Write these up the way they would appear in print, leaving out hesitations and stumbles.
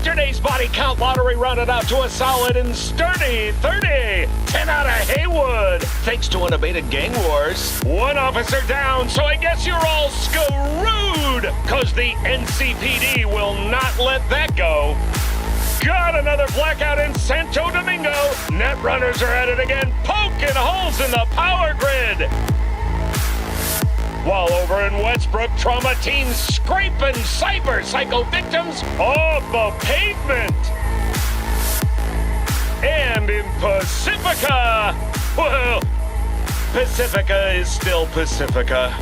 Yesterday's body count lottery rounded out to a solid and sturdy 30. 10 out of Haywood. Thanks to unabated gang wars. One officer down, so I guess you're all screwed. Cause the NCPD will not let that go. Got another blackout in Santo Domingo. Netrunners are at it again, poking holes in the power grid. While over in Westbrook, trauma teams scraping cyber psycho victims off the pavement. And in Pacifica, well, Pacifica is still Pacifica.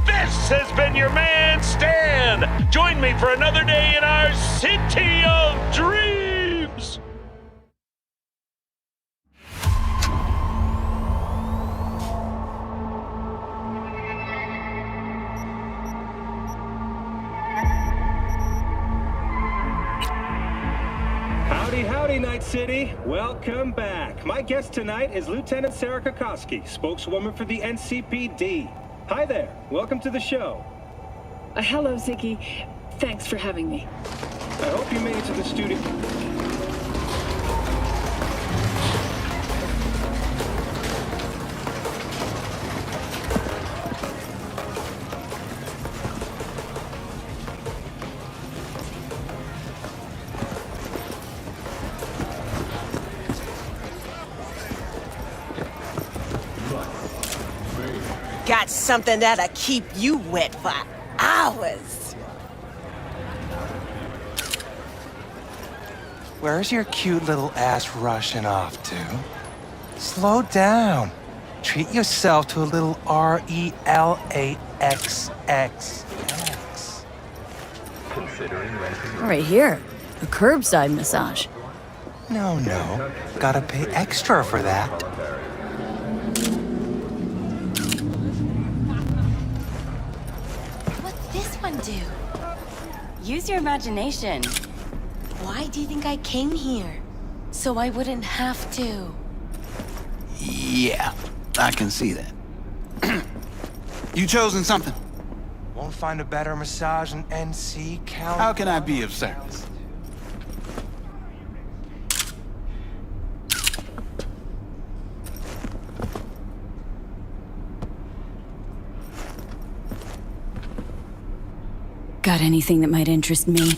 This has been your man, Stan. Join me for another day in our city of dreams. Howdy, howdy, Night City. Welcome back. My guest tonight is Lieutenant Sarah Kokoski, spokeswoman for the NCPD. Hi there. Welcome to the show. Hello, Ziggy. Thanks for having me. I hope you made it to the studio. Got something that'll keep you wet for hours. Where's your cute little ass rushing off to? Slow down. Treat yourself to a little RELAXX. Right here, a curbside massage. No. Gotta pay extra for that. What's this one do? Use your imagination. Why do you think I came here? So I wouldn't have to. Yeah, I can see that. You chosen something? Won't find a better massage in NC County. How can I be of service? Got anything that might interest me?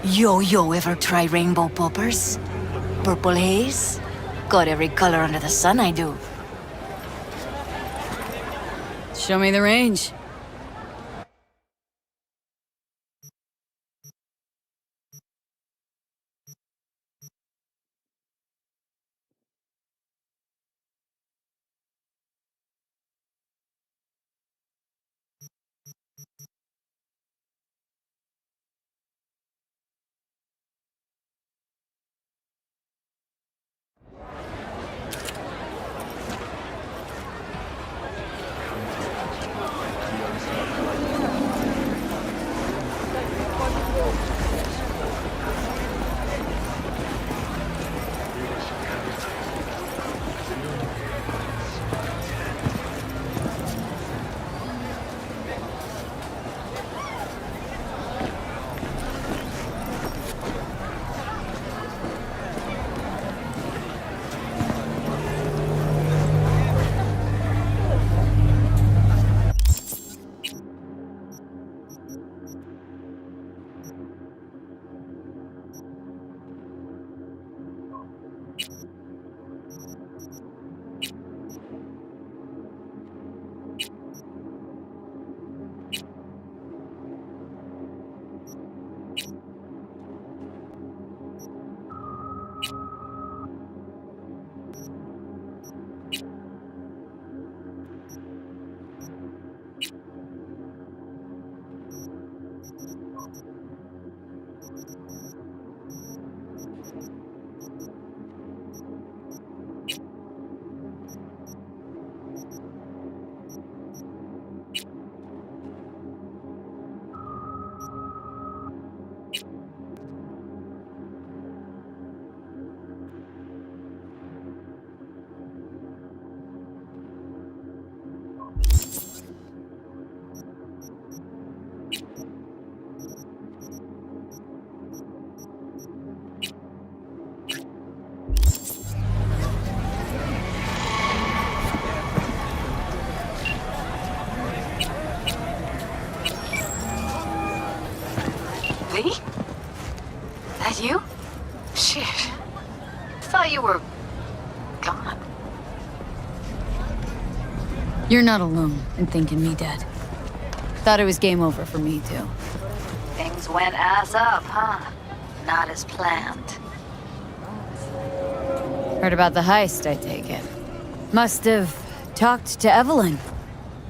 Yo, ever try rainbow poppers? Purple haze? Got every color under the sun, I do. Show me the range. Judy? That you? Shit. Thought you were gone. You're not alone in thinking me dead. Thought it was game over for me, too. Things went ass up, huh? Not as planned. Heard about the heist, I take it. Must have talked to Evelyn.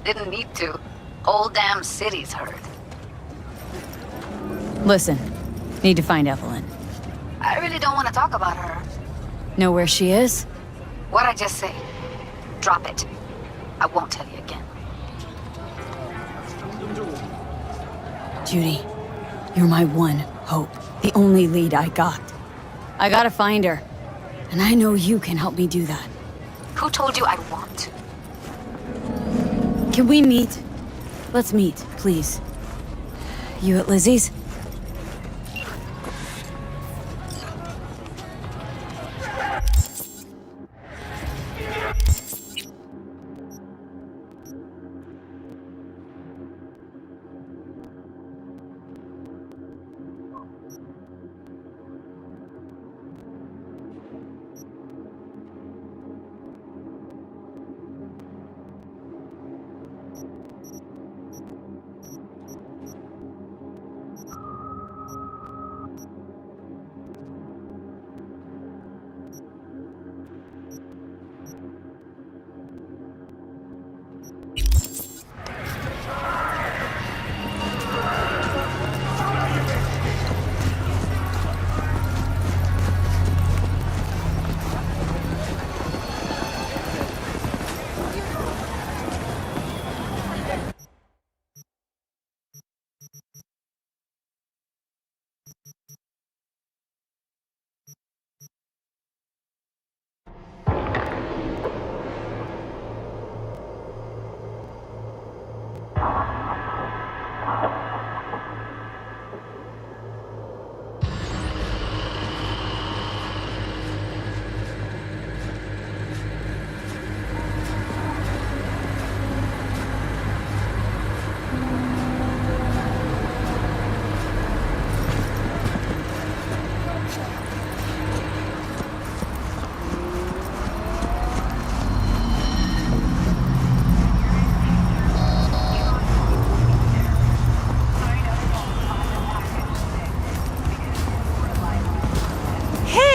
Didn't need to. Whole damn city's heard. Listen, need to find Evelyn. I really don't want to talk about her. Know where she is? What'd I just say? Drop it. I won't tell you again. Judy, you're my one hope. The only lead I got. I gotta find her. And I know you can help me do that. Who told you I won't? Can we meet? Let's meet, please. You at Lizzie's?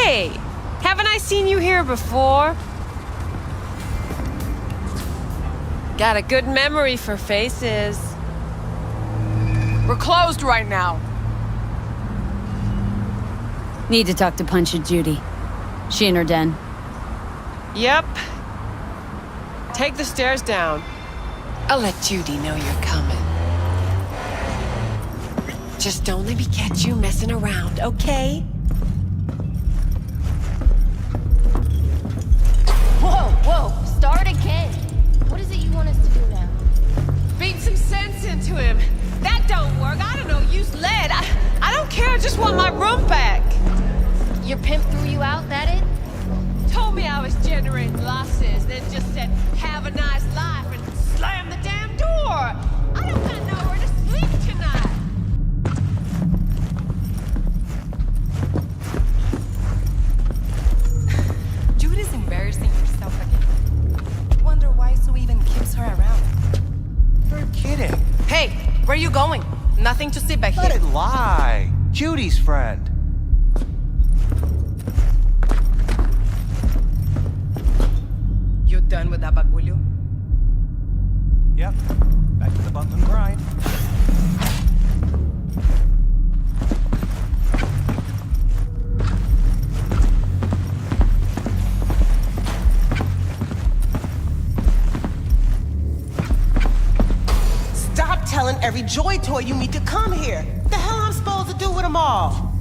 Hey! Haven't I seen you here before? Got a good memory for faces. We're closed right now. Need to talk to Punch and Judy. She in her den. Yep. Take the stairs down. I'll let Judy know you're coming. Just don't let me catch you messing around, okay? Whoa, start again. What is it you want us to do now? Beat some sense into him. That don't work. I don't know, use lead. I don't care, I just want my room back. Your pimp threw you out, that it? Told me I was generating losses, then just said, have a nice life, and slammed the damn door. I don't got nowhere to sleep tonight. Judy's embarrassing herself again. Wonder why Sue even keeps her around. You're kidding. Hey, where you going? Nothing to see back Let here. it lie. Judy's friend. You done with that bagulho? Yep. Back to the bump and grind. Stop telling every Joy toy you meet to come here. The hell I'm supposed to do with them all?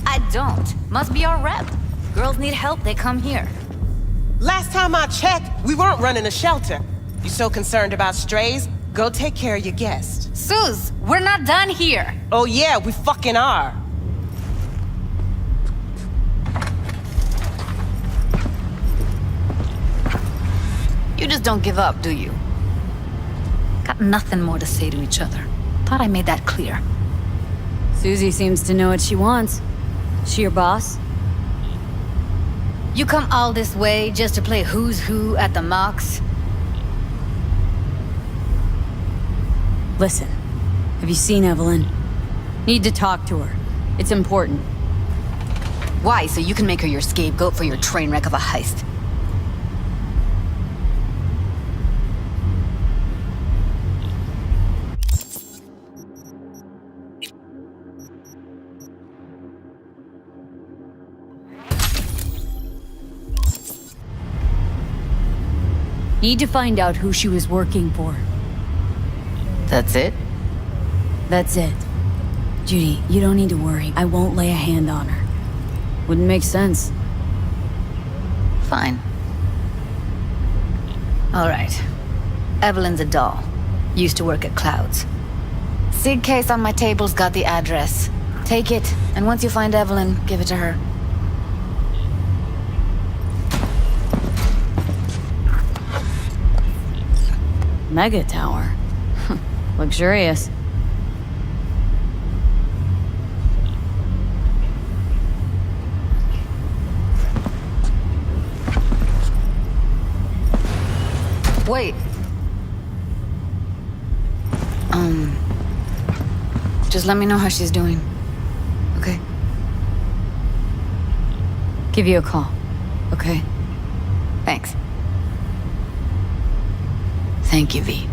I don't. Must be our rep. Girls need help, they come here. Last time I checked, we weren't running a shelter. You so concerned about strays? Go take care of your guests. Suze, we're not done here. Oh yeah, we fucking are. You just don't give up, do you? Got nothing more to say to each other. Thought I made that clear. Susie seems to know what she wants. She your boss? You come all this way just to play who's who at the mocks? Listen, have you seen Evelyn? Need to talk to her. It's important. Why? So you can make her your scapegoat for your train wreck of a heist. Need to find out who she was working for. That's it? That's it. Judy, you don't need to worry. I won't lay a hand on her. Wouldn't make sense. Fine. All right. Evelyn's a doll. Used to work at Clouds. Sig case on my table's got the address. Take it, and once you find Evelyn, give it to her. Mega tower. Luxurious. Wait. Just let me know how she's doing. Okay? Give you a call. Okay? Thanks. Thank you, V.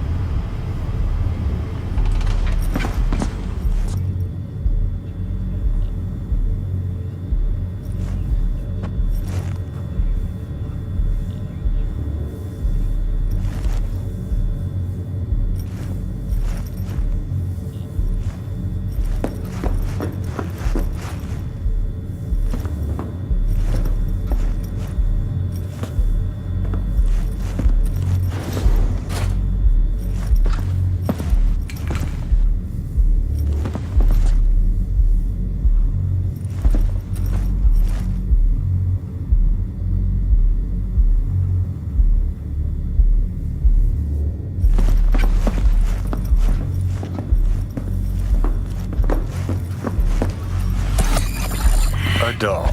A doll.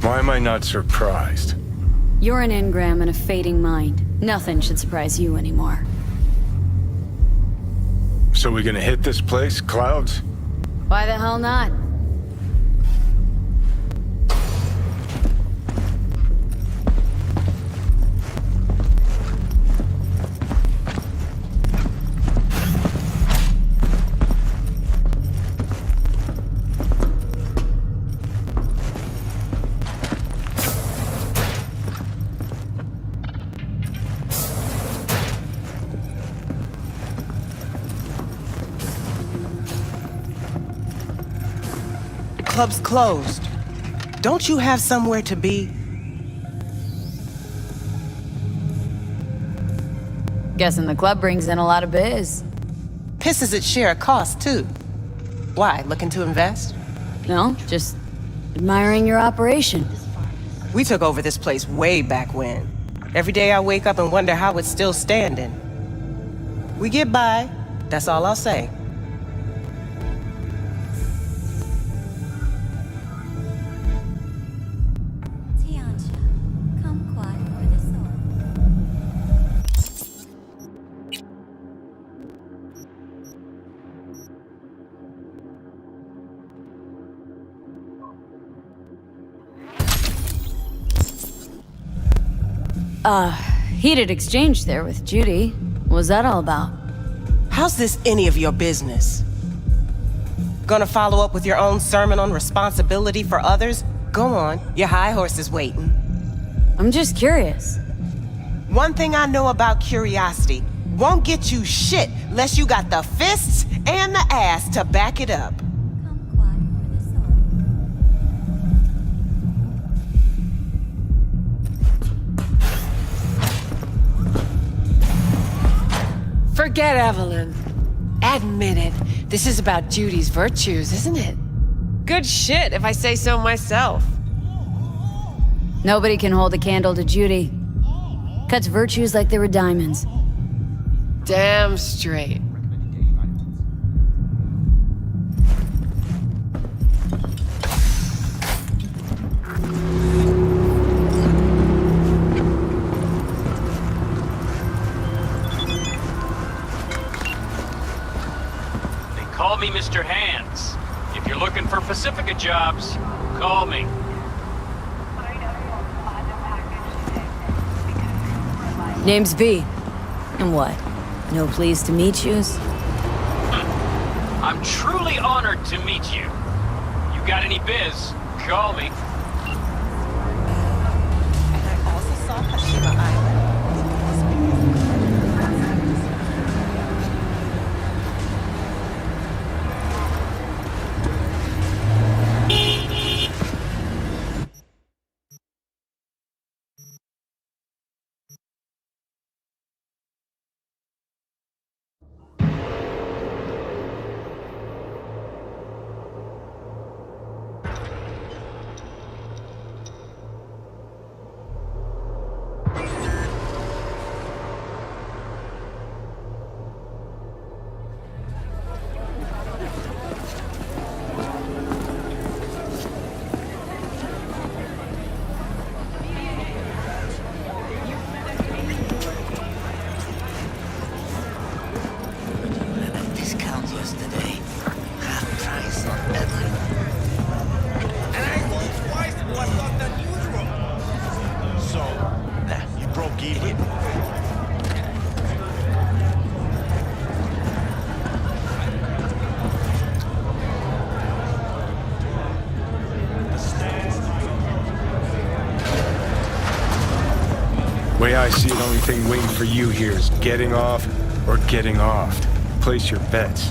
Why am I not surprised? You're an engram and a fading mind. Nothing should surprise you anymore. So we gonna hit this place, Clouds? Why the hell not? Club's closed. Don't you have somewhere to be? Guessing the club brings in a lot of biz. Pisses its share of cost, too. Why, looking to invest? No, just admiring your operation. We took over this place way back when. Every day I wake up and wonder how it's still standing. We get by, that's all I'll say. Heated exchange there with Judy. What was that all about? How's this any of your business? Gonna follow up with your own sermon on responsibility for others? Go on, your high horse is waiting. I'm just curious. One thing I know about curiosity, won't get you shit unless you got the fists and the ass to back it up. Forget Evelyn. Admit it. This is about Judy's virtues, isn't it? Good shit, if I say so myself. Nobody can hold a candle to Judy. Cuts virtues like they were diamonds. Damn straight. Call me Mr. Hands. If you're looking for Pacifica jobs, call me. Name's V. And what? No pleased to meet yous? I'm truly honored to meet you. You got any biz, call me. And I also saw Hashima Island. Way I see it, only thing waiting for you here is getting off or getting offed. Place your bets.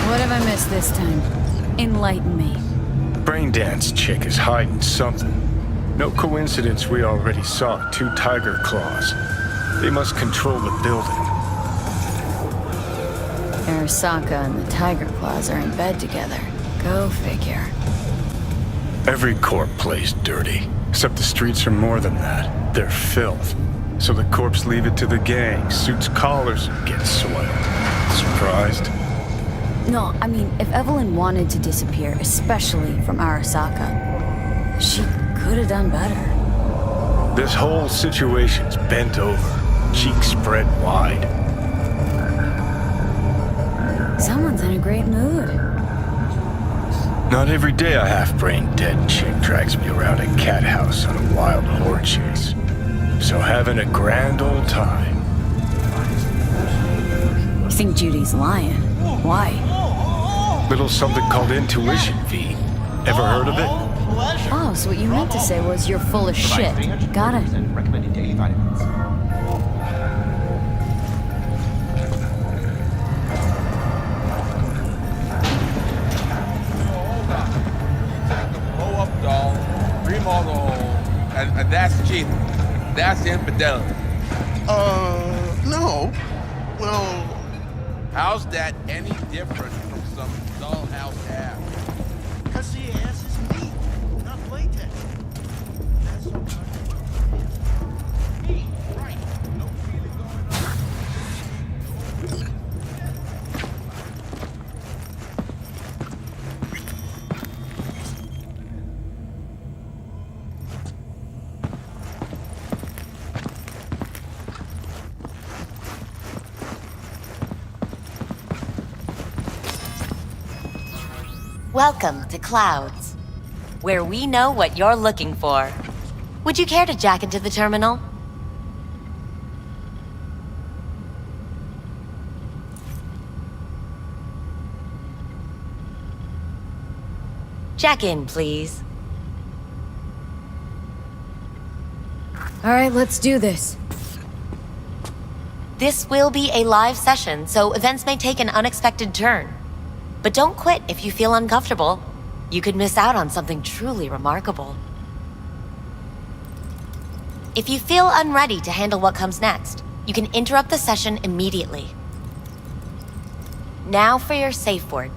What have I missed this time? Enlighten me. Braindance chick is hiding something. No coincidence we already saw 2 tiger claws. They must control the building. Arasaka and the Tiger Claws are in bed together. Go figure. Every corp plays dirty, except the streets are more than that. They're filth. So the corps leave it to the gang, suits collars, and get soiled. Surprised? No, I mean, if Evelyn wanted to disappear, especially from Arasaka, she could have done better. This whole situation's bent over, cheeks spread wide. Someone's in a great mood. Not every day a half-brained dead chick drags me around a cat house on a wild whore chase. So having a grand old time. You think Judy's lying? Why? Little something called intuition, V. Ever heard of it? Oh, so what you meant to say was you're full of shit. Got it. Recommended daily vitamins. Blow-up doll, remodel, and that's cheating. That's infidelity. No. Well, how's that any different from some dollhouse ass? Because the ass is meat, not latex. That's so much. Meat, right. No feeling going on. Welcome to Clouds, where we know what you're looking for. Would you care to jack into the terminal? Jack in, please. All right, let's do this. This will be a live session, so events may take an unexpected turn. But don't quit if you feel uncomfortable. You could miss out on something truly remarkable. If you feel unready to handle what comes next, you can interrupt the session immediately. Now for your safe word.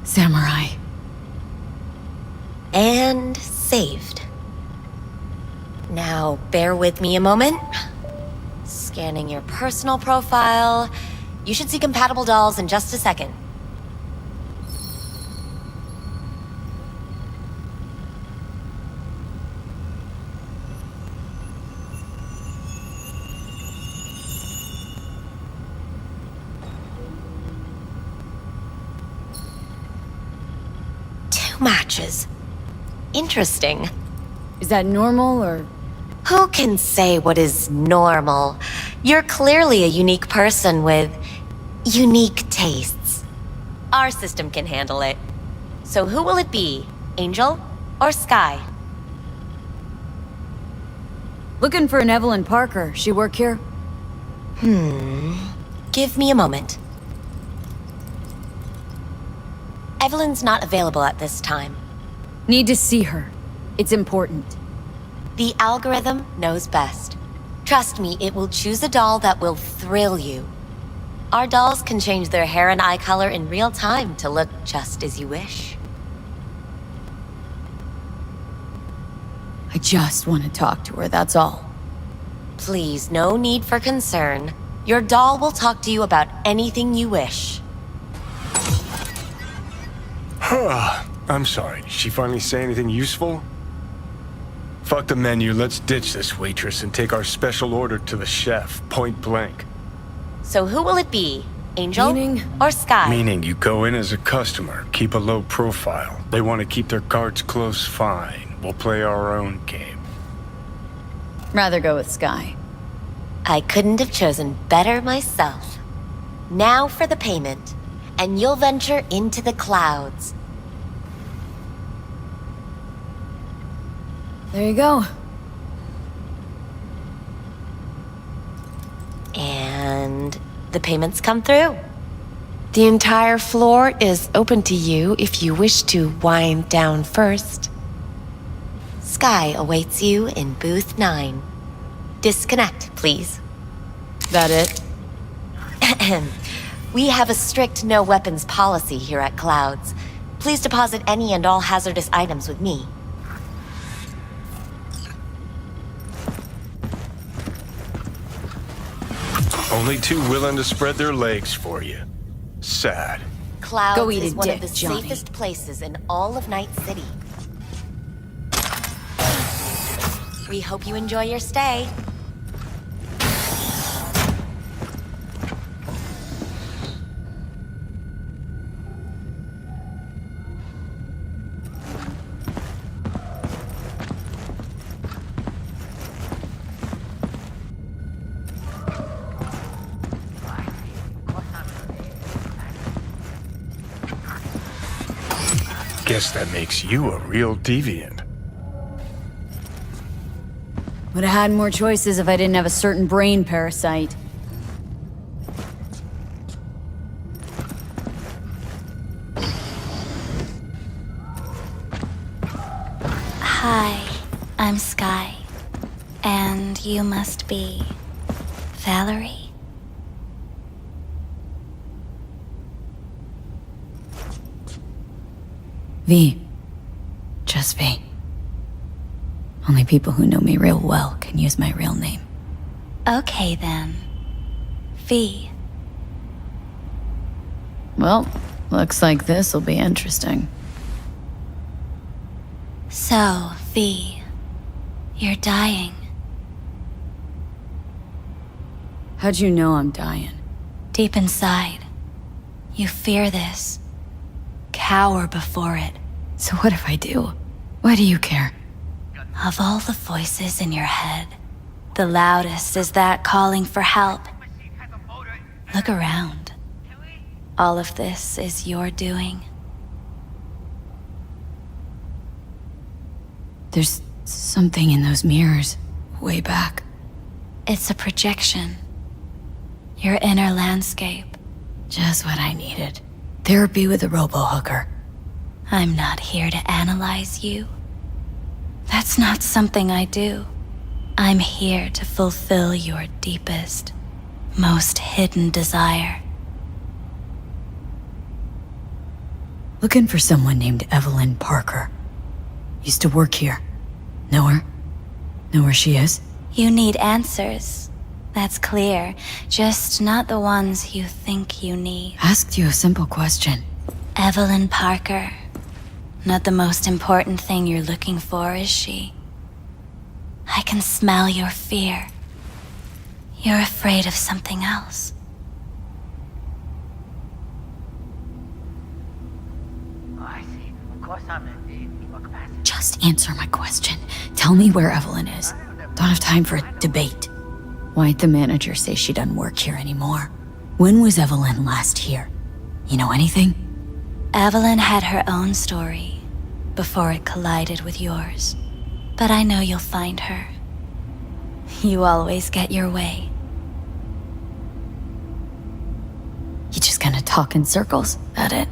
Samurai. And saved. Now, bear with me a moment. Scanning your personal profile. You should see compatible dolls in just a second. matches. Interesting. Is that normal, or...? Who can say what is normal? You're clearly a unique person with unique tastes. Our system can handle it. So who will it be? Angel or Sky? Looking for an Evelyn Parker. She work here? Give me a moment. Evelyn's not available at this time. Need to see her. It's important. The algorithm knows best. Trust me, it will choose a doll that will thrill you. Our dolls can change their hair and eye color in real time to look just as you wish. I just want to talk to her, that's all. Please, no need for concern. Your doll will talk to you about anything you wish. I'm sorry, did she finally say anything useful? Fuck the menu, let's ditch this waitress and take our special order to the chef, point blank. So who will it be? Angel Meaning? or Sky? Meaning you go in as a customer, keep a low profile. They want to keep their cards close, fine. We'll play our own game. Rather go with Sky. I couldn't have chosen better myself. Now for the payment, and you'll venture into the clouds. There you go. And the payments come through. The entire floor is open to you if you wish to wind down first. Sky awaits you in booth 9. Disconnect, please. That it? We have a strict no weapons policy here at Clouds. Please deposit any and all hazardous items with me. Only two willing to spread their legs for you. Sad. Clouds Go eat is a one dick, of the Johnny. safest places in all of Night City. We hope you enjoy your stay. Guess that makes you a real deviant. Would have had more choices if I didn't have a certain brain parasite. Hi, I'm Sky. And you must be... Valerie? V. Just V. Only people who know me real well can use my real name. Okay then. V. Well, looks like this'll be interesting. So, V. You're dying. How'd you know I'm dying? Deep inside, you fear this. Cower before it. So what if I do? Why do you care? Of all the voices in your head, the loudest is that calling for help. Look around. All of this is your doing. There's something in those mirrors, way back. It's a projection. Your inner landscape. Just what I needed. Therapy with a robo-hooker. I'm not here to analyze you. That's not something I do. I'm here to fulfill your deepest, most hidden desire. Looking for someone named Evelyn Parker. Used to work here. Know her? Know where she is? You need answers. That's clear. Just not the ones you think you need. Asked you a simple question. Evelyn Parker. Not the most important thing you're looking for, is she? I can smell your fear. You're afraid of something else. Just answer my question. Tell me where Evelyn is. Don't have time for a debate. Why'd the manager say she doesn't work here anymore? When was Evelyn last here? You know anything? Evelyn had her own story before it collided with yours. But I know you'll find her. You always get your way. You just gonna talk in circles? That it?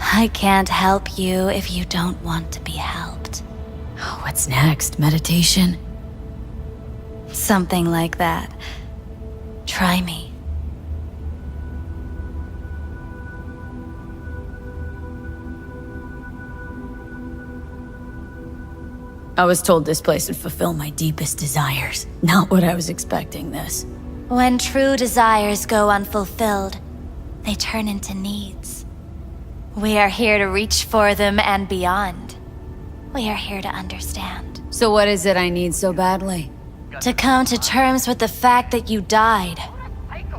I can't help you if you don't want to be helped. What's next? Meditation? Something like that. Try me. I was told this place would fulfill my deepest desires. Not what I was expecting this. When true desires go unfulfilled, they turn into needs. We are here to reach for them and beyond. We are here to understand. So what is it I need so badly? To come to terms with the fact that you died.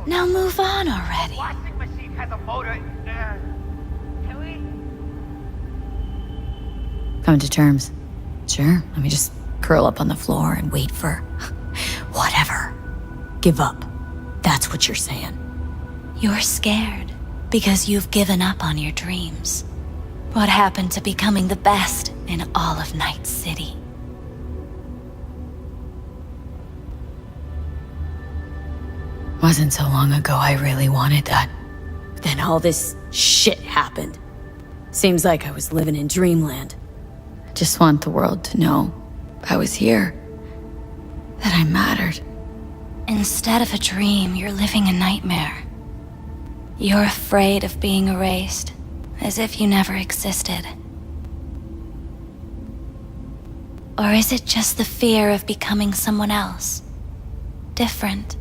Now move on already. Come to terms. Sure, let me just curl up on the floor and wait for... whatever. Give up. That's what you're saying. You're scared because you've given up on your dreams. What happened to becoming the best in all of Night City? Wasn't so long ago I really wanted that. But then all this shit happened. Seems like I was living in dreamland. I just want the world to know I was here. That I mattered. Instead of a dream, you're living a nightmare. You're afraid of being erased, as if you never existed. Or is it just the fear of becoming someone else? Different?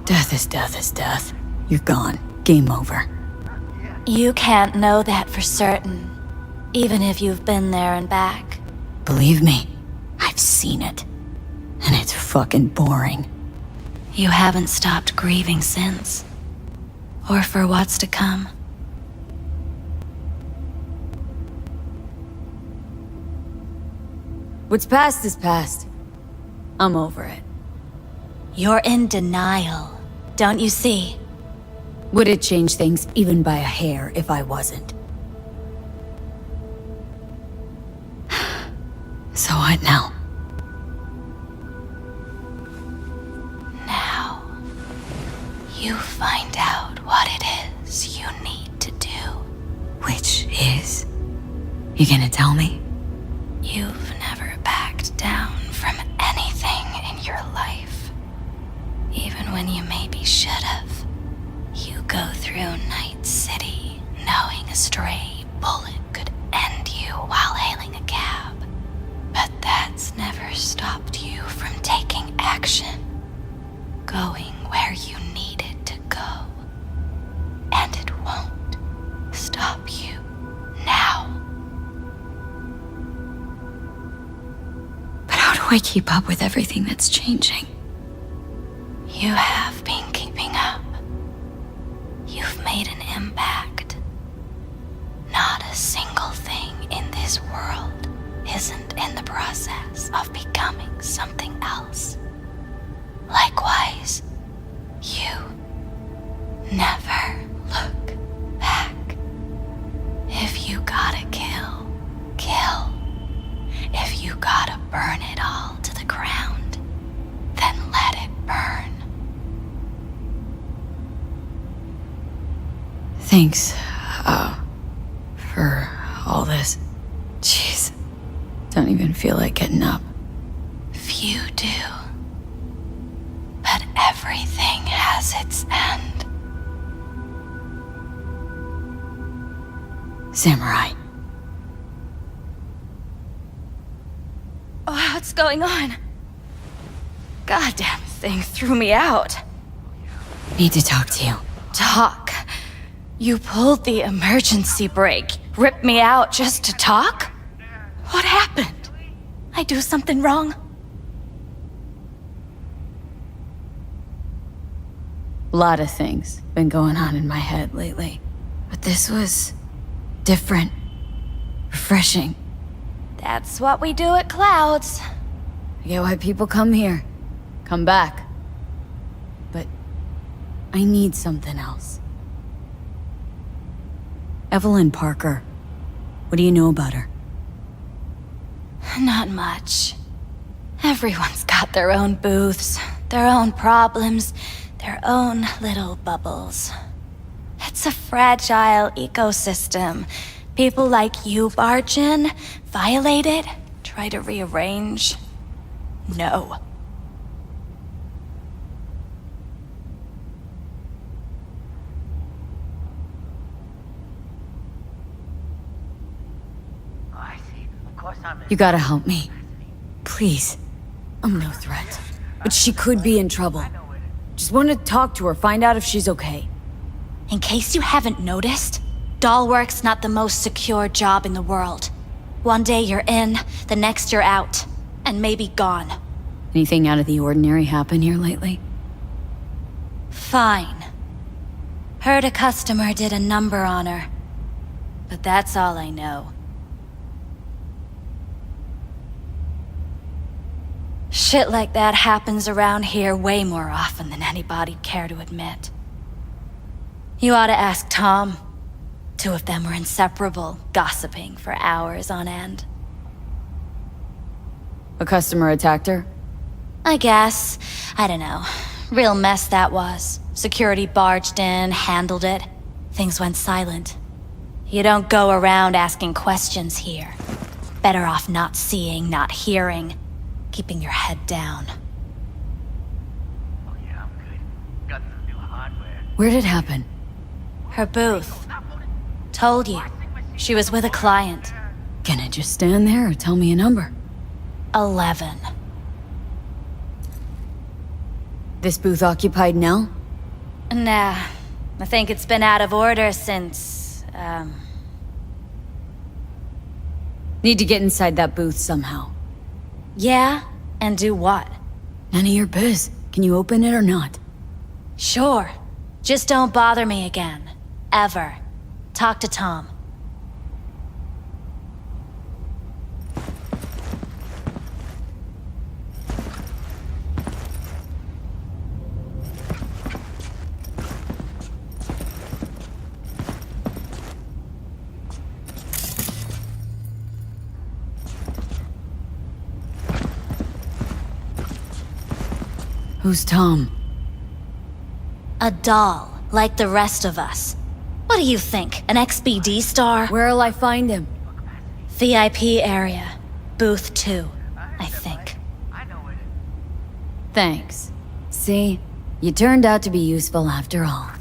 Death is death is death. You're gone. Game over. You can't know that for certain, even if you've been there and back. Believe me, I've seen it. And it's fucking boring. You haven't stopped grieving since. Or for what's to come. What's past is past. I'm over it. You're in denial, don't you see? Would it change things even by a hair if I wasn't? So what now? Now, you find out what it is you need to do. Which is? You gonna tell me? You've never backed down from anything in your life. Even when you maybe should have. You go through Night City knowing a stray bullet could end you while hailing a cab. But that's never stopped you from taking action. Going where you needed to go. And it won't stop you now. But how do I keep up with everything that's changing? You have been keeping up. You've made an impact. Not a single thing in this world isn't in the process of becoming something else. Likewise, you never look back. If you gotta kill, kill. If you gotta burn it all to the ground, then let it burn. Thanks, for all this. Jeez, don't even feel like getting up. Few do. But everything has its end. Samurai. Oh, what's going on? Goddamn thing threw me out. Need to talk to you. Talk? You pulled the emergency brake, ripped me out just to talk? What happened? I do something wrong? A lot of things been going on in my head lately. But this was different. Refreshing. That's what we do at Clouds. I get why people come here. Come back. But I need something else. Evelyn Parker. What do you know about her? Not much. Everyone's got their own booths, their own problems, their own little bubbles. It's a fragile ecosystem. People like you barge in, violate it, try to rearrange. No. You gotta help me. Please. I'm no threat. But she could be in trouble. Just want to talk to her, find out if she's okay. In case you haven't noticed, Dollwork's not the most secure job in the world. One day you're in, the next you're out, and maybe gone. Anything out of the ordinary happen here lately? Fine. Heard a customer did a number on her. But that's all I know. Shit like that happens around here way more often than anybody'd care to admit. You ought to ask Tom. Two of them were inseparable, gossiping for hours on end. A customer attacked her? I guess. I don't know. Real mess that was. Security barged in, handled it. Things went silent. You don't go around asking questions here. Better off not seeing, not hearing. Keeping your head down. Where'd it happen? Her booth. Told you. She was with a client. Can I just stand there or tell me a number? 11. This booth occupied now? Nah. I think it's been out of order since, Need to get inside that booth somehow. Yeah? And do what? None of your biz. Can you open it or not? Sure. Just don't bother me again. Ever. Talk to Tom. Who's Tom? A doll, like the rest of us. What do you think, an XBD star? Where'll I find him? VIP area. Booth 2, I think. Thanks. See? You turned out to be useful after all.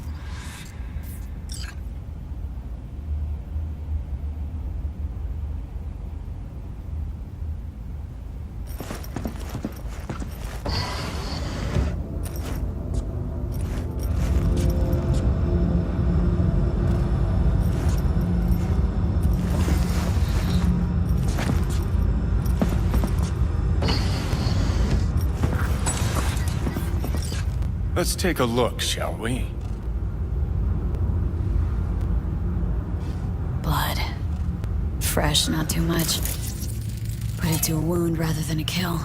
Let's take a look, shall we? Blood. Fresh, not too much. Put it to a wound rather than a kill.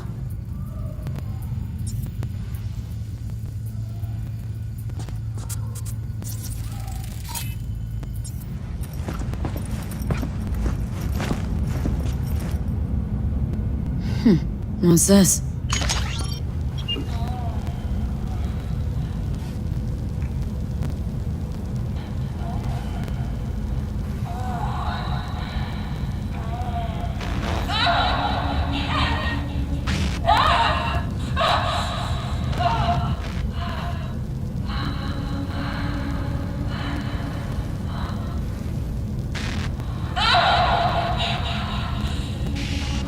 What's this?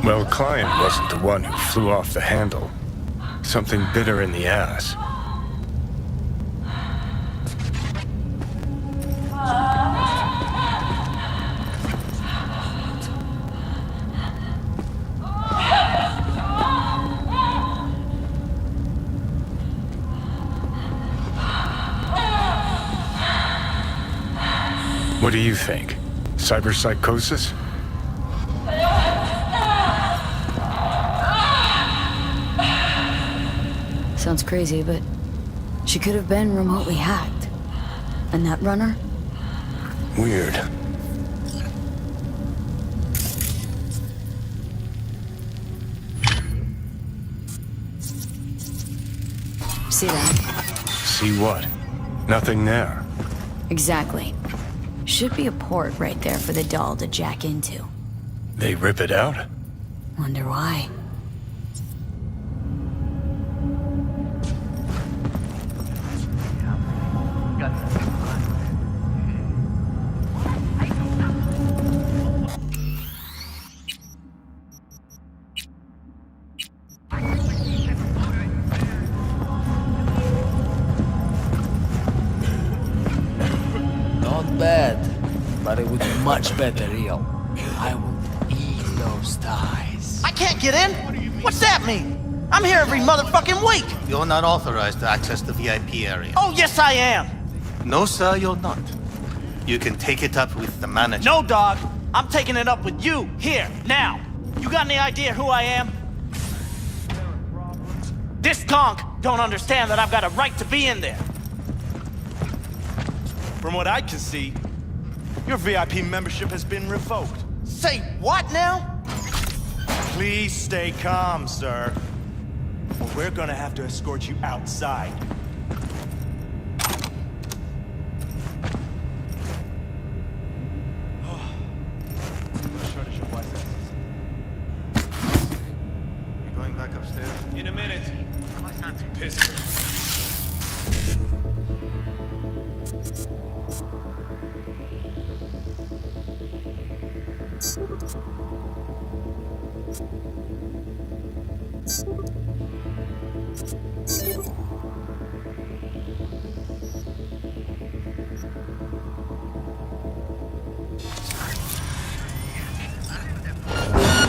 Well, client wasn't the one who flew off the handle. Something bit her in the ass. do you think? Cyberpsychosis? Sounds crazy, but she could have been remotely hacked. And that runner? Weird. See that? See what? Nothing there. Exactly. Should be a port right there for the doll to jack into. They rip it out? Wonder why. Not bad, but it would be much better real. I will eat those thighs. I can't get in? What's that mean? I'm here every motherfucking week! You're not authorized to access the VIP area. Oh, yes I am! No, sir, you're not. You can take it up with the manager. No, dog! I'm taking it up with you, here, now! You got any idea who I am? This conch don't understand that I've got a right to be in there. From what I can see, your VIP membership has been revoked. Say what now? Please stay calm, sir. Or we're gonna have to escort you outside. You're going back upstairs? In a minute. Piss.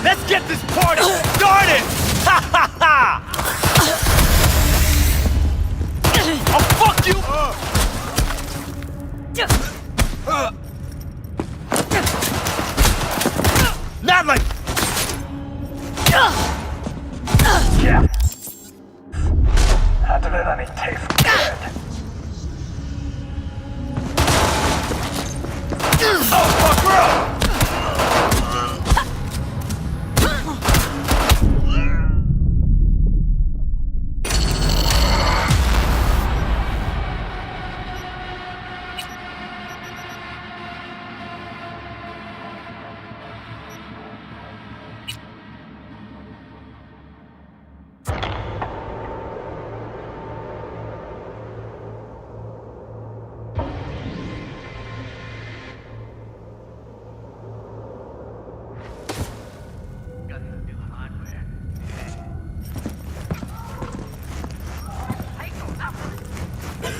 Let's get this party started! Ha ha ha! Oh, fuck you! Not like... Yeah. Adrenaline tastes good. Oh, fuck, bro!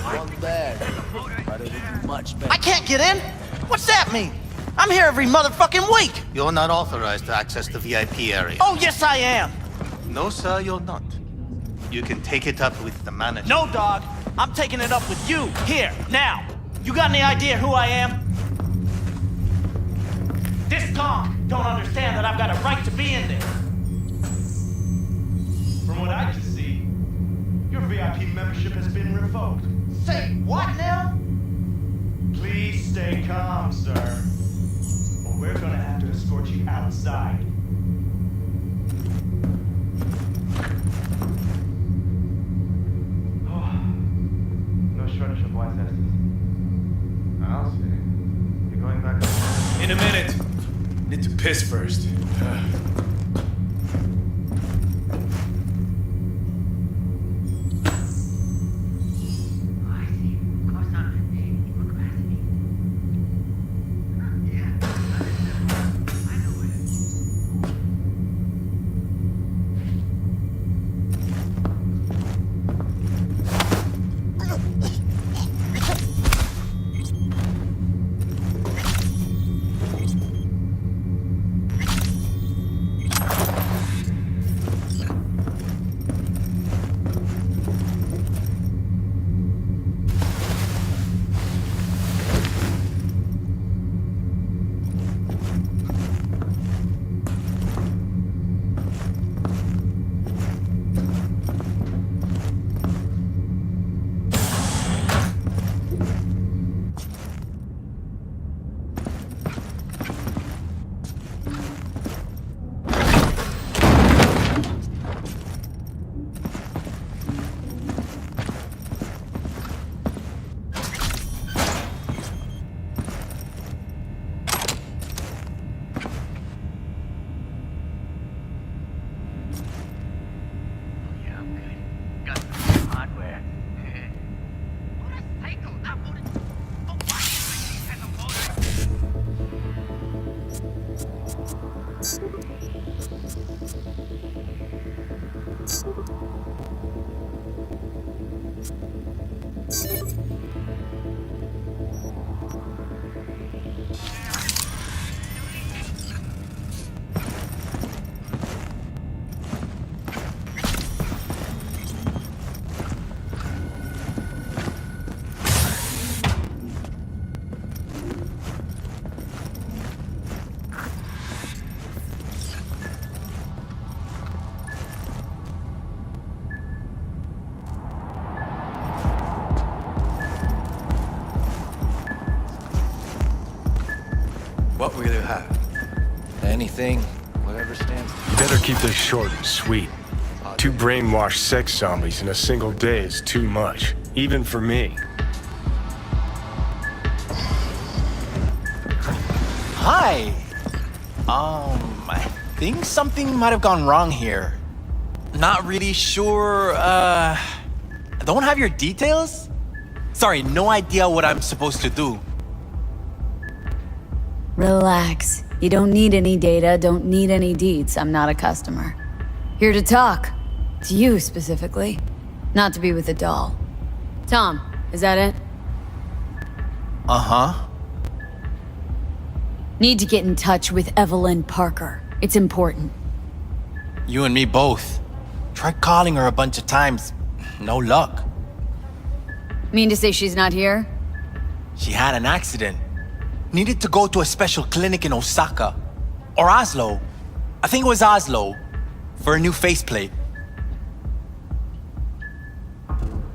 Not bad, but it would be much better. I can't get in? What's that mean? I'm here every motherfucking week! You're not authorized to access the VIP area. Oh, yes I am! No, sir, you're not. You can take it up with the manager. No, dog! I'm taking it up with you, here, now! You got any idea who I am? This conch don't understand that I've got a right to be in there. From what I can see, your VIP membership has been revoked. Say what now? Please stay calm, sir. Or we're gonna have to escort you outside. No shortage of white testers. I'll see. You're going back upstairs? In a minute. Need to piss first. What will you have? Anything, whatever stands. You better keep this short and sweet. 2 brainwashed sex zombies in a single day is too much, even for me. Hi! I think something might have gone wrong here. Not really sure, don't have your details? Sorry, no idea what I'm supposed to do. Relax. You don't need any data, don't need any deeds. I'm not a customer. Here to talk. To you, specifically. Not to be with a doll. Tom, is that it? Uh-huh. Need to get in touch with Evelyn Parker. It's important. You and me both. Tried calling her a bunch of times. No luck. Mean to say she's not here? She had an accident. Needed to go to a special clinic in Osaka. Or Oslo. I think it was Oslo. For a new faceplate.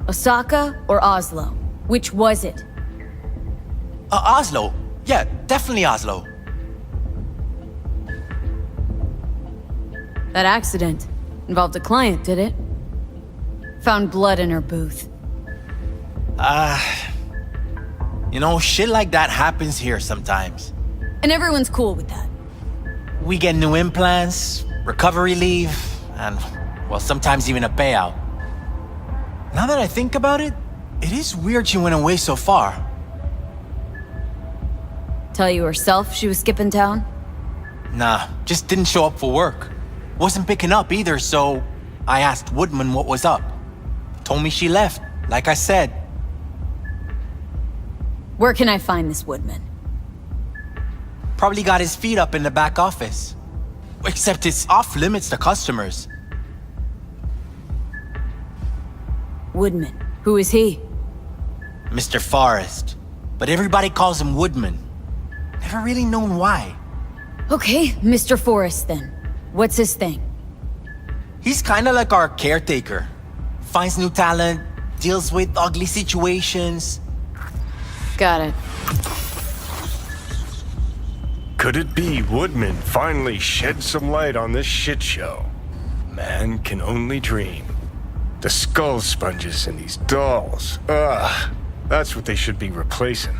Osaka or Oslo? Which was it? Oslo. Yeah, definitely Oslo. That accident involved a client, did it? Found blood in her booth. You know, shit like that happens here sometimes. And everyone's cool with that. We get new implants, recovery leave, and, well, sometimes even a payout. Now that I think about it, it is weird she went away so far. Tell you herself she was skipping town? Nah, just didn't show up for work. Wasn't picking up either, so I asked Woodman what was up. Told me she left, like I said. Where can I find this Woodman? Probably got his feet up in the back office. Except it's off limits to customers. Woodman. Who is he? Mr. Forrest. But everybody calls him Woodman. Never really known why. Okay, Mr. Forrest then. What's his thing? He's kinda like our caretaker. Finds new talent, deals with ugly situations. Got it. Could it be Woodman finally shed some light on this shit show? Man can only dream. The skull sponges in these dolls. Ugh. That's what they should be replacing.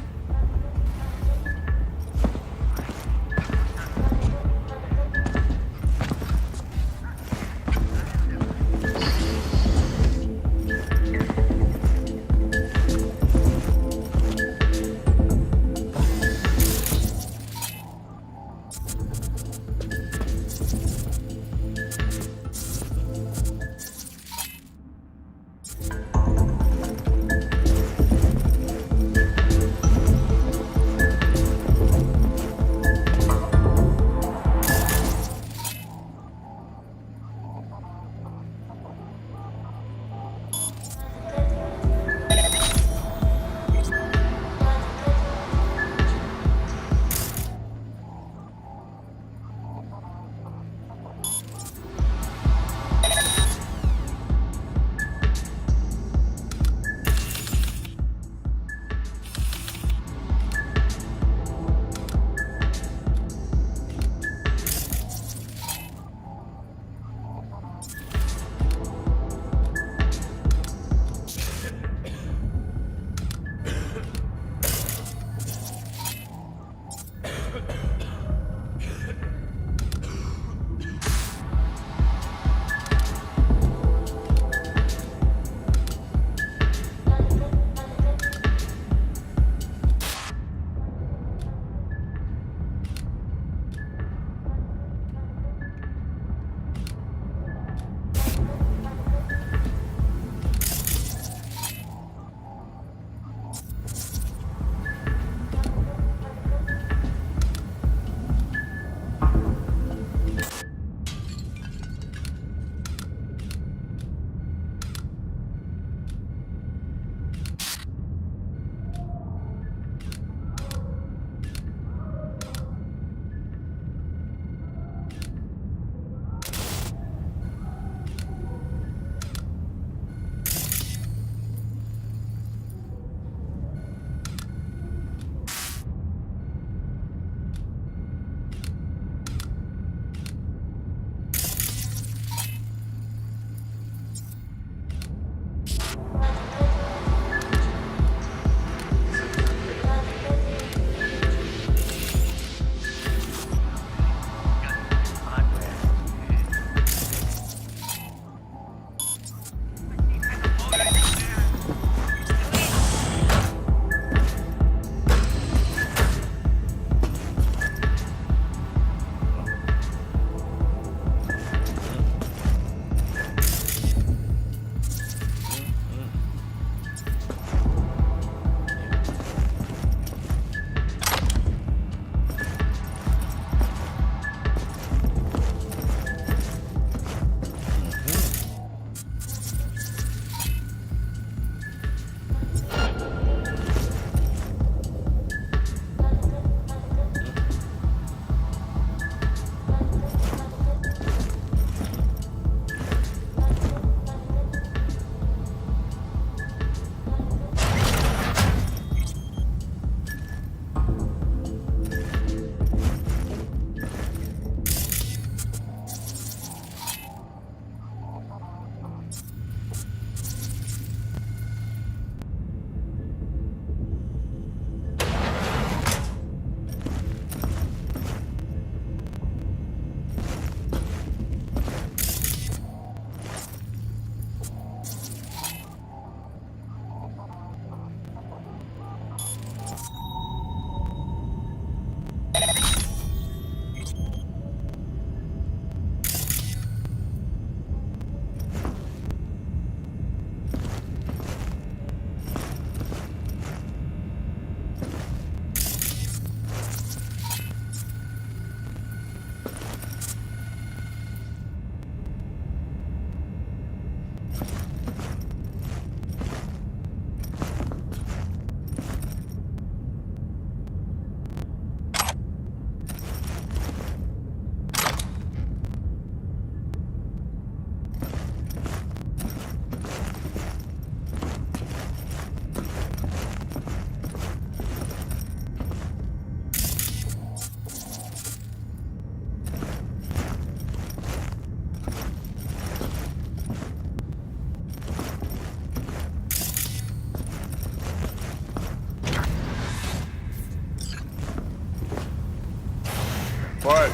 Wait,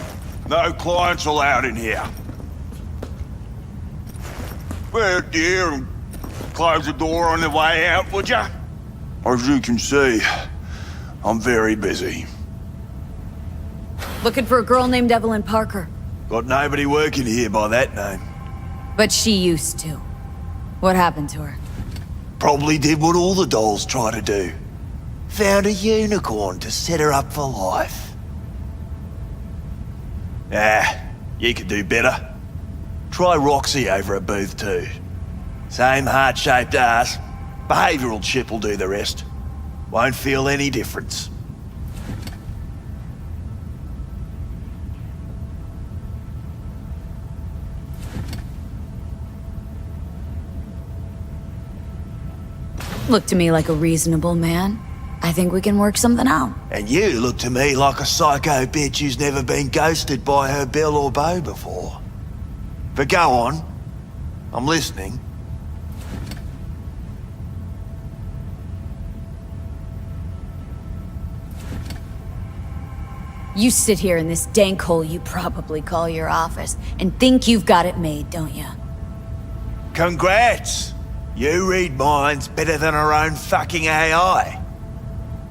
no clients allowed in here. Well, dear, and close the door on the way out, would ya? As you can see, I'm very busy. Looking for a girl named Evelyn Parker. Got nobody working here by that name. But she used to. What happened to her? Probably did what all the dolls try to do. Found a unicorn to set her up for life. You could do better. Try Roxy over at Booth 2. Same heart-shaped ass. Behavioural chip will do the rest. Won't feel any difference. Look to me like a reasonable man. I think we can work something out. And you look to me like a psycho bitch who's never been ghosted by her belle or beau before. But go on. I'm listening. You sit here in this dank hole you probably call your office and think you've got it made, don't you? Congrats! You read minds better than her own fucking AI.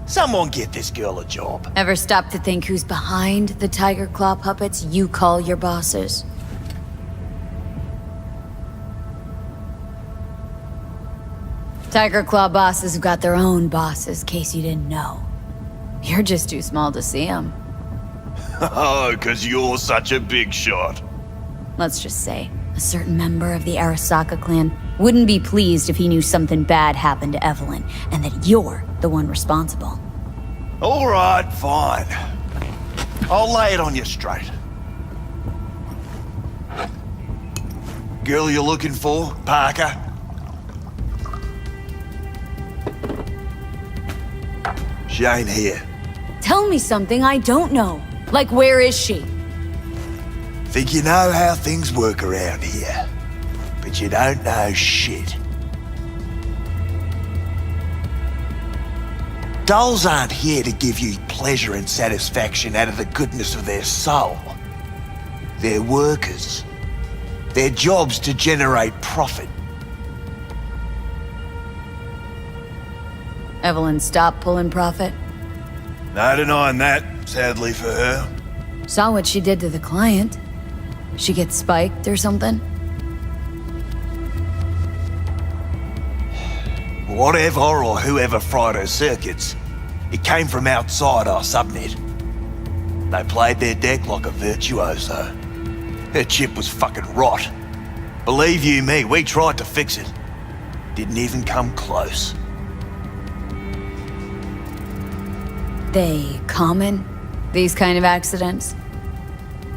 Someone get this girl a job. Ever stop to think who's behind the tiger claw puppets you call your bosses? Tiger claw bosses have got their own bosses, case you didn't know. You're just too small to see them. Oh, 'cause you're such a big shot. Let's just say, a certain member of the Arasaka clan wouldn't be pleased if he knew something bad happened to Evelyn, and that you're the one responsible. All right, fine. I'll lay it on you straight. Girl you're looking for, Parker? She ain't here. Tell me something I don't know. Like, where is she? Think you know how things work around here, but you don't know shit. Dolls aren't here to give you pleasure and satisfaction out of the goodness of their soul. They're workers. Their job's to generate profit. Evelyn stopped pulling profit? No denying that, sadly for her. Saw what she did to the client. She gets spiked or something? Whatever or whoever fried her circuits, it came from outside our subnet. They played their deck like a virtuoso. Her chip was fucking rot. Believe you me, we tried to fix it. Didn't even come close. They common? These kind of accidents?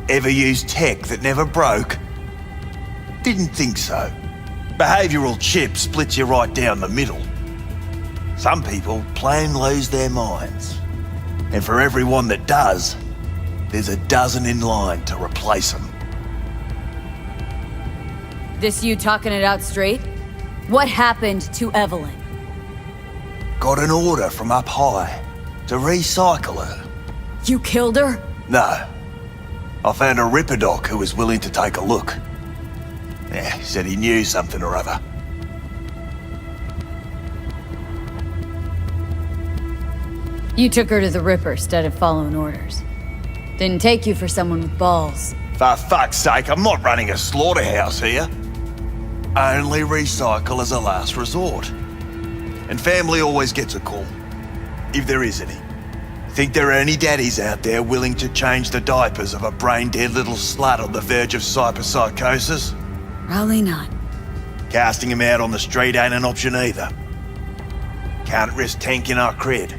Ever used tech that never broke? Didn't think so. Behavioral chip splits you right down the middle. Some people plain lose their minds. And for everyone that does, there's a dozen in line to replace them. This you talking it out straight? What happened to Evelyn? Got an order from up high to recycle her. You killed her? No. I found a Ripper doc who was willing to take a look. Yeah, he said he knew something or other. You took her to the Ripper instead of following orders. Didn't take you for someone with balls. For fuck's sake, I'm not running a slaughterhouse here. Only recycle as a last resort. And family always gets a call. If there is any. Think there are any daddies out there willing to change the diapers of a brain-dead little slut on the verge of cyberpsychosis? Probably not. Casting him out on the street ain't an option either. Can't risk tanking our cred.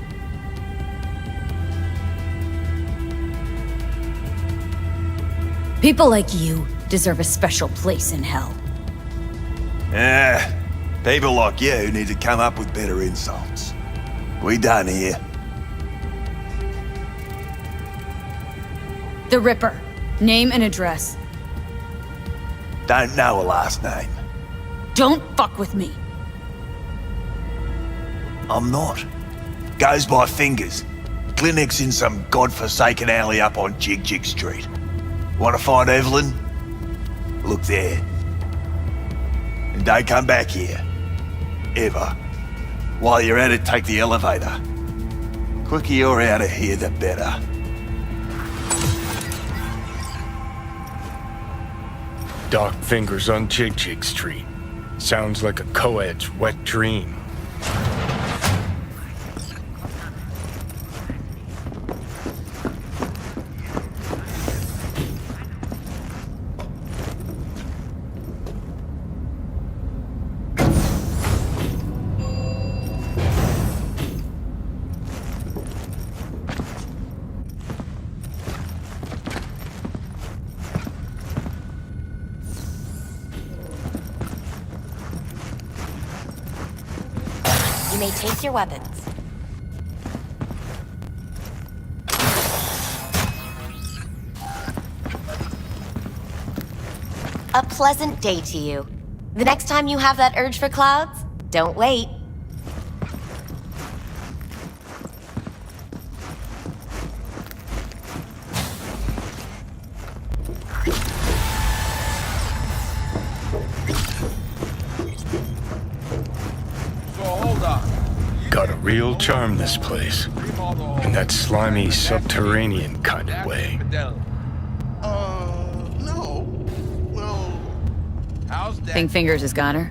People like you deserve a special place in hell. People like you need to come up with better insults. We done here. The Ripper. Name and address. Don't know a last name. Don't fuck with me. I'm not. Goes by fingers. clinic's in some godforsaken alley up on Jig Street. Want to find Evelyn? Look there. And don't come back here. Ever. While you're at it, take the elevator. Quicker you're out of here, the better. Dark fingers on Jig Street. Sounds like a co-ed's wet dream. You may take your weapons. A pleasant day to you. The next time you have that urge for clouds, don't wait. Got a real charm, this place. In that slimy, subterranean kind of way. Think Fingers has got her?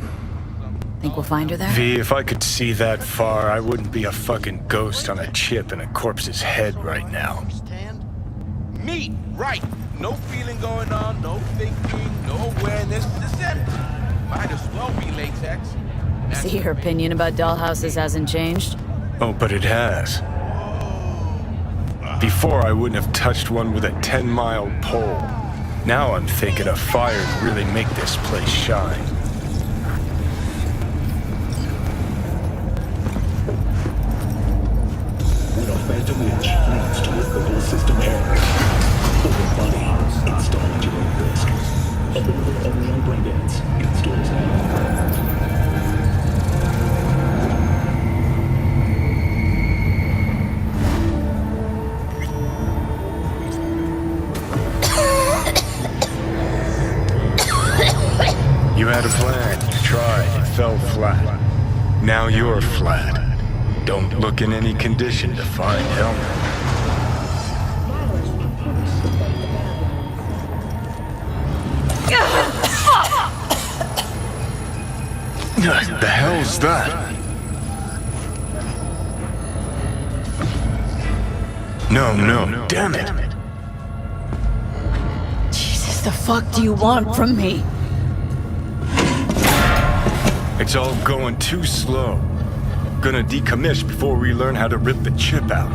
Think we'll find her there? V, if I could see that far, I wouldn't be a fucking ghost on a chip in a corpse's head right now. Meat, right. No feeling going on, no thinking, no awareness. It's empty. Might as well be latex. See, your opinion about dollhouses hasn't changed? Oh, but it has. Before, I wouldn't have touched one with a 10-mile pole. Now I'm thinking a fire would really make this place shine. When a phantom witch leads to a global system error, foreign body installed at your own risk. Available only on Braindance in stores now. You had a plan, you tried, it fell flat. Now you're flat. Don't look in any condition to find help. The hell's that? No, damn it. Jesus, the fuck do you want from me? It's all going too slow. Gonna decommission before we learn how to rip the chip out.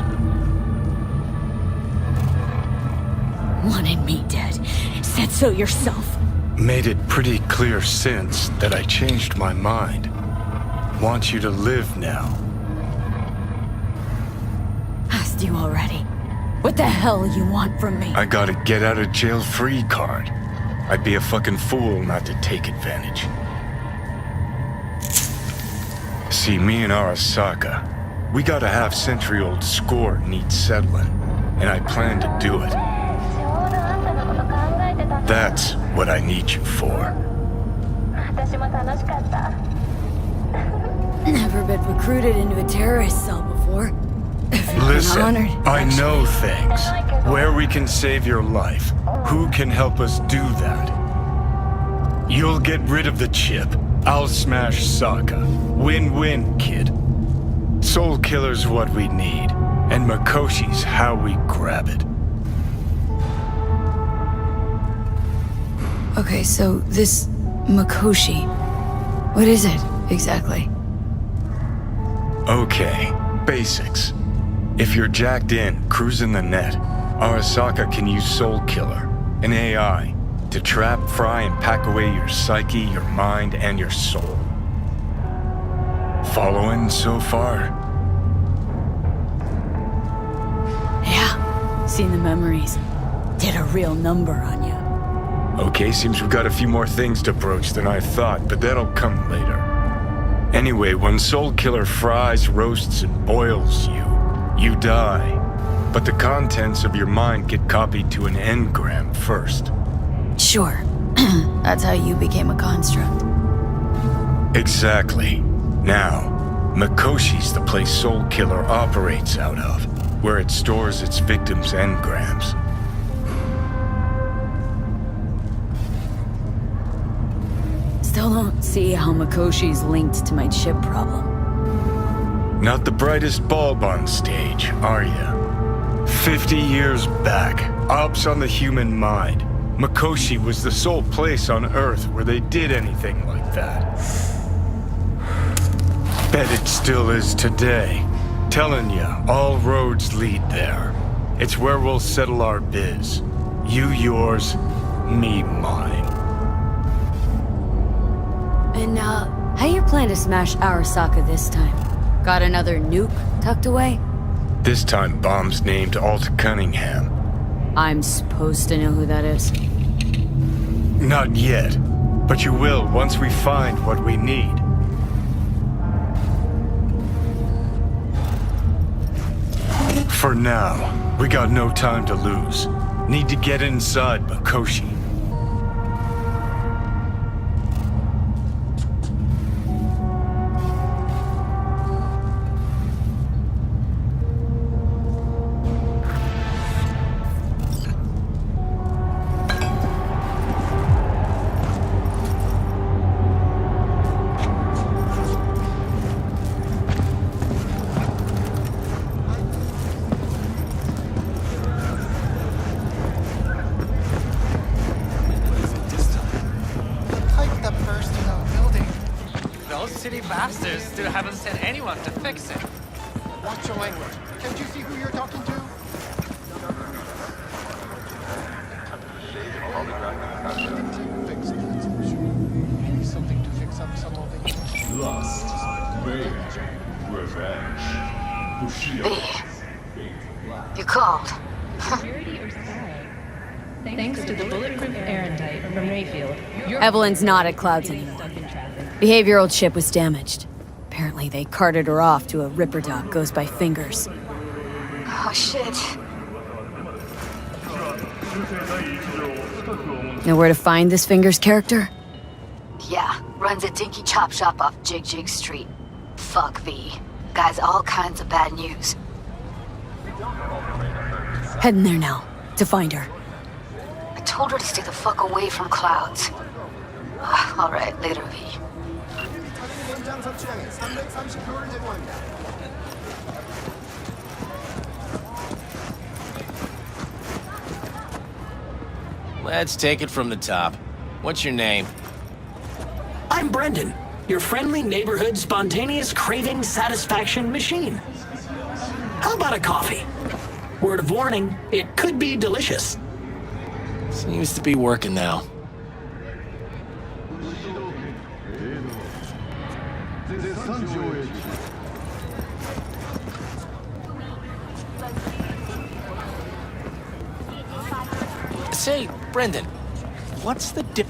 Wanted me dead. Said so yourself. Made it pretty clear since that I changed my mind. Want you to live now. Asked you already. What the hell you want from me? I got a get out of jail free card. I'd be a fucking fool not to take advantage. See, me and Arasaka, we got a half-century-old score needs settling, and I plan to do it. That's what I need you for. Never been recruited into a terrorist cell before. Listen, honored, I know things. Where we can save your life. Who can help us do that? You'll get rid of the chip. I'll smash Sokka. Win-win, kid. Soul Killer's what we need, and Makoshi's how we grab it. Okay, so this Makoshi, what is it exactly? Okay, basics. If you're jacked in, cruising the net, Arasaka can use Soul Killer, an AI, to trap, fry, and pack away your psyche, your mind, and your soul. Following so far? Yeah, seen the memories. Did a real number on you. Okay, seems we've got a few more things to broach than I thought, but that'll come later. Anyway, when Soul Killer fries, roasts, and boils you, you die. But the contents of your mind get copied to an engram first. Sure. That's how you became a construct. Exactly. Now, Mikoshi's the place Soul Killer operates out of, where it stores its victims' engrams. Still don't see how Mikoshi's linked to my chip problem. Not the brightest bulb on stage, are you? 50 years back, ops on the human mind. Mikoshi was the sole place on Earth where they did anything like that. Bet it still is today. Telling ya, all roads lead there. It's where we'll settle our biz. You yours, me mine. And, how you plan to smash Arasaka this time? Got another nuke tucked away? This time bomb's named Alt Cunningham. I'm supposed to know who that is. Not yet, but you will once we find what we need. For now, we got no time to lose. Need to get inside Mikoshi. Bastards still haven't sent anyone to fix it. Watch your language. Can't you see who you're talking to? Something to fix up some of the lust, rage, revenge. You called. Thanks to the bulletproof erendite from Rayfield. Evelyn's not at Clouds anymore. Behavioral chip was damaged. Apparently they carted her off to a Ripper dock goes by Fingers. Oh, shit. Know where to find this Fingers character? Yeah, runs a dinky chop shop off Jig Street. Fuck V. Guy's all kinds of bad news. Heading there now, to find her. I told her to stay the fuck away from Clouds. Alright, later V. Let's take it from the top. What's your name? I'm Brendan, your friendly neighborhood spontaneous craving satisfaction machine. How about a coffee? Word of warning, it could be delicious. Seems to be working now. Say, Brendan, what's the dip?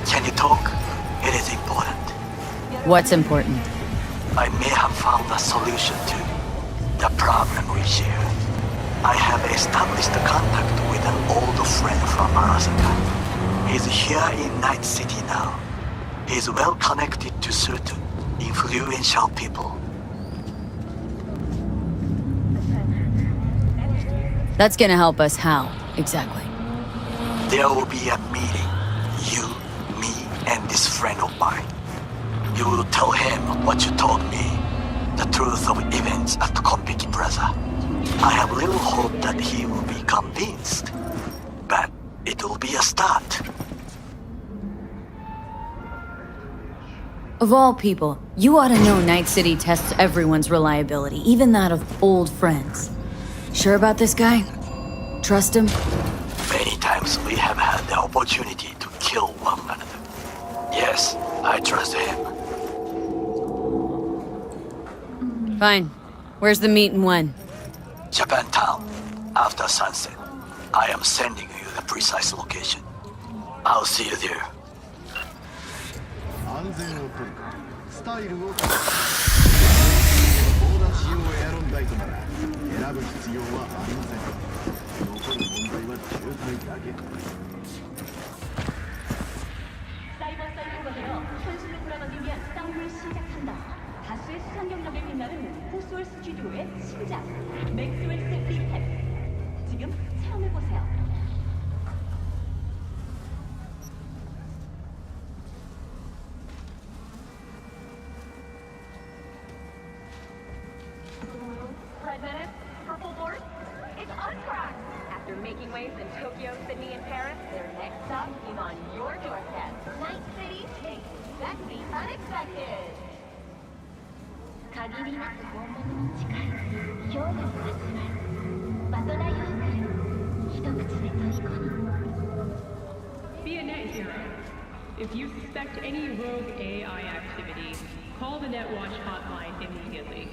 Can you talk? It is important. What's important? I may have found a solution to the problem we share. I have established contact with an old friend from Arasaka. He's here in Night City now. He's well connected to certain influential people. That's gonna help us how, exactly? There will be a meeting. You, me, and this friend of mine. You will tell him what you told me. The truth of events at Konpeki Plaza. I have little hope that he will be convinced. But it will be a start. Of all people, you ought to know Night City tests everyone's reliability, even that of old friends. Sure about this guy? Trust him? Many times we have had the opportunity to kill one another. Yes, I trust him. Fine. Where's the meet and when? Japantown, after sunset. I am sending you the precise location. I'll see you there. 安全を取るかスタイルを高める砲弾使用エアロンライトなら選ぶ必要はありません残る問題は渋滞だけ사이버사이버가되어 현실로 돌아가기 위한 싸움을 시작한다. 다수의 수상 경력에 빛나는 호수월 스튜디오의 신작 맥스웰스 리템 지금 체험해보세요. Red Menace, Purple Board, it's on track. After making waves in Tokyo, Sydney, and Paris, their next stop is on your doorstep. Night City takes back the unexpected. 限りなく本物に近い氷河の始まりバトナヨークル一口で虜に Be a net hero. If you suspect any rogue AI activity, call the NetWatch hotline immediately.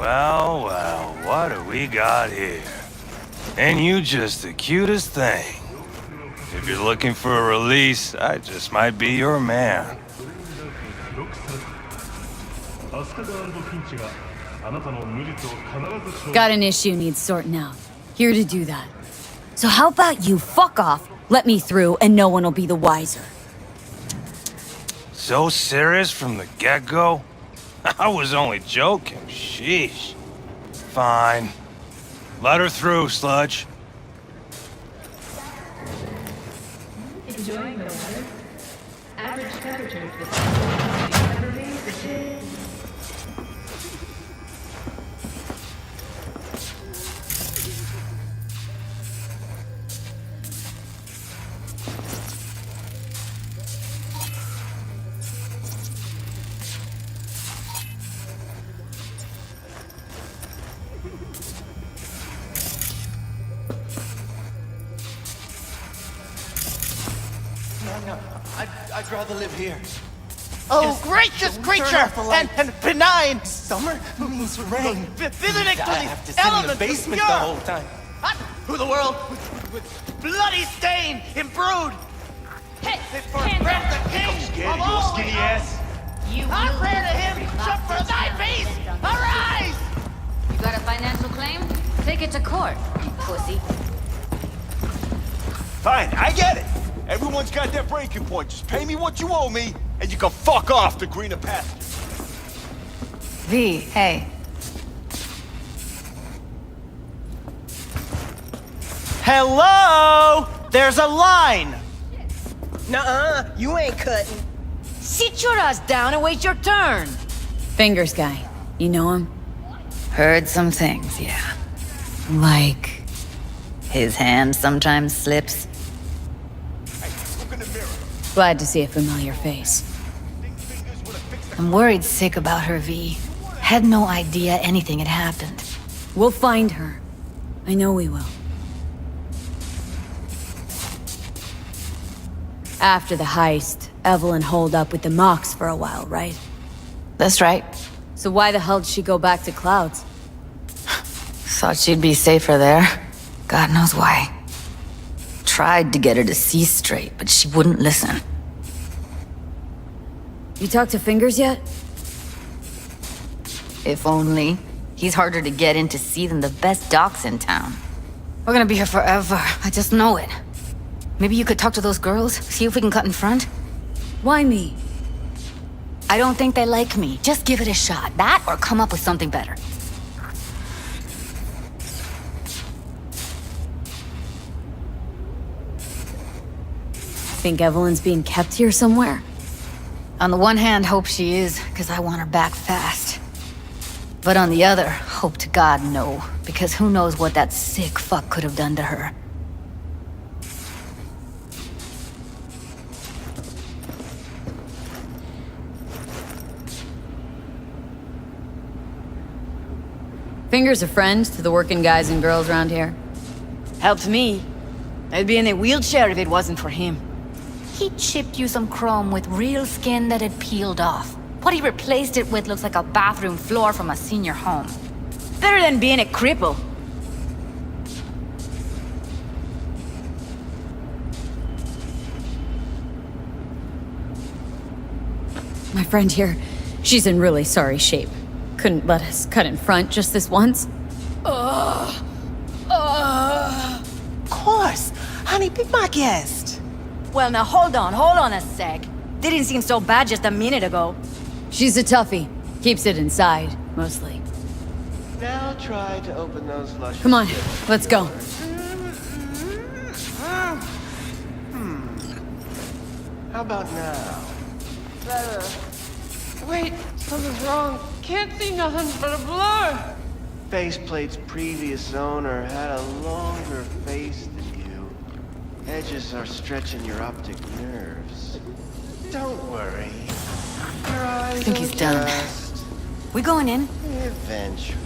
Well, well, what do we got here? Ain't you just the cutest thing? If you're looking for a release, I just might be your man. Got an issue needs sorting out. Here to do that. So how about you fuck off, let me through, and no one will be the wiser. So serious from the get-go? I was only joking, sheesh. Fine. Let her through, Sludge. Enjoying the weather? Average temperatures this have remained the same. No, I'd rather live here. Oh, Just gracious turn creature! off the light. And benign! Summer means rain. Visiting to I the have to sit in the elements basement of the pure. whole time. Who the world with bloody stain imbrued. Hey, For breath the king of all skinny ass. I pray to him, jump for thy peace! Arise! You got a financial claim? Take it to court, you pussy. Fine, I get it. Everyone's got their breaking point. Just pay me what you owe me, and you can fuck off to greener pastures. V, hey. Hello! There's a line! Nuh-uh, you ain't cutting. Sit your ass down and wait your turn. Fingers guy. You know him? Heard some things, yeah. Like... his hand sometimes slips. Glad to see a familiar face. I'm worried sick about her, V. Had no idea anything had happened. We'll find her. I know we will. After the heist, Evelyn holed up with the Mox for a while, right? That's right. So why the hell did she go back to Clouds? Thought she'd be safer there. God knows why. Tried to get her to see straight, but she wouldn't listen. You talked to Fingers yet? If only. He's harder to get in to see than the best docs in town. We're gonna be here forever. I just know it. Maybe you could talk to those girls, see if we can cut in front? Why me? I don't think they like me. Just give it a shot. That or come up with something better. Think Evelyn's being kept here somewhere? On the one hand, hope she is, because I want her back fast. But on the other, hope to God no, because who knows what that sick fuck could have done to her. Fingers a friend to the working guys and girls around here? Helped me. I'd be in a wheelchair if it wasn't for him. He chipped you some chrome with real skin that had peeled off. What he replaced it with looks like a bathroom floor from a senior home. Better than being a cripple. My friend here, she's in really sorry shape. Couldn't let us cut in front just this once. Of course. Honey, be my guest. Well, now hold on a sec. Didn't seem so bad just a minute ago. She's a toughie. Keeps it inside, mostly. Now try to open those luscious Come on, lips. let's go. How about now? Better. Wait, something's wrong. Can't see nothing but a blur. Faceplate's previous owner had a longer face than you. Edges are stretching your optic nerves. Don't worry. Your eyes I think he's done. adjust We going in? eventually.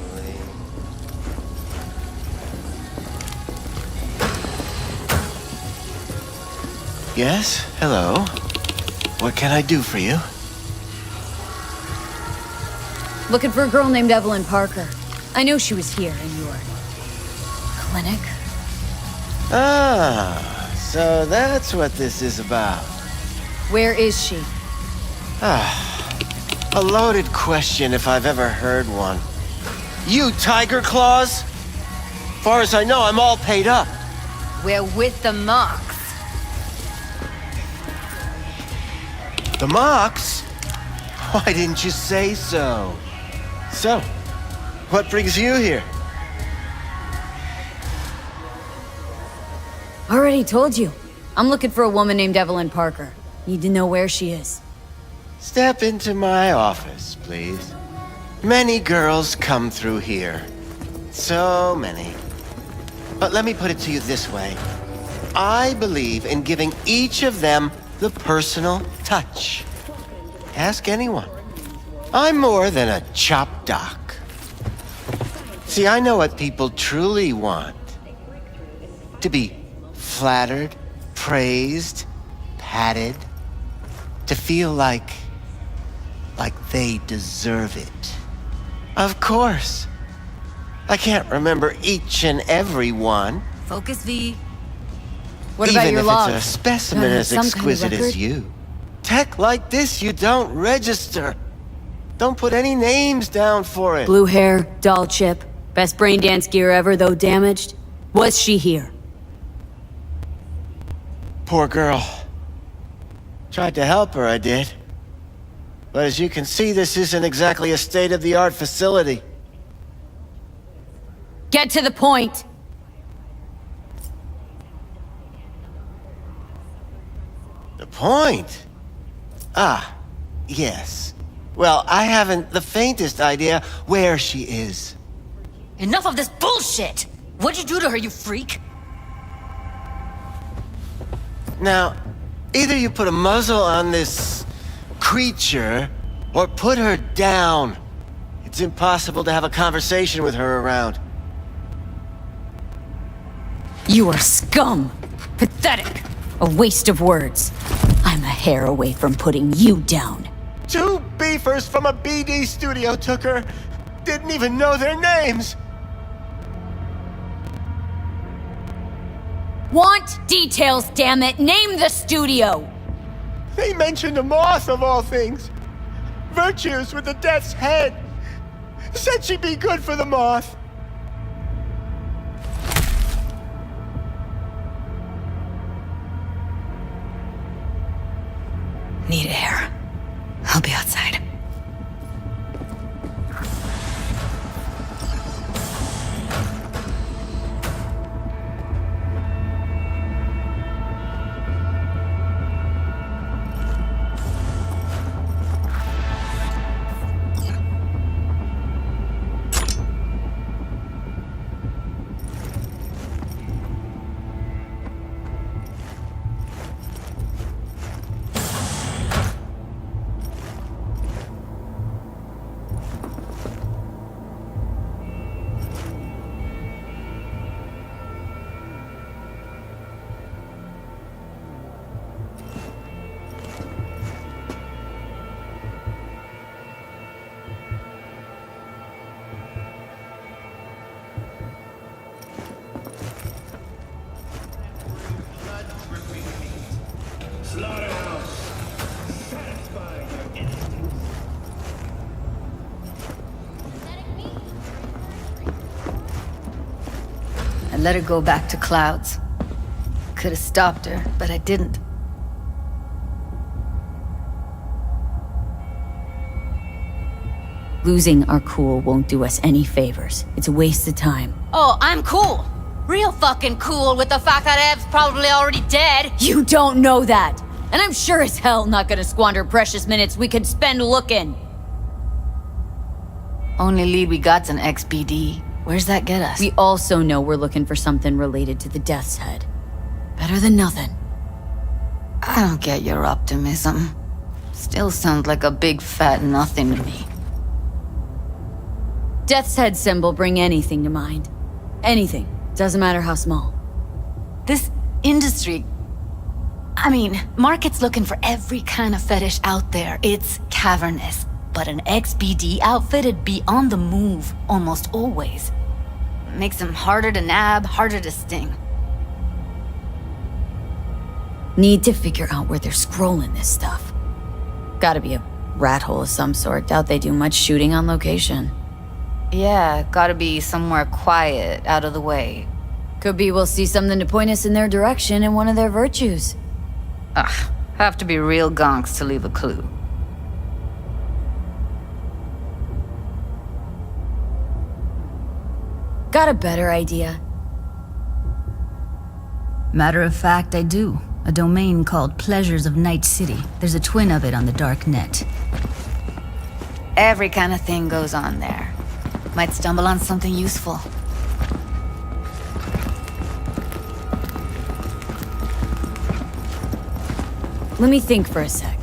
Yes? Hello? What can I do for you? Looking for a girl named Evelyn Parker. I know she was here in your clinic. Ah, so that's what this is about. Where is she? A loaded question if I've ever heard one. You Tiger Claws? Far as I know, I'm all paid up. We're with the Mox. The Mox? Why didn't you say so? So, what brings you here? Already told you. I'm looking for a woman named Evelyn Parker. Need to know where she is. Step into my office, please. Many girls come through here. So many. But let me put it to you this way. I believe in giving each of them the personal touch. Ask anyone. I'm more than a chop doc. See, I know what people truly want. To be flattered, praised, patted. To feel like they deserve it. Of course. I can't remember each and every one. Focus, V. What about your Even logs? if it's a specimen as exquisite as you. Tech like this you don't register. Don't put any names down for it. Blue hair, doll chip, best brain dance gear ever, though damaged. Was she here? Poor girl. Tried to help her, I did. But as you can see, this isn't exactly a state-of-the-art facility. Get to the point! The point? Ah, yes. Well, I haven't the faintest idea where she is. Enough of this bullshit! What'd you do to her, you freak? Now, either you put a muzzle on this creature, or put her down. It's impossible to have a conversation with her around. You are scum! Pathetic! A waste of words. I'm a hair away from putting you down. 2 beefers from a BD studio took her. Didn't even know their names. Want details, damn it! Name the studio! They mentioned a moth of all things. Virtues with the death's head. Said she'd be good for the moth. Need air. I'll be outside. I let her go back to Clouds. Could have stopped her, but I didn't. Losing our cool won't do us any favors. It's a waste of time. Oh, I'm cool! Real fucking cool with the fact that Ev's probably already dead! You don't know that! And I'm sure as hell not gonna squander precious minutes we could spend looking. Only lead we got's an XBD. Where's that get us? We also know we're looking for something related to the Death's Head. Better than nothing. I don't get your optimism. Still sounds like a big fat nothing to me. Death's Head symbol bring anything to mind. Anything. Doesn't matter how small. This industry... I mean, market's looking for every kind of fetish out there. It's cavernous, but an XBD outfit'd be on the move almost always. Makes them harder to nab, harder to sting. Need to figure out where they're scrolling this stuff. Gotta be a rat hole of some sort. Doubt they do much shooting on location. Yeah, gotta be somewhere quiet, out of the way. Could be we'll see something to point us in their direction in one of their virtues. Ugh, have to be real gonks to leave a clue. Got a better idea. Matter of fact, I do. A domain called Pleasures of Night City. There's a twin of it on the dark net. Every kind of thing goes on there. Might stumble on something useful. Let me think for a sec.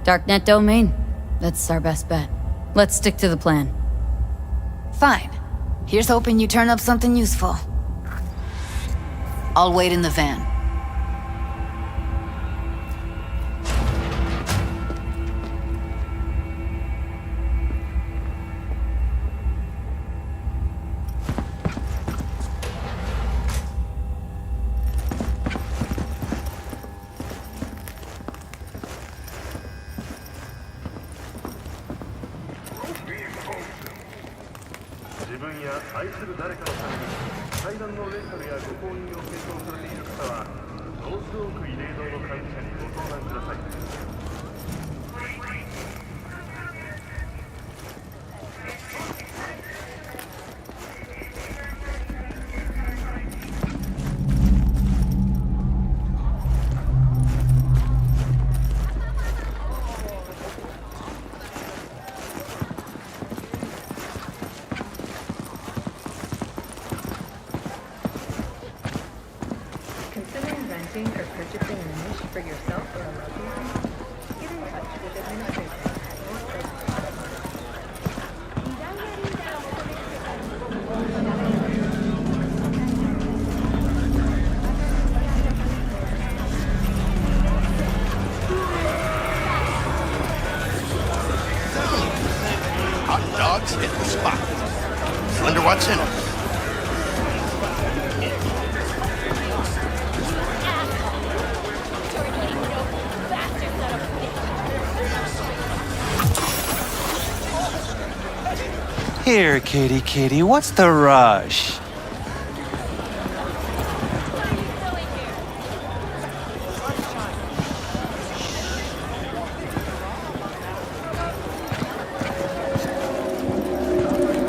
Darknet domain. That's our best bet. Let's stick to the plan. Fine. Here's hoping you turn up something useful. I'll wait in the van. Considering renting or purchasing a niche for yourself or a loved one? Get in touch with administration at your Hot dogs hit the spot. Wonder what's in them. Here, kitty, what's the rush?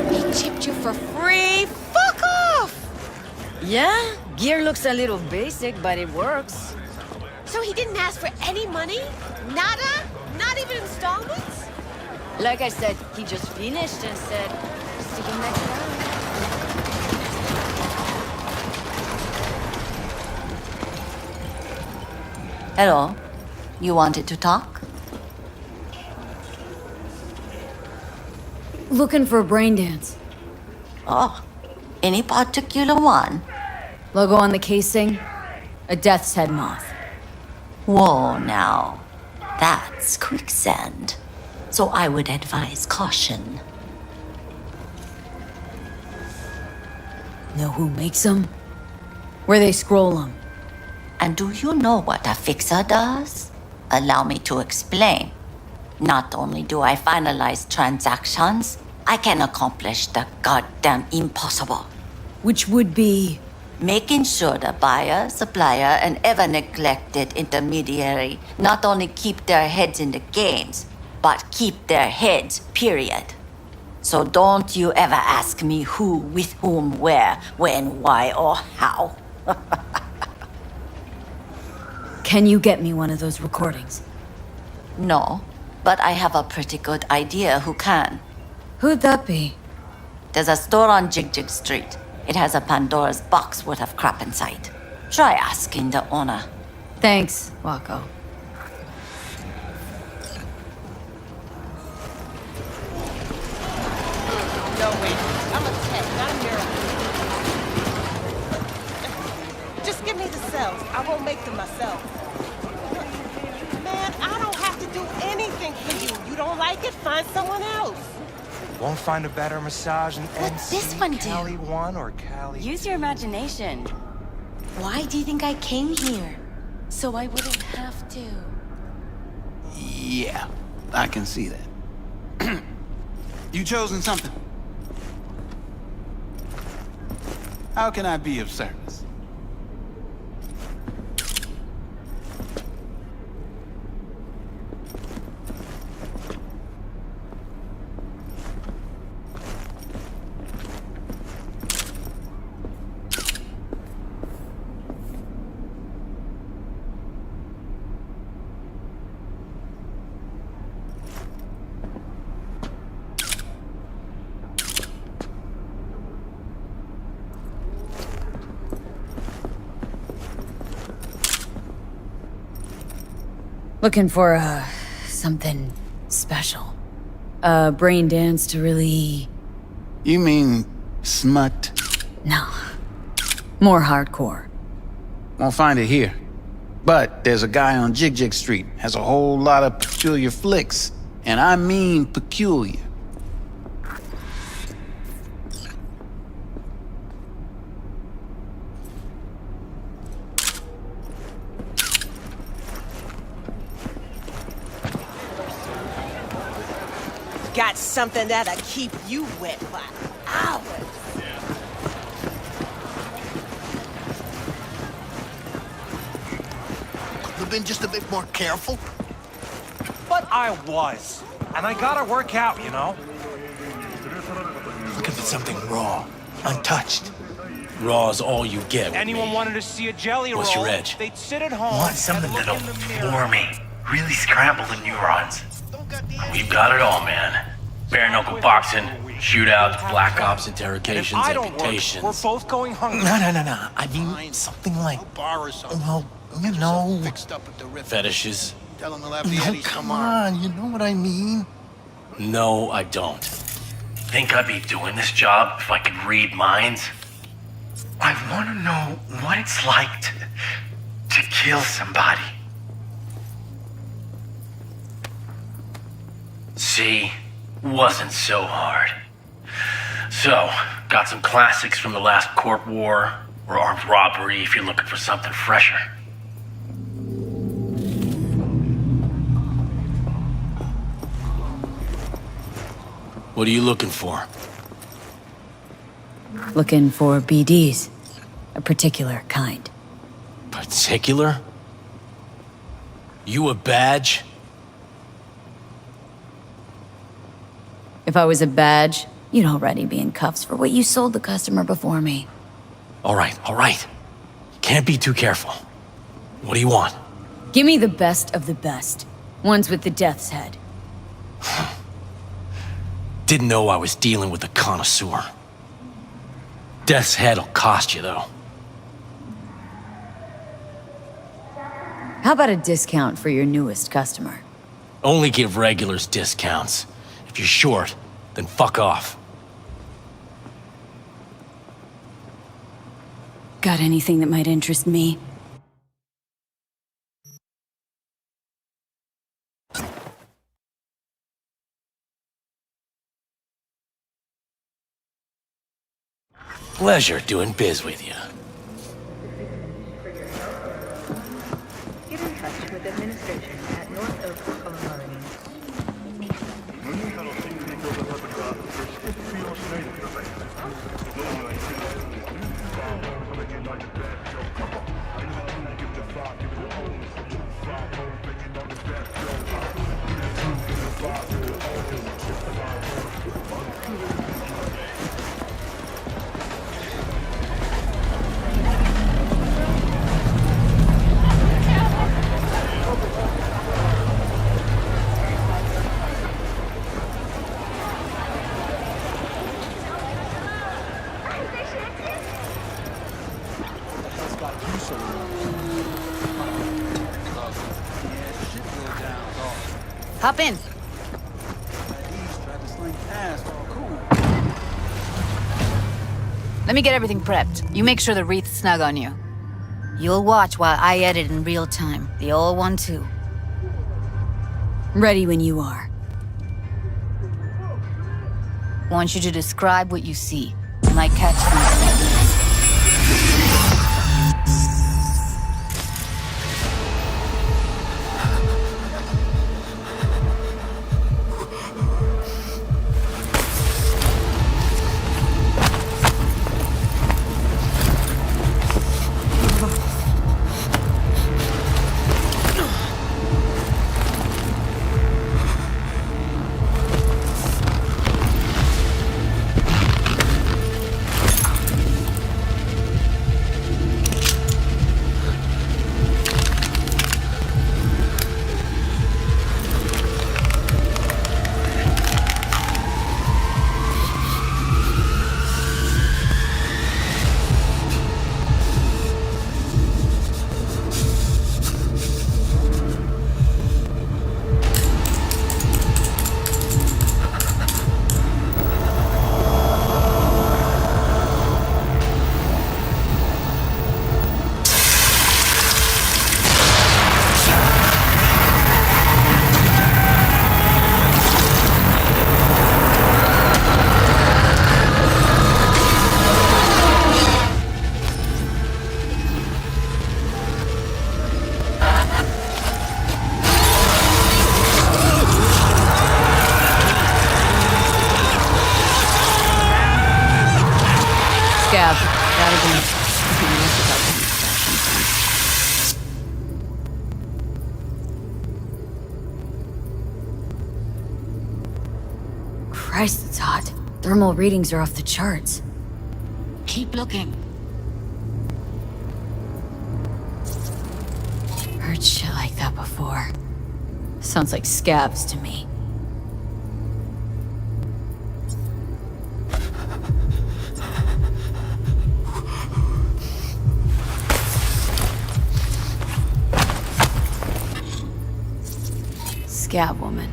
He chipped you for free? Fuck off! Yeah, gear looks a little basic, but it works. So he didn't ask for any money? Nada? Not even installments? Like I said, he just finished and said, stick him next round. Hello. You wanted to talk? Looking for a brain dance. Oh, any particular one? Logo on the casing? A death's head moth. Whoa, now. That's quicksand. So I would advise caution. Know who makes them? Where they scroll them? And do you know what a fixer does? Allow me to explain. Not only do I finalize transactions, I can accomplish the goddamn impossible. Which would be? Making sure the buyer, supplier, and ever neglected intermediary not only keep their heads in the games, but keep their heads, period. So don't you ever ask me who, with whom, where, when, why, or how. Can you get me one of those recordings? No, but I have a pretty good idea who can. Who'd that be? There's a store on Jig Jig Street. It has a Pandora's box worth of crap inside. Try asking the owner. Thanks, Wako. No, wait. I'm a tech, not a mirror. themselves. I won't make them myself. Man, I don't have to do anything for you. You don't like it? Find someone else. Won't find a better massage in What's NC, this one do? Cali 1 or Cali Use your imagination. Why do you think I came here? So I wouldn't have to. Yeah, I can see that. You chosen something? How can I be of service? Looking for, something special. A brain dance to really... You mean smut? No. More hardcore. Won't find it here. But there's a guy on Jig Street, has a whole lot of peculiar flicks. And I mean peculiar. Got something that'll keep you wet for hours. Could have been just a bit more careful. But I was. And I gotta work out, you know? Looking for something raw, untouched. Raw is all you get with Anyone me. wanted to see a jelly roll, What's your edge? they'd sit at home. Want something and look that'll in the mirror. floor me, really scramble the neurons. We've got it all, man. Bare knuckle boxing, shootouts, black ops, interrogations, I don't work, amputations. we're both going hungry. No. I mean something like, well, you know, fetishes. Tell him he'll have the No, Eddies come tomorrow. on, you know what I mean? No, I don't. Think I'd be doing this job if I could read minds? I want to know what it's like to kill somebody. See? Wasn't so hard. So, got some classics from the last Corp War, or armed robbery if you're looking for something fresher. What are you looking for? Looking for BDs. A particular kind. Particular? You a badge? If I was a badge, you'd already be in cuffs for what you sold the customer before me. All right. Can't be too careful. What do you want? Give me the best of the best. Ones with the death's head. Didn't know I was dealing with a connoisseur. Death's head'll cost you, though. How about a discount for your newest customer? Only give regulars discounts. If you're short, then fuck off. Got anything that might interest me? Pleasure doing biz with you. Get in touch with administration at North Oak Colony. Hop in. Let me get everything prepped. You make sure the wreath's snug on you. You'll watch while I edit in real time. The old one, too. Ready when you are. Want you to describe what you see. You might catch something. Scab. Gotta be. Christ, it's hot. Thermal readings are off the charts. Keep looking. Heard shit like that before. Sounds like scabs to me. Scab woman.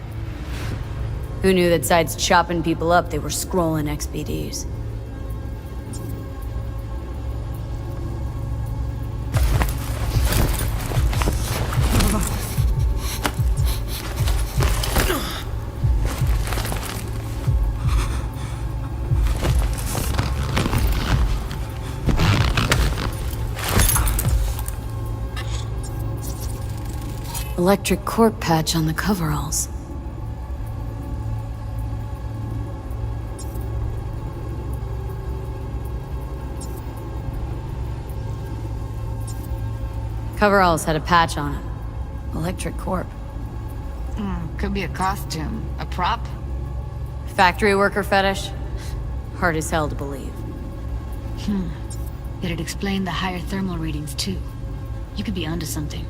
Who knew that besides chopping people up, they were scrolling XBDs? Electric corp patch on the coveralls. Coveralls had a patch on it. Electric corp. Could be a costume. A prop? Factory worker fetish? Hard as hell to believe. It'd explain the higher thermal readings, too. You could be onto something.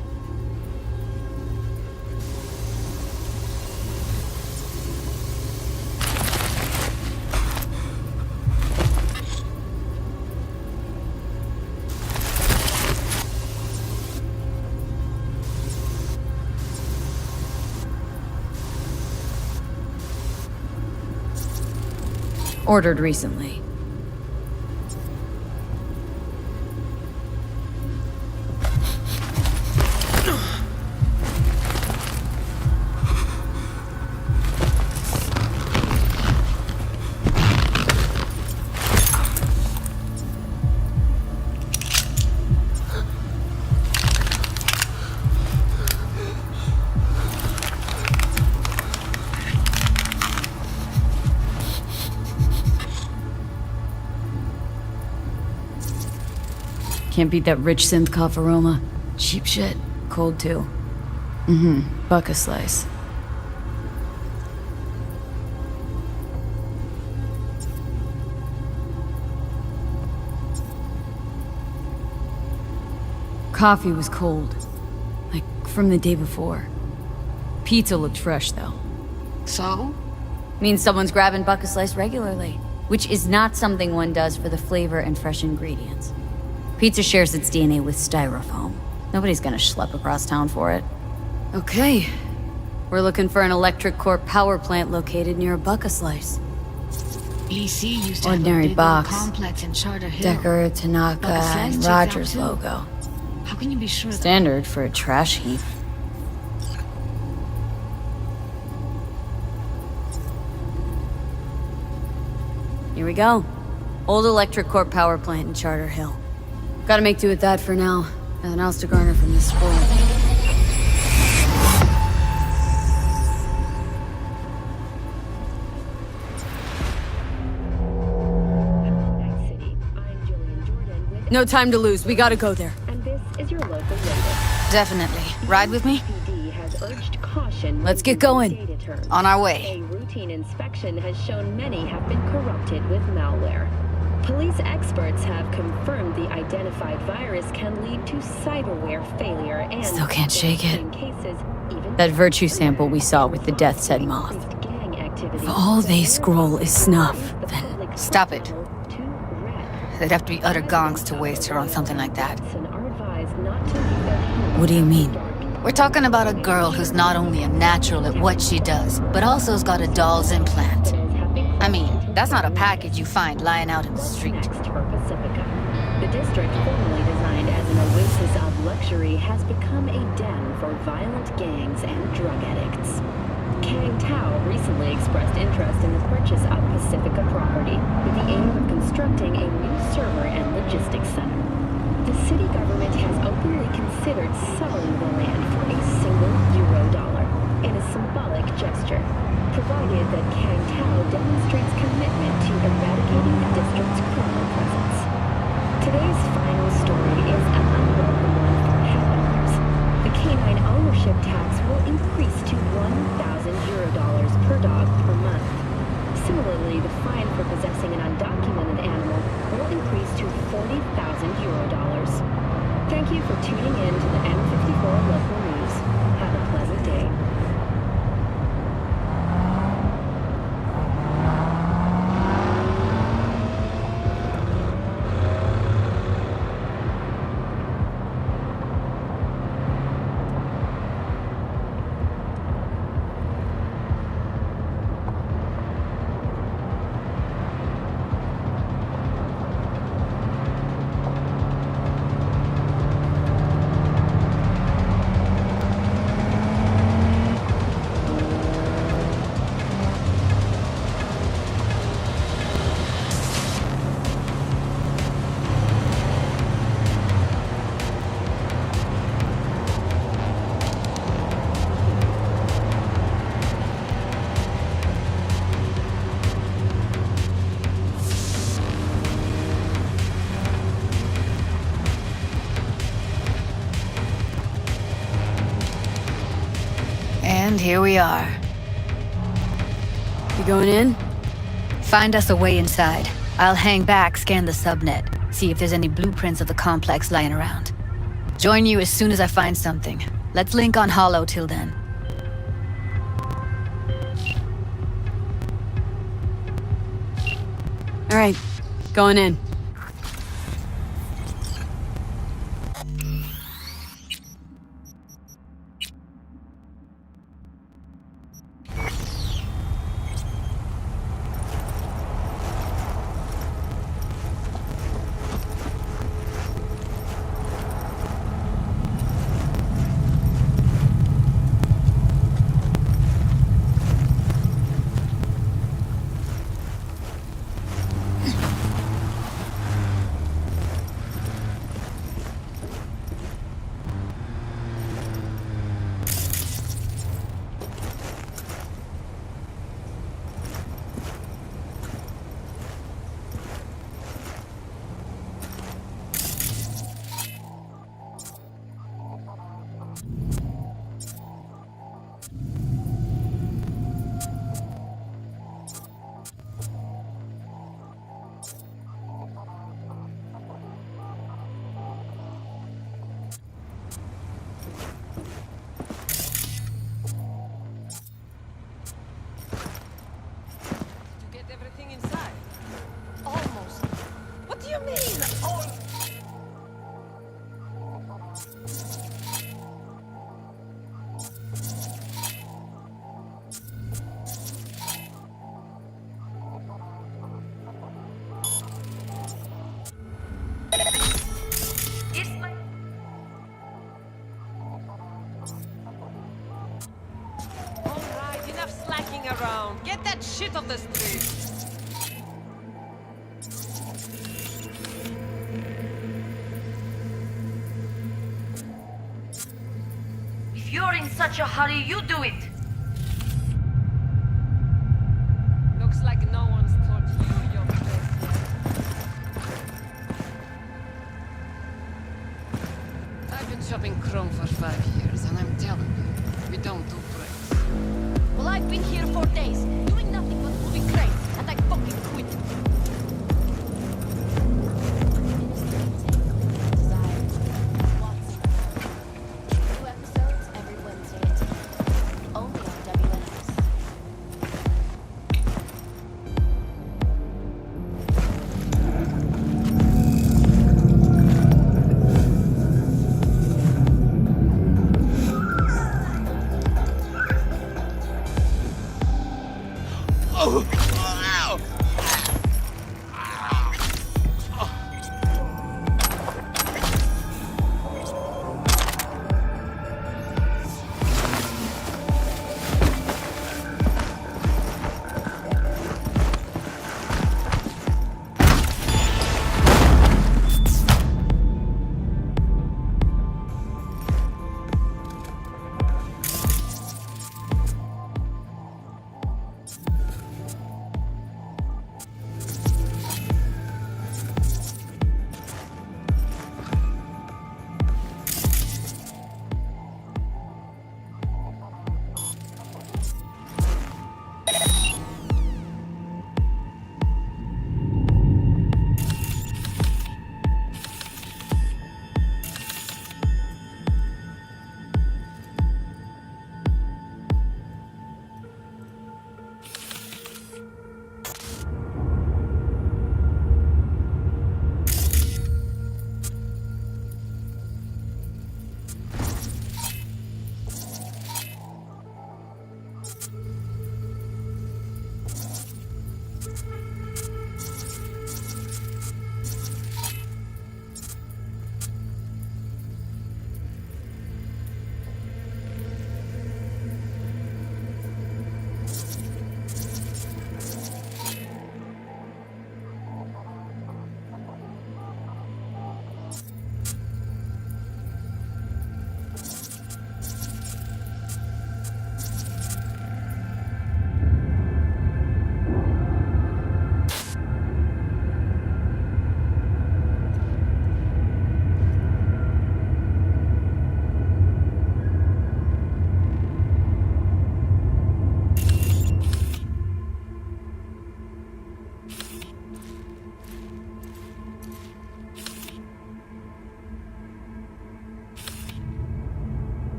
Ordered recently. Can't beat that rich synth cough aroma. Cheap shit. Cold too. Buck a slice. Coffee was cold. Like from the day before. Pizza looked fresh though. So? Means someone's grabbing buck a slice regularly. Which is not something one does for the flavor and fresh ingredients. Pizza shares its DNA with styrofoam. Nobody's gonna schlep across town for it. Okay. We're looking for an electric core power plant located near a buck-a-slice. EC used to Ordinary have a big box. old complex in Charter Hill. Decker, Tanaka, Buck-a-slice and checks out Rogers too. logo. How can you be sure? Standard for a trash heap. Here we go. Old electric corp power plant in Charter Hill. Gotta make do with that for now. Nothing else to garner from this spoil. No time to lose. We gotta go there. And this is your local radio. Definitely. Ride with me? PD has urged caution. Let's get going. Data terms. On our way. A routine inspection has shown many have been corrupted with malware. Police experts have confirmed the identified virus can lead to cyberware failure and Still can't shake it. in cases, even That virtue sample we saw with the Death's Head moth. gang activity. If all they scroll is snuff, then... Stop it. They'd have to be utter gongs to waste her on something like that. What do you mean? We're talking about a girl who's not only a natural at what she does, but also has got a doll's implant. I mean, that's not a package you find lying out in the street. The district, formerly designed as an oasis of luxury, has become a den for violent gangs and drug addicts. Kang Tao recently expressed interest in the purchase of Pacifica property with the aim of constructing a new server and logistics center. The city government has openly considered selling the land for a single euro in a symbolic gesture, provided that Kang Tao demonstrates commitment to eradicating the district's criminal presence. Today's final story is an unwelcome one for pet owners. The canine ownership tax will increase to €1,000 per dog per month. Similarly, the fine for possessing an undocumented animal will increase to €40,000. Thank you for tuning in to the M54 Local News. Have a pleasant day. And here we are. You going in? Find us a way inside. I'll hang back, scan the subnet, see if there's any blueprints of the complex lying around. Join you as soon as I find something. Let's link on Hollow till then. All right, going in. down. Get that shit off the street. If you're in such a hurry, you do it. Looks like no one's taught you your place yet. I've been shopping Chrome for 5 years, and I'm telling you, we don't do breaks. Well, I've been here for days, doing nothing but moving crates, and I fucking quit. New episodes every Wednesday at 10. Only on WNS.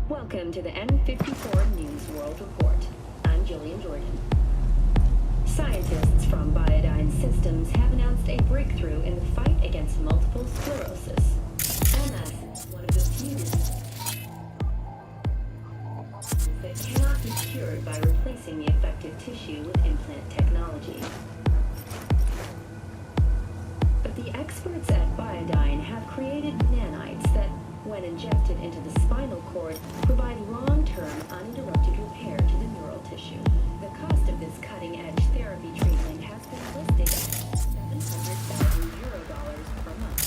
Welcome to the N54 News World Report. I'm Jillian Jordan. Scientists from Biodyne Systems have announced a breakthrough in the fight against multiple sclerosis. MS is one of the few that cannot be cured by replacing the affected tissue with implant technology. But the experts at Biodyne have created nanites that, when injected into the spinal cord, provide long-term uninterrupted repair to the neural tissue. The cost of this cutting-edge therapy treatment has been listed at €700,000 per month.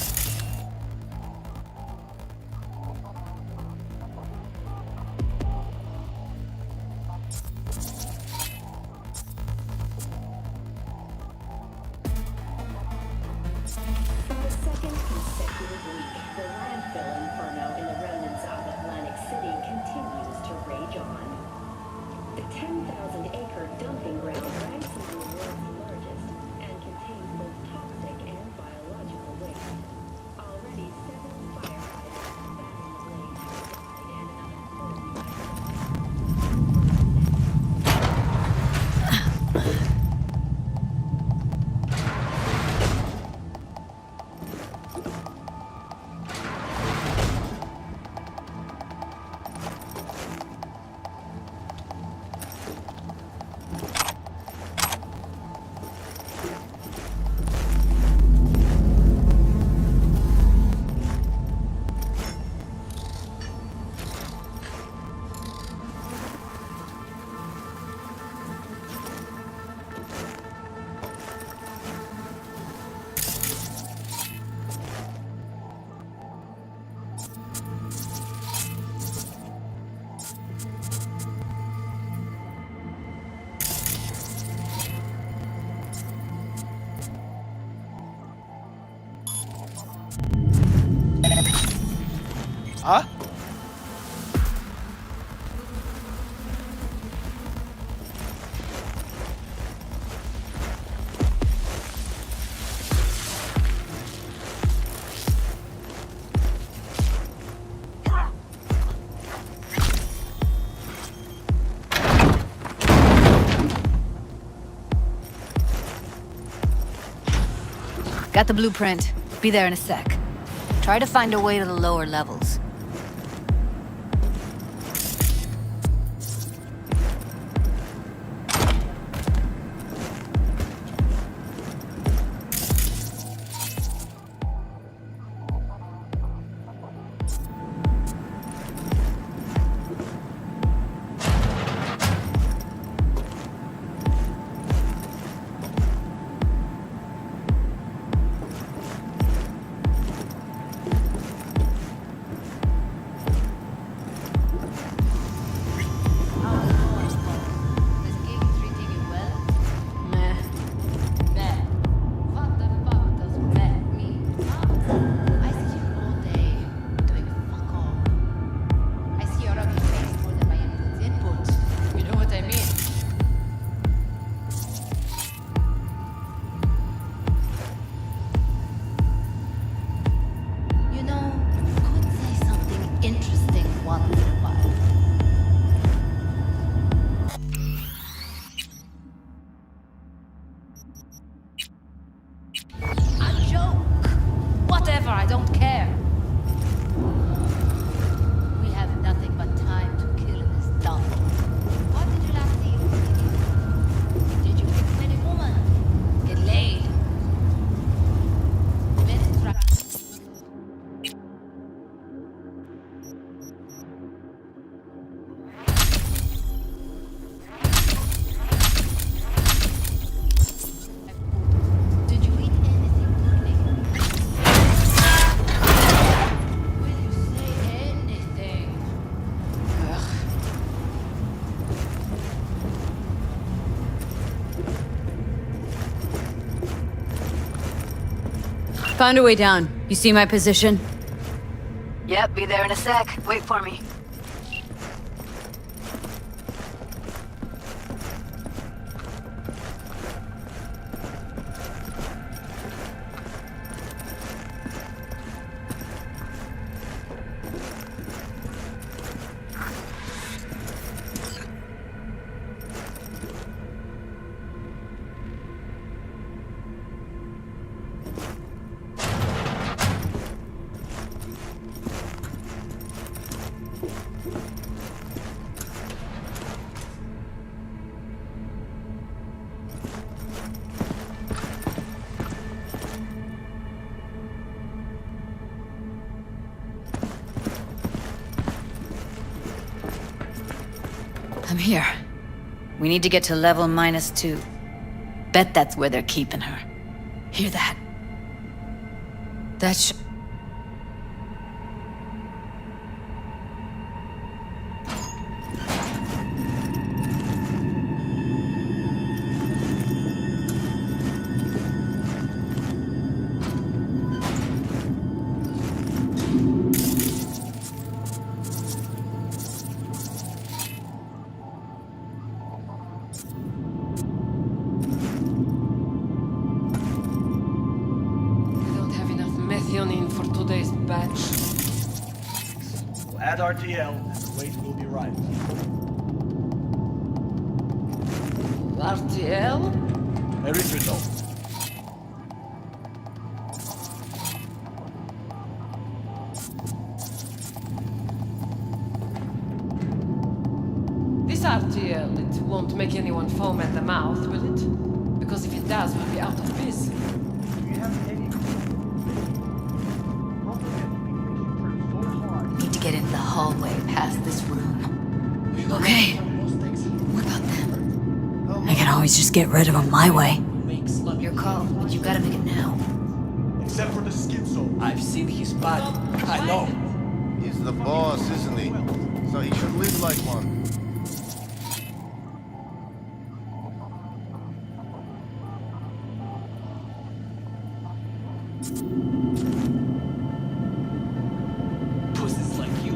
For the second consecutive week, the landfill inferno in the remnants of Atlantic City continues to rage on. The 10,000-acre dumping ground ranks among the world's largest and contains both toxic and biological waste. Already 7 firefighters Huh? Got the blueprint. Be there in a sec. Try to find a way to the lower levels. Found a way down. You see my position? Yep, be there in a sec. Wait for me. I'm here. We need to get to level -2. Bet that's where they're keeping her. Hear that? That's... For today's batch. We'll add RTL and the weight will be right. RTL? Erythritol. This RTL, it won't make anyone foam at the mouth, will it? Because if it does, we'll be out of biz. Do you have any? Need to get into the hallway past this room. Okay. What about them? I can always just get rid of them my way. Your call, but you gotta make it now. Except for the schizo. I've seen his body. I know. He's the boss, isn't he? So he should live like one. Pussies like you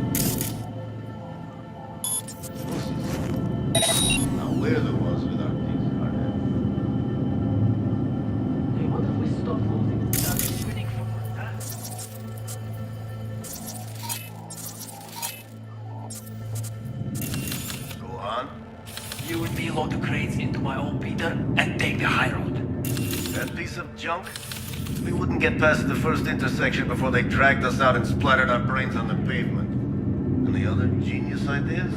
and take the high road. That piece of junk? We wouldn't get past the first intersection before they dragged us out and splattered our brains on the pavement. Any other genius ideas?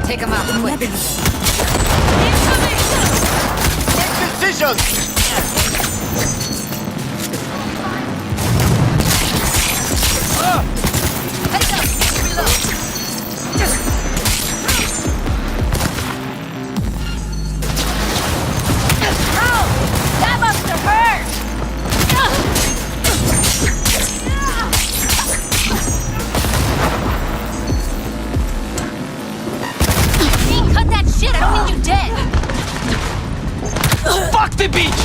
Take him out quick. Decision! That must have hurt! Cut that shit! I don't mean you dead! Fuck the beach!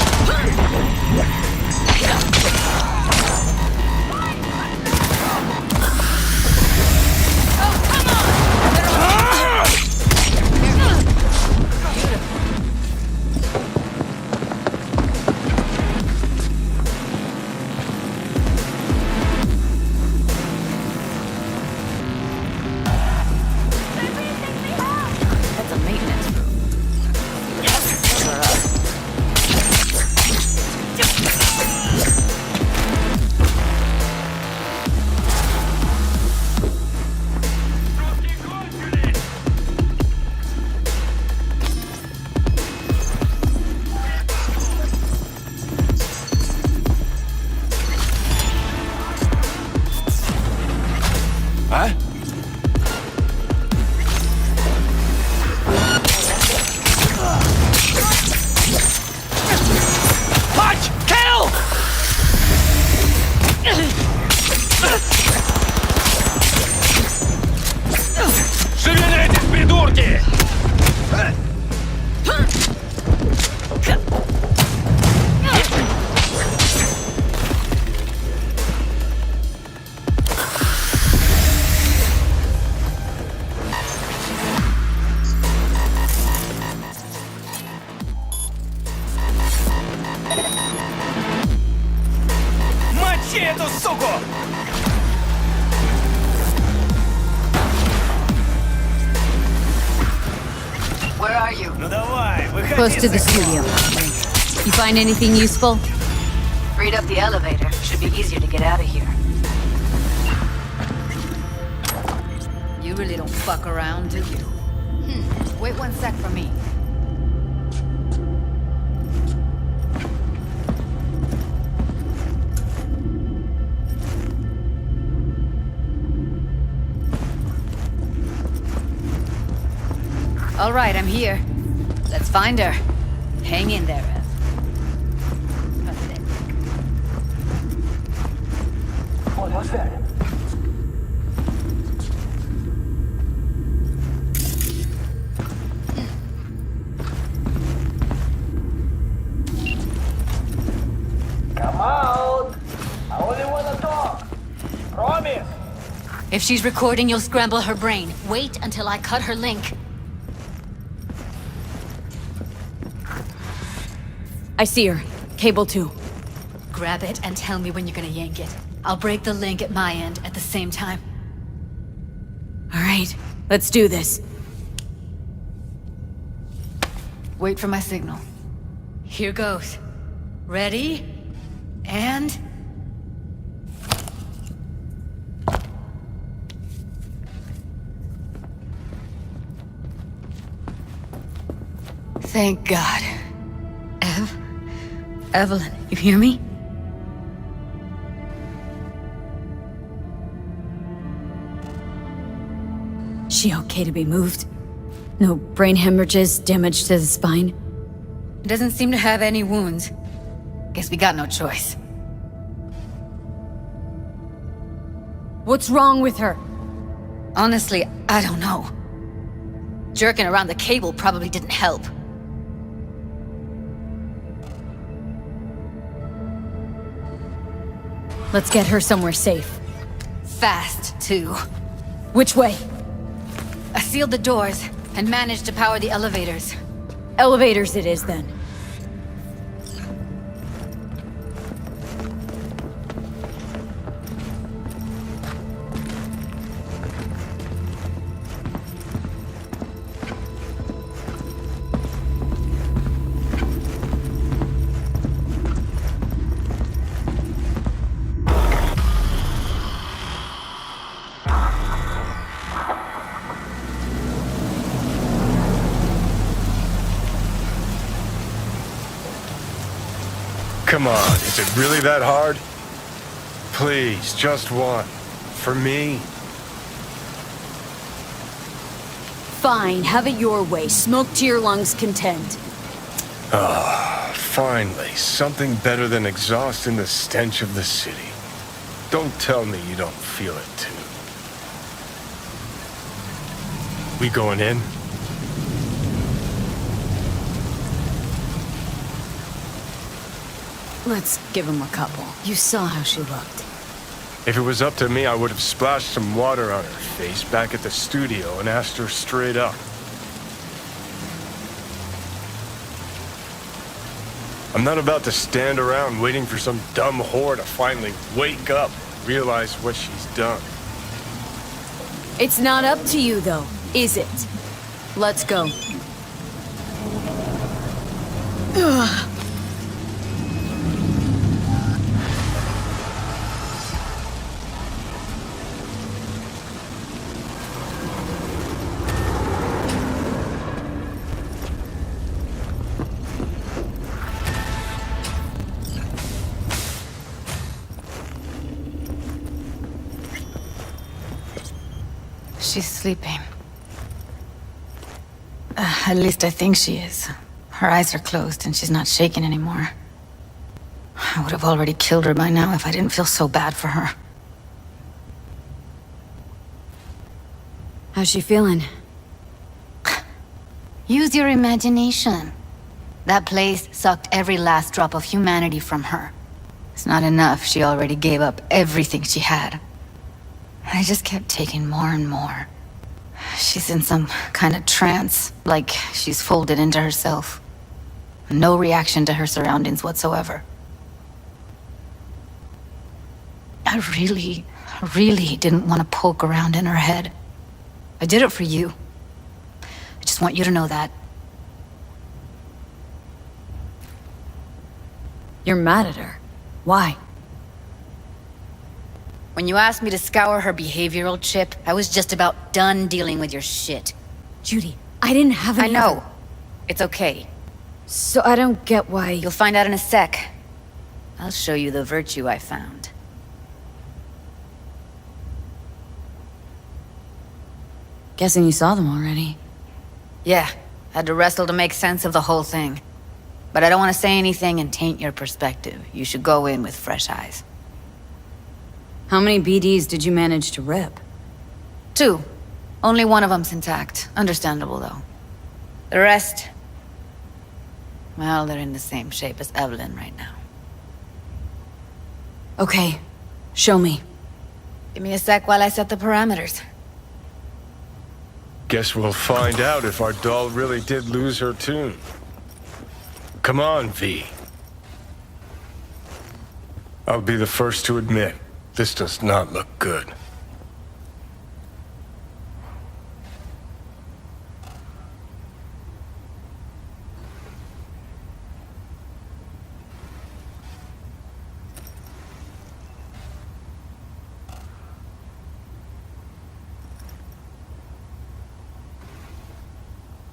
That's a maintenance room. Huh? Punch! Kill! Шевелитесь, придурки! Мочи эту суку! Where are you? Ну давай, выходи. Close to the studio. You find anything useful? Freed up the elevator. Should be easier to get out of here. You really don't fuck around, do you? Wait one sec for me. All right, I'm here. Let's find her. Hang in there, Ev. If she's recording, you'll scramble her brain. Wait until I cut her link. I see her. Cable 2. Grab it and tell me when you're gonna yank it. I'll break the link at my end at the same time. All right, let's do this. Wait for my signal. Here goes. Ready? And... Thank God. Evelyn, you hear me? She okay to be moved? No brain hemorrhages, damage to the spine? Doesn't seem to have any wounds. Guess we got no choice. What's wrong with her? Honestly, I don't know. Jerking around the cable probably didn't help. Let's get her somewhere safe. Fast, too. Which way? I sealed the doors and managed to power the elevators. Elevators it is, then. Come on, is it really that hard? Please, just one. For me? Fine, have it your way. Smoke to your lungs' content. Ah, finally. Something better than exhaust in the stench of the city. Don't tell me you don't feel it, too. We going in? Let's give him a couple. You saw how she looked. If it was up to me, I would have splashed some water on her face back at the studio and asked her straight up. I'm not about to stand around waiting for some dumb whore to finally wake up and realize what she's done. It's not up to you, though, is it? Let's go. Ugh. She's sleeping. At least I think she is. Her eyes are closed and she's not shaking anymore. I would have already killed her by now if I didn't feel so bad for her. How's she feeling? Use your imagination. That place sucked every last drop of humanity from her. It's not enough, she already gave up everything she had. I just kept taking more and more. She's in some kind of trance, like she's folded into herself. No reaction to her surroundings whatsoever. I really didn't want to poke around in her head. I did it for you. I just want you to know that. You're mad at her. Why? When you asked me to scour her behavioral chip, I was just about done dealing with your shit. Judy, I didn't have any... I know. It's okay. So I don't get why... You'll find out in a sec. I'll show you the virtue I found. Guessing you saw them already. Yeah, had to wrestle to make sense of the whole thing. But I don't want to say anything and taint your perspective. You should go in with fresh eyes. How many BDs did you manage to rip? 2. Only one of them's intact. Understandable, though. The rest... well, they're in the same shape as Evelyn right now. Okay. Show me. Give me a sec while I set the parameters. Guess we'll find out if our doll really did lose her tune. Come on, V. I'll be the first to admit, this does not look good.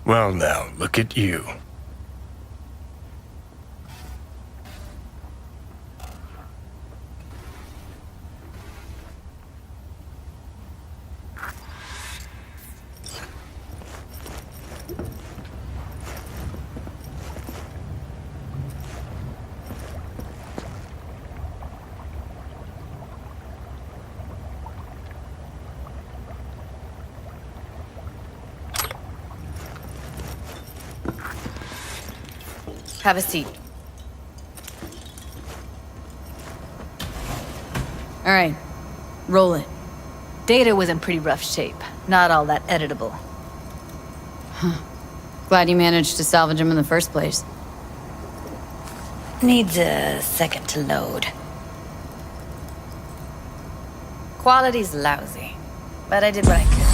Well now, look at you. Have a seat. All right, roll it. Data was in pretty rough shape. Not all that editable. Huh. Glad you managed to salvage him in the first place. Needs a second to load. Quality's lousy, but I did what I could.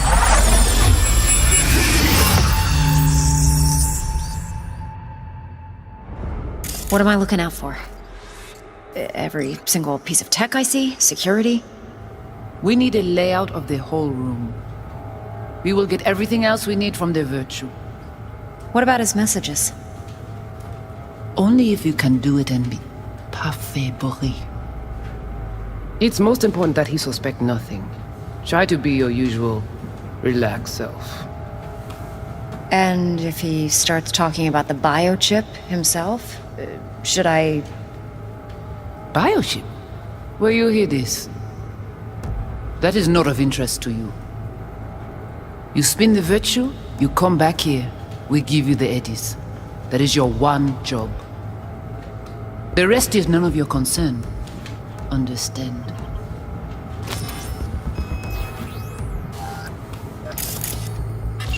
What am I looking out for? Every single piece of tech I see? Security? We need a layout of the whole room. We will get everything else we need from the Virtue. What about his messages? Only if you can do it and be parfait bourré. It's most important that he suspect nothing. Try to be your usual, relaxed self. And if he starts talking about the biochip himself, should I... Biochip? Where you hear this? That is not of interest to you. You spin the Virtue, you come back here, we give you the eddies. That is your one job. The rest is none of your concern. Understand?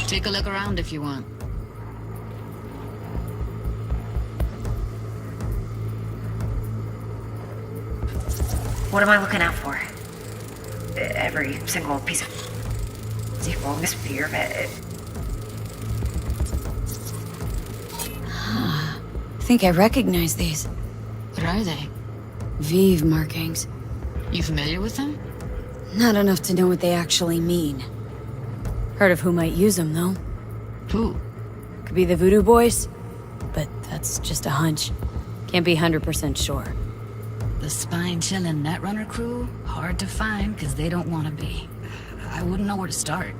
Take a look around if you want. What am I looking out for? Every single piece of... sequel, misfear, I think I recognize these. What are they? Vive markings. You familiar with them? Not enough to know what they actually mean. Heard of who might use them, though. Who? Could be the Voodoo Boys, but that's just a hunch. Can't be 100% sure. The spine-chilling Netrunner crew? Hard to find, because they don't want to be. I wouldn't know where to start.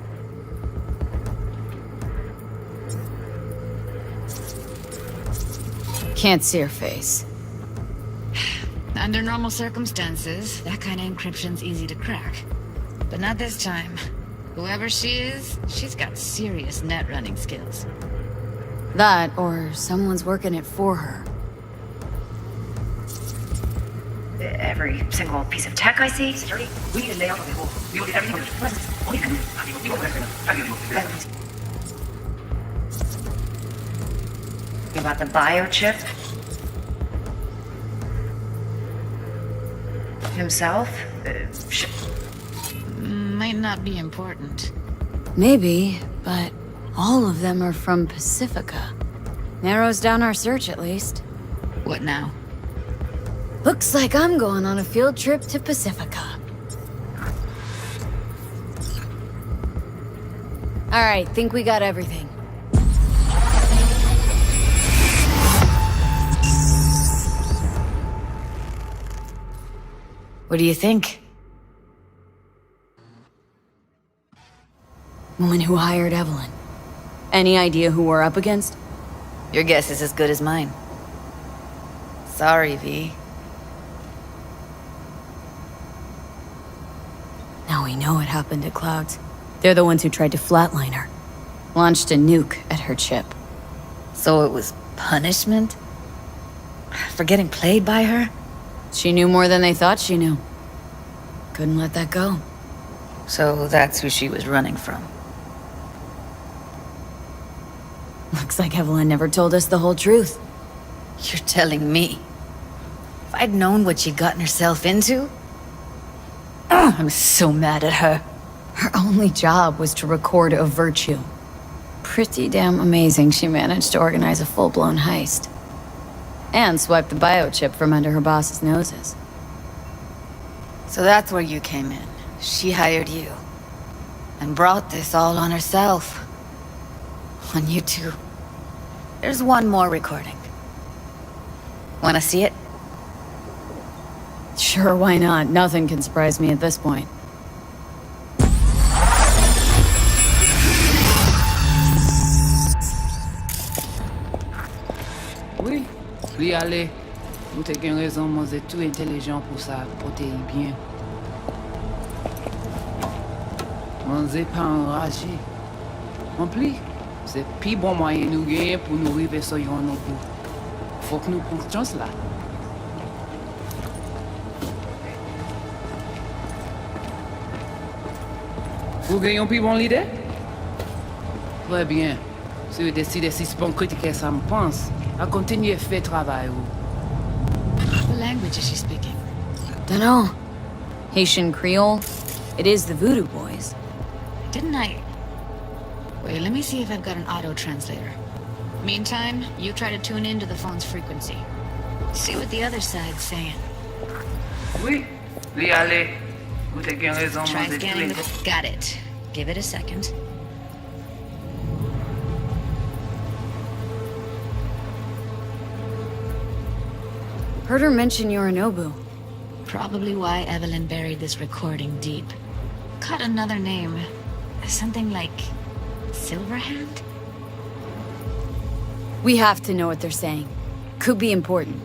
Can't see her face. Under normal circumstances, that kind of encryption's easy to crack. But not this time. Whoever she is, she's got serious net running skills. That, or someone's working it for her. Every single piece of tech I see? Security? We need a layout of the whole. We will get everything on the about the biochip? Himself? Might not be important. Maybe, but all of them are from Pacifica. Narrows down our search, at least. What now? Looks like I'm going on a field trip to Pacifica. Alright, think we got everything. What do you think? Woman who hired Evelyn. Any idea who we're up against? Your guess is as good as mine. Sorry, V. Now we know what happened at Clouds. They're the ones who tried to flatline her. Launched a nuke at her chip. So it was punishment? For getting played by her? She knew more than they thought she knew. Couldn't let that go. So that's who she was running from. Looks like Evelyn never told us the whole truth. You're telling me? If I'd known what she'd gotten herself into... I'm so mad at her. Her only job was to record a virtue. Pretty damn amazing she managed to organize a full-blown heist. And swipe the biochip from under her boss's noses. So that's where you came in. She hired you. And brought this all on herself. On you too. There's one more recording. Wanna see it? Sure, why not? Nothing can surprise me at this point. Oui, oui, allez. Vous avez raison, moi, c'est tout intelligent pour ça, protéger bien. Moi, c'est pas enragé. En plus, c'est plus bon moyen nous gagner pour nous arriver sur nos bouts. Faut que nous prenions chance là. Vous gagnez plus bon l'idée? Très bien. Si vous décidez si c'est bon critiquer ça me pense, à continuer à faire travail. What language is she speaking? Dunno. Haitian Creole? It is the Voodoo Boys. Didn't I... Wait, let me see if I've got an auto-translator. Meantime, you try to tune into the phone's frequency. See what the other side's saying. Oui, oui, allez. Vous avez raison, Try scanning the... Got it. Give it a second. Heard her mention Yorinobu. Probably why Evelyn buried this recording deep. Caught another name. Something like... Silverhand? We have to know what they're saying. Could be important.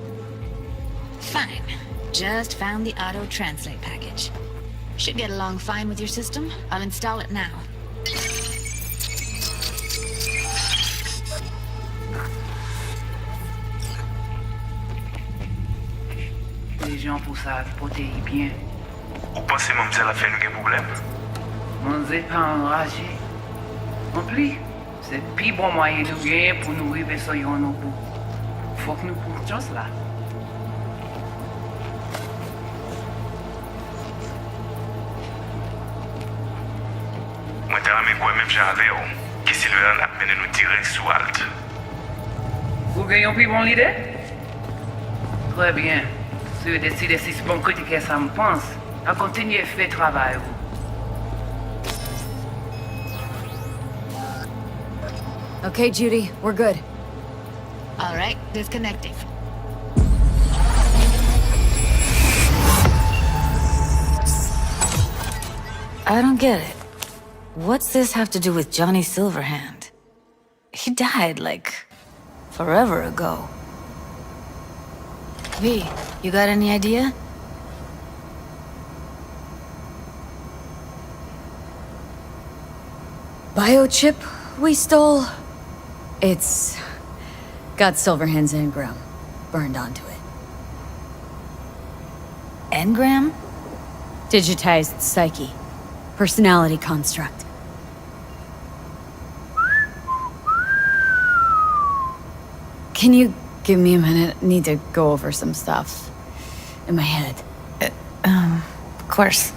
Fine. Just found the auto-translate package. Should get along fine with your system. I'll install it now. Les gens pour ça, protéger bien. Ou pensez mademoiselle a fait nous un problème? Moi, c'est pas enragé. En plus, c'est plus bon moyen de gagner pour nous arriver sur nos bouts. Faut que nous prenions chance là. Moi, t'as ramé quoi même j'avais, qui si le a mené nous tirer sous halte. Vous gagnez plus bon l'idée? Très bien. Si vous décidez si c'est bon critiquer ça me pense, à continuer à faire travail. Okay, Judy, we're good. All right, disconnecting. I don't get it. What's this have to do with Johnny Silverhand? He died, like, forever ago. V, you got any idea? Biochip we stole? It's got Silverhand's engram burned onto it. Engram? Digitized psyche. Personality construct. Can you give me a minute? Need to go over some stuff in my head. Of course.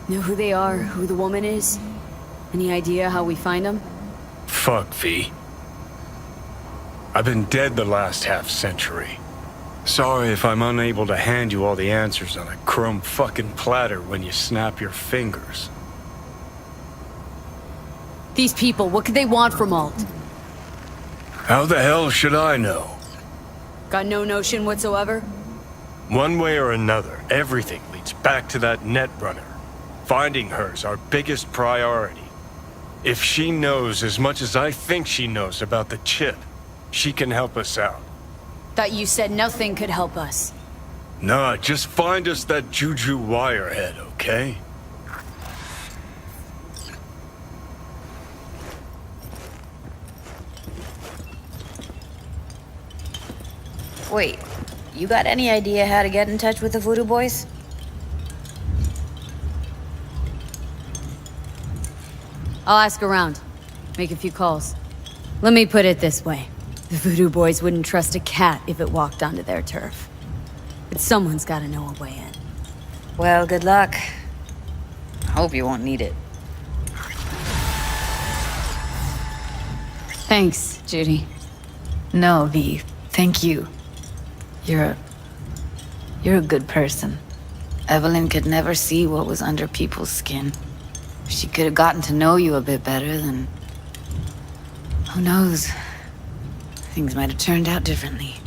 Know who they are, who the woman is? Any idea how we find them? Fuck, V. I've been dead the last half-century. Sorry if I'm unable to hand you all the answers on a chrome fucking platter when you snap your fingers. These people, what could they want from Alt? How the hell should I know? Got no notion whatsoever? One way or another, everything leads back to that netrunner. Finding her's our biggest priority. If she knows as much as I think she knows about the chip, she can help us out. Thought you said nothing could help us. Nah, just find us that Juju wirehead, okay? Wait, you got any idea how to get in touch with the Voodoo Boys? I'll ask around. Make a few calls. Let me put it this way. The Voodoo Boys wouldn't trust a cat if it walked onto their turf. But someone's gotta know a way in. Well, good luck. Hope you won't need it. Thanks, Judy. No, V. Thank you. You're a good person. Evelyn could never see what was under people's skin. If she could have gotten to know you a bit better, then... who knows? Things might have turned out differently.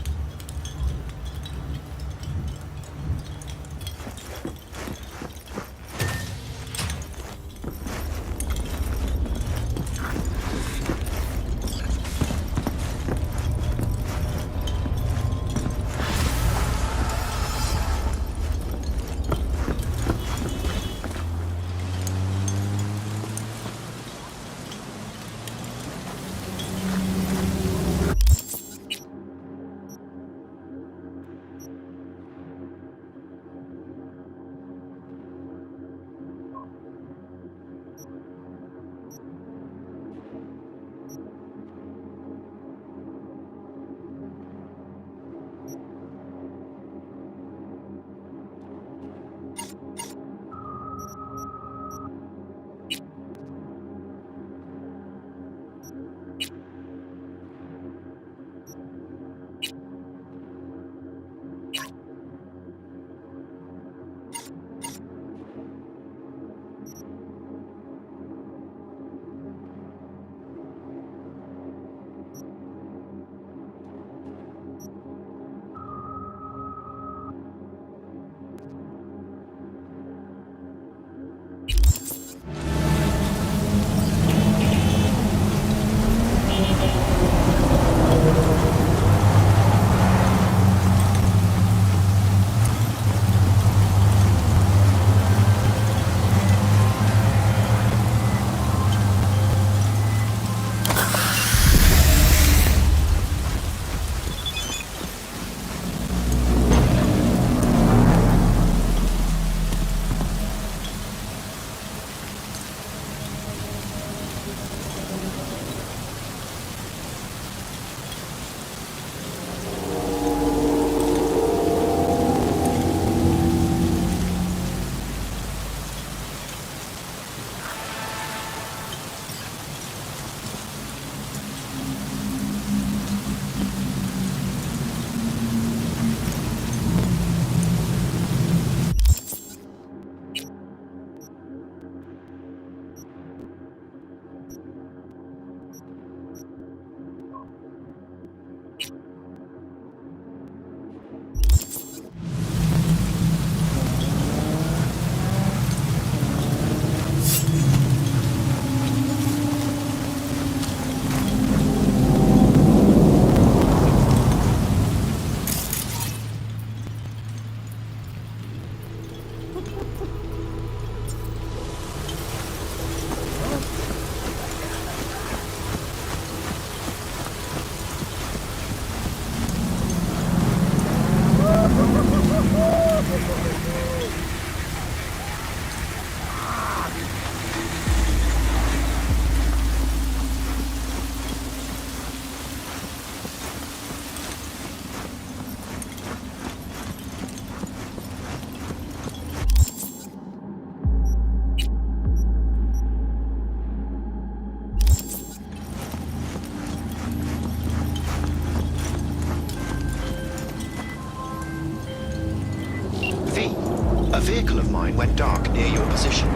A vehicle of mine went dark near your position.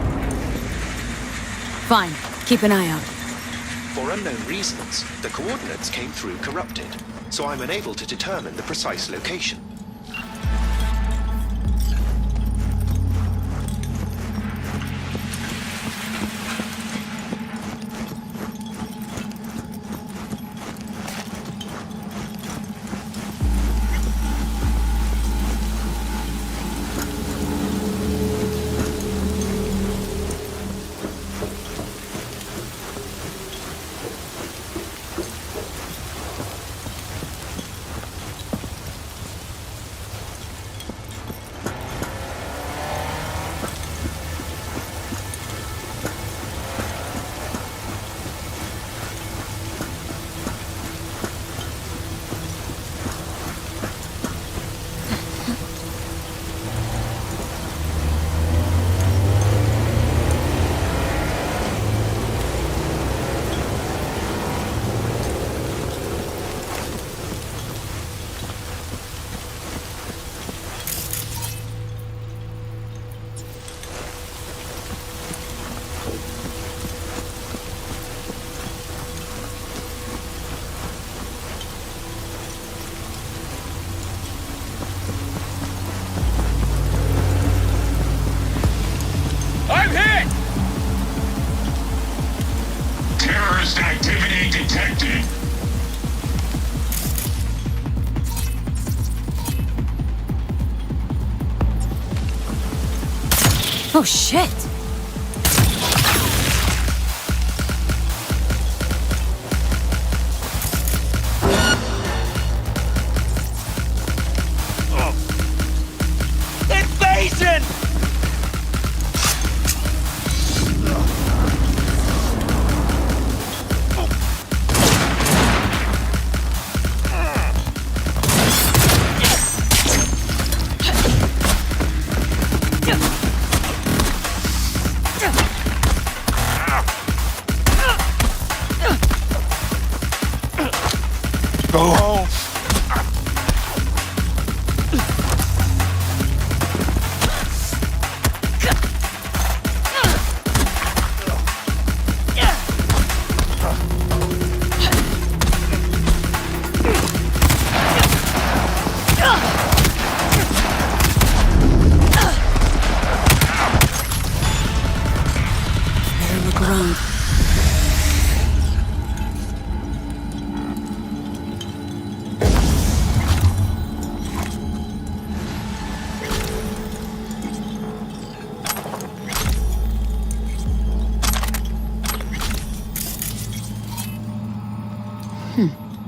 Fine. Keep an eye out. For unknown reasons, the coordinates came through corrupted, so I'm unable to determine the precise location. Suspicious activity detected. Oh shit! Invasion! Go home. Better look around.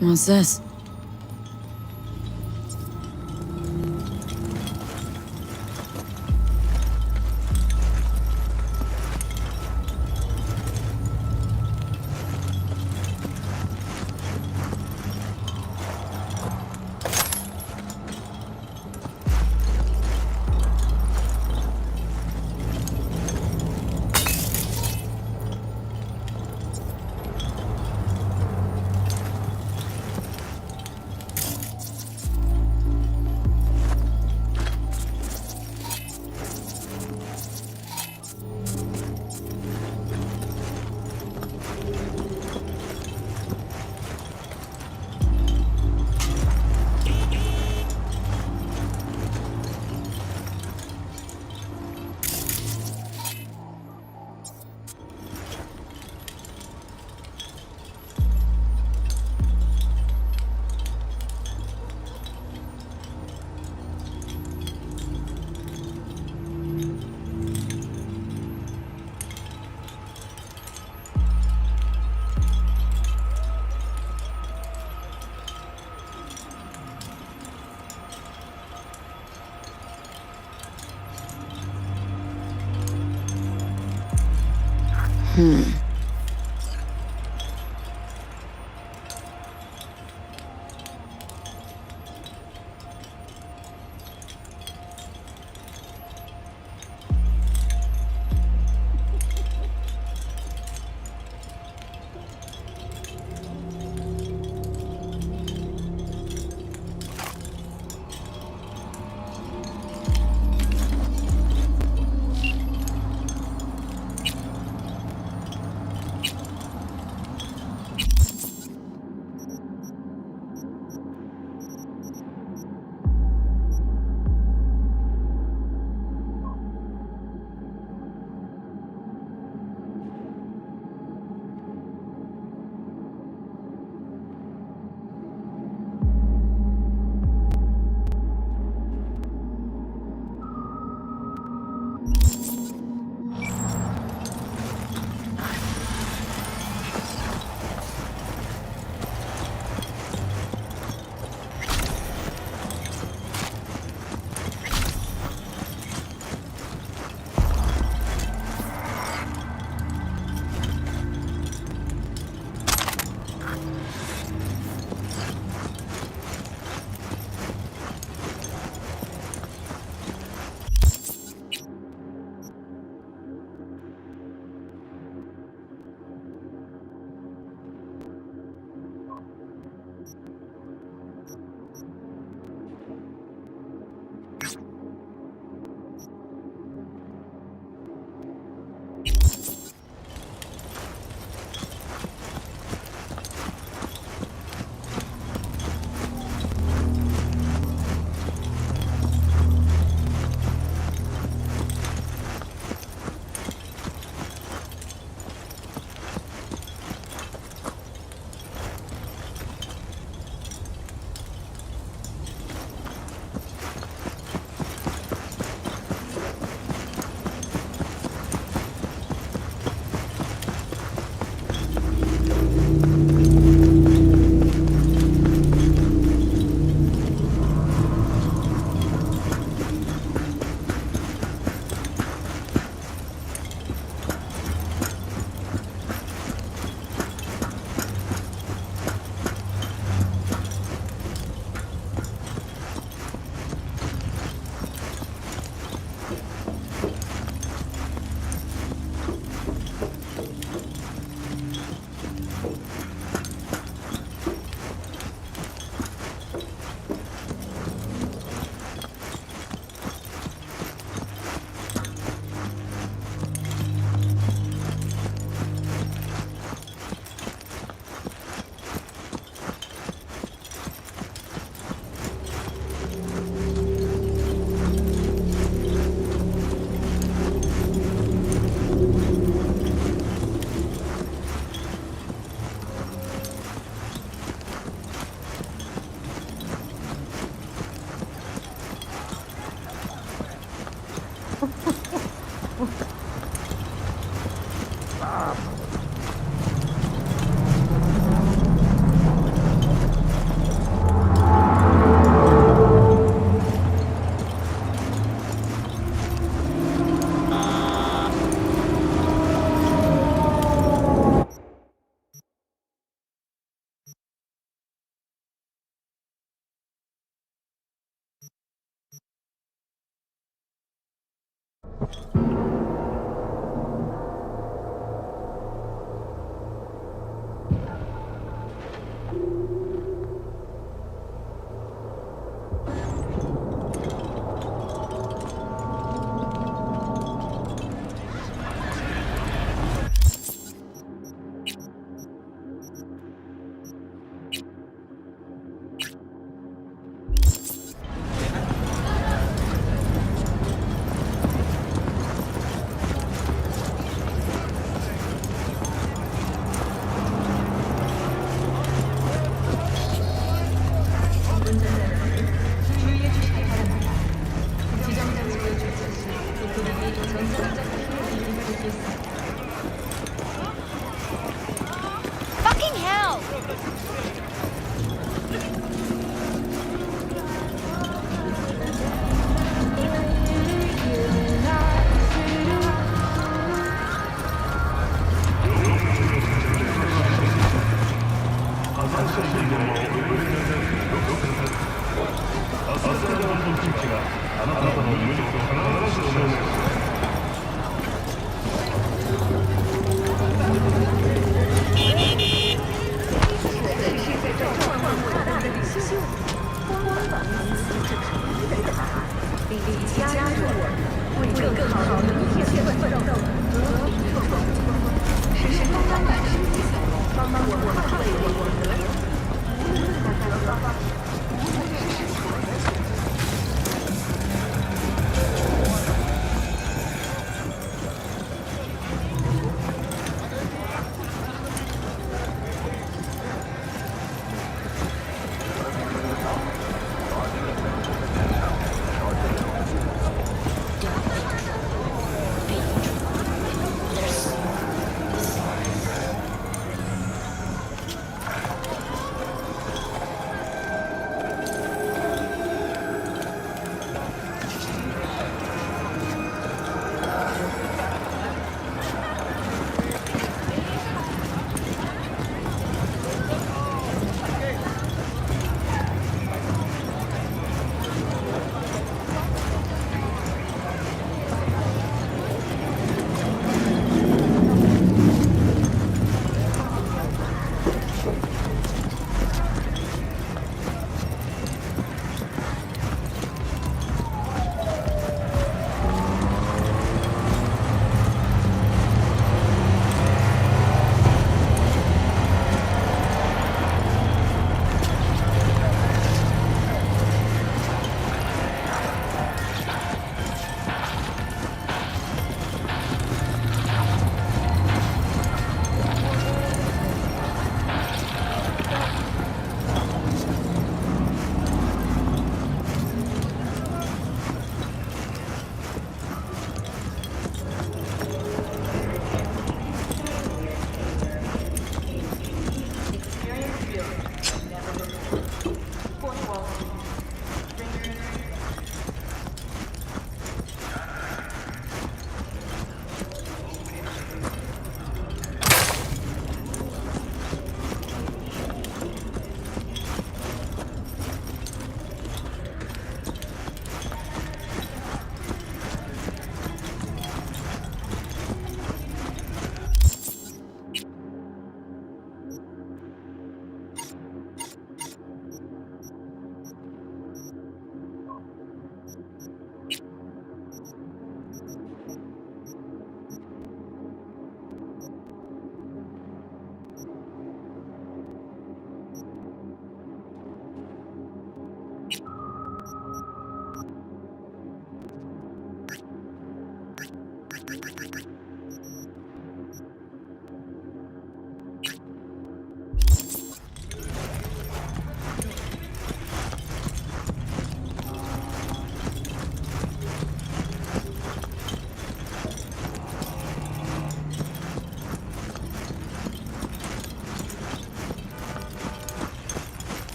What's this?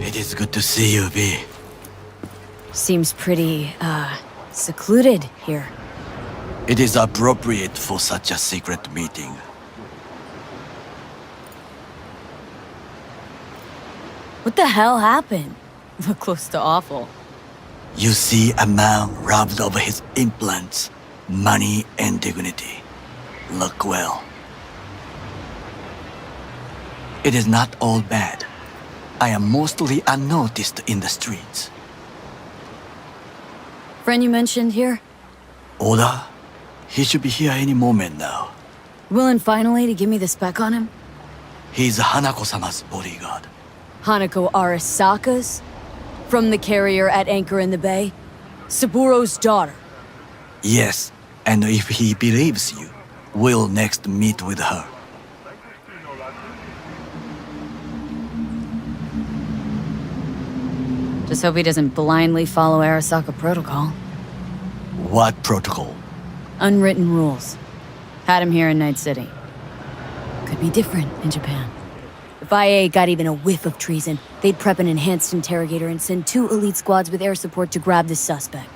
It is good to see you, V. Seems pretty, secluded here. It is appropriate for such a secret meeting. What the hell happened? Look close to awful. You see a man robbed of his implants, money and dignity. Look well. It is not all bad. I am mostly unnoticed in the streets. Friend you mentioned here? Oda? He should be here any moment now. Willing finally to give me the spec on him? He's Hanako-sama's bodyguard. Hanako Arasaka's? From the carrier at anchor in the bay? Saburo's daughter? Yes, and if he believes you, we'll next meet with her. Just hope he doesn't blindly follow Arasaka protocol. What protocol? Unwritten rules. Had him here in Night City. Could be different in Japan. If IA got even a whiff of treason, they'd prep an enhanced interrogator and send 2 elite squads with air support to grab the suspect.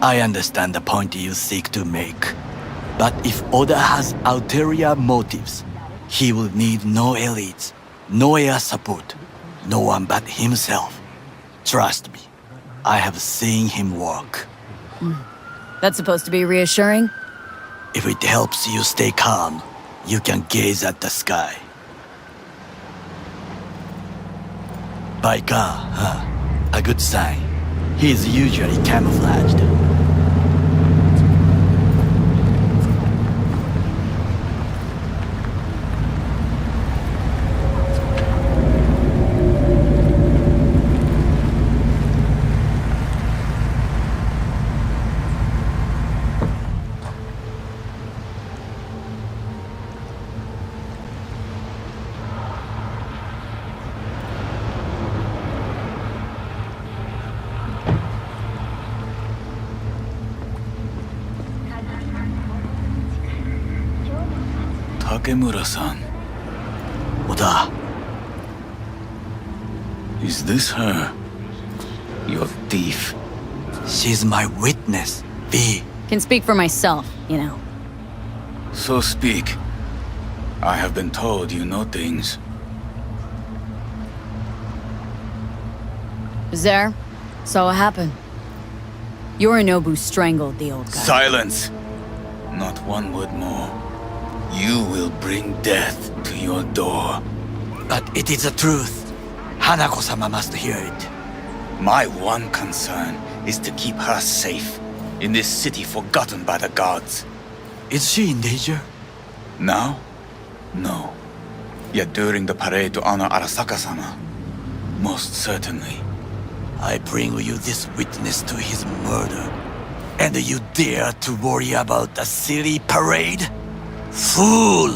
I understand the point you seek to make. But if Oda has ulterior motives, he will need no elites, no air support, no one but himself. Trust me, I have seen him work. That's supposed to be reassuring? If it helps you stay calm, you can gaze at the sky. By car, huh? A good sign. He is usually camouflaged. Takemura-san. Oda. Is this her? Your thief? She's my witness, V. Can speak for myself, you know. So speak. I have been told you know things. Was there? Saw what happened. Yorinobu strangled the old guy. Silence! Not one word more. You will bring death to your door. But it is the truth. Hanako-sama must hear it. My one concern is to keep her safe in this city forgotten by the gods. Is she in danger? Now? No. Yet during the parade to honor Arasaka-sama, most certainly. I bring you this witness to his murder, and you dare to worry about a silly parade? Fool!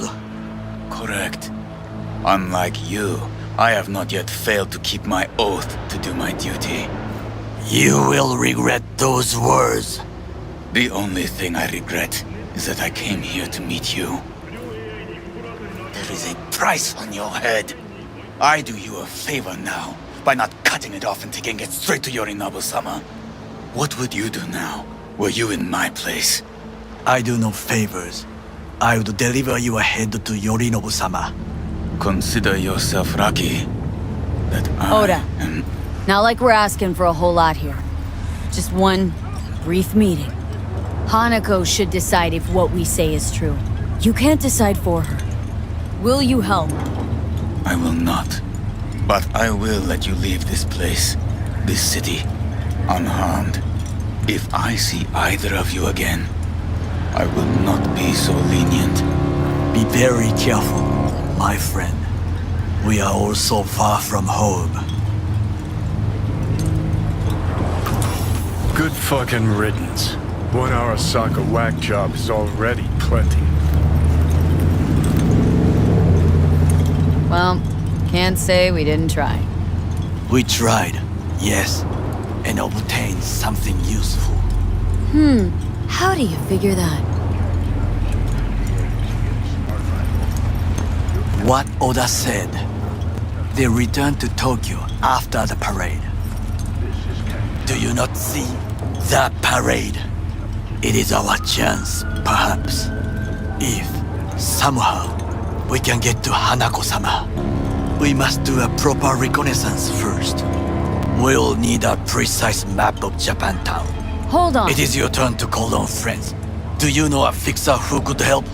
Correct. Unlike you, I have not yet failed to keep my oath to do my duty. You will regret those words. The only thing I regret is that I came here to meet you. There is a price on your head. I do you a favor now by not cutting it off and taking it straight to Yorinobu-sama. What would you do now, were you in my place? I do no favors. I would deliver your head to Yorinobu-sama. Consider yourself lucky that I Oda, not like we're asking for a whole lot here. Just one brief meeting. Hanako should decide if what we say is true. You can't decide for her. Will you help? I will not. But I will let you leave this place, this city, unharmed. If I see either of you again, I will not be so lenient. Be very careful, my friend. We are all so far from home. Good fucking riddance. One Arasaka whack job is already plenty. Well, can't say we didn't try. We tried, yes, and obtained something useful. How do you figure that? What Oda said. They returned to Tokyo after the parade. Do you not see that parade? It is our chance, perhaps. If, somehow, we can get to Hanako-sama. We must do a proper reconnaissance first. We'll need a precise map of Japantown. Hold on. It is your turn to call on friends. Do you know a fixer who could help?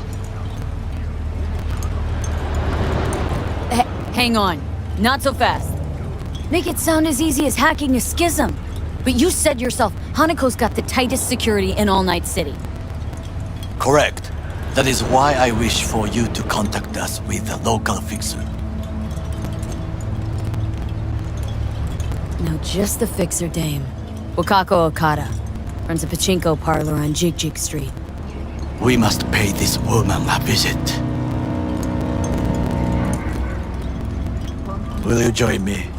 Hang on. Not so fast. Make it sound as easy as hacking a schism. But you said yourself, Hanako's got the tightest security in All Night City. Correct. That is why I wish for you to contact us with a local fixer. No, just the fixer dame. Wakako Okada. Runs a pachinko parlor on Jig Street. We must pay this woman a visit. Will you join me?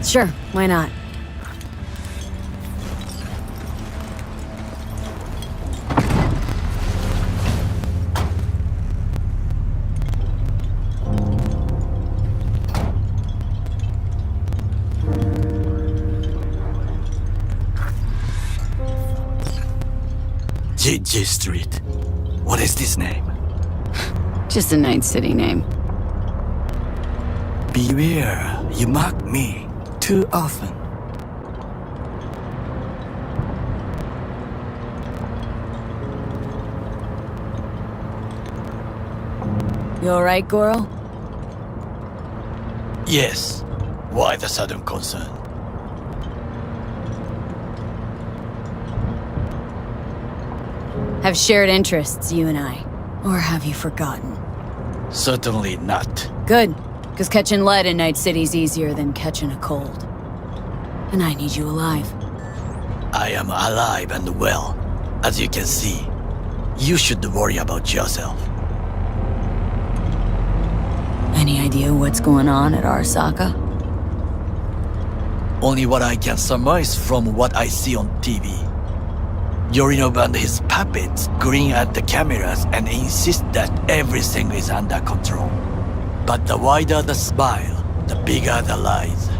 Sure, why not? Jig Street. What is this name? Just a Night City name. Beware, you mock me too often. You alright, Goro? Yes. Why the sudden concern? Have shared interests, you and I. Or have you forgotten? Certainly not. Good, because catching lead in Night City's easier than catching a cold. And I need you alive. I am alive and well, as you can see. You should worry about yourself. Any idea what's going on at Arasaka? Only what I can surmise from what I see on TV. Yorinobu and his puppets grin at the cameras and insist that everything is under control. But the wider the smile, the bigger the lies.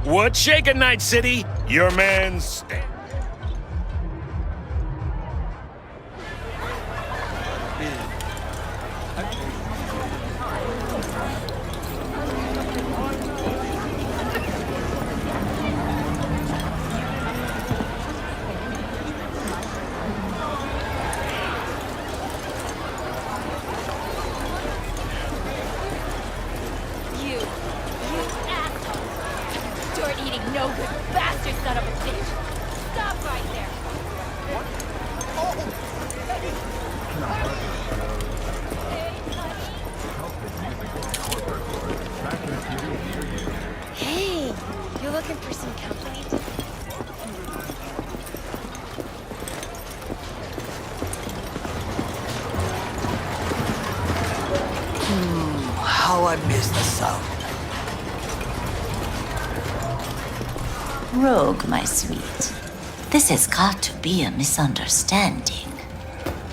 What's shaking, Night City? Your man's... Hey, you looking for some company? How I miss the sound. Rogue, my sweet. This has got to be a misunderstanding.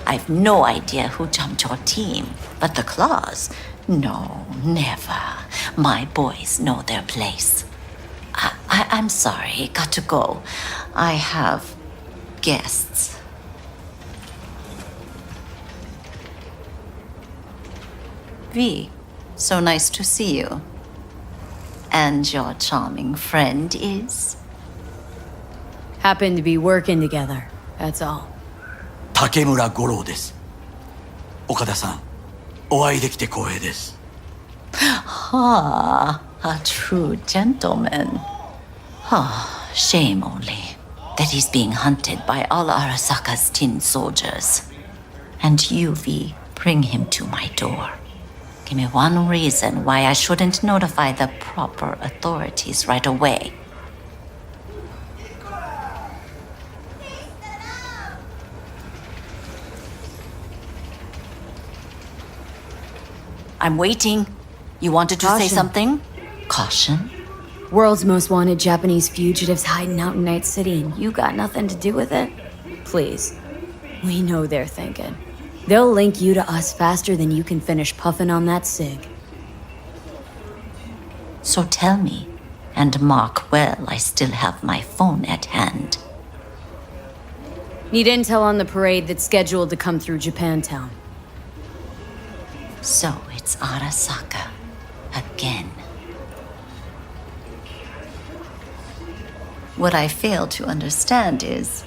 I've no idea who jumped your team, but the Claws? No, never. My boys know their place. I'm sorry, got to go. I have guests. V, so nice to see you. And your charming friend is? Happen to be working together, that's all. 竹村五郎です。岡田さん、お会いできて光栄です。Ah, a true gentleman. Ah, shame only that he's being hunted by all Arasaka's tin soldiers. And you, V, bring him to my door. Give me one reason why I shouldn't notify the proper authorities right away. I'm waiting. You wanted to say Caution. something? Caution? World's most wanted Japanese fugitives hiding out in Night City, and you got nothing to do with it? Please. We know they're thinking. They'll link you to us faster than you can finish puffing on that cig. So tell me, and mark well I still have my phone at hand. Need intel on the parade that's scheduled to come through Japantown. So it's Arasaka. Again. What I fail to understand is,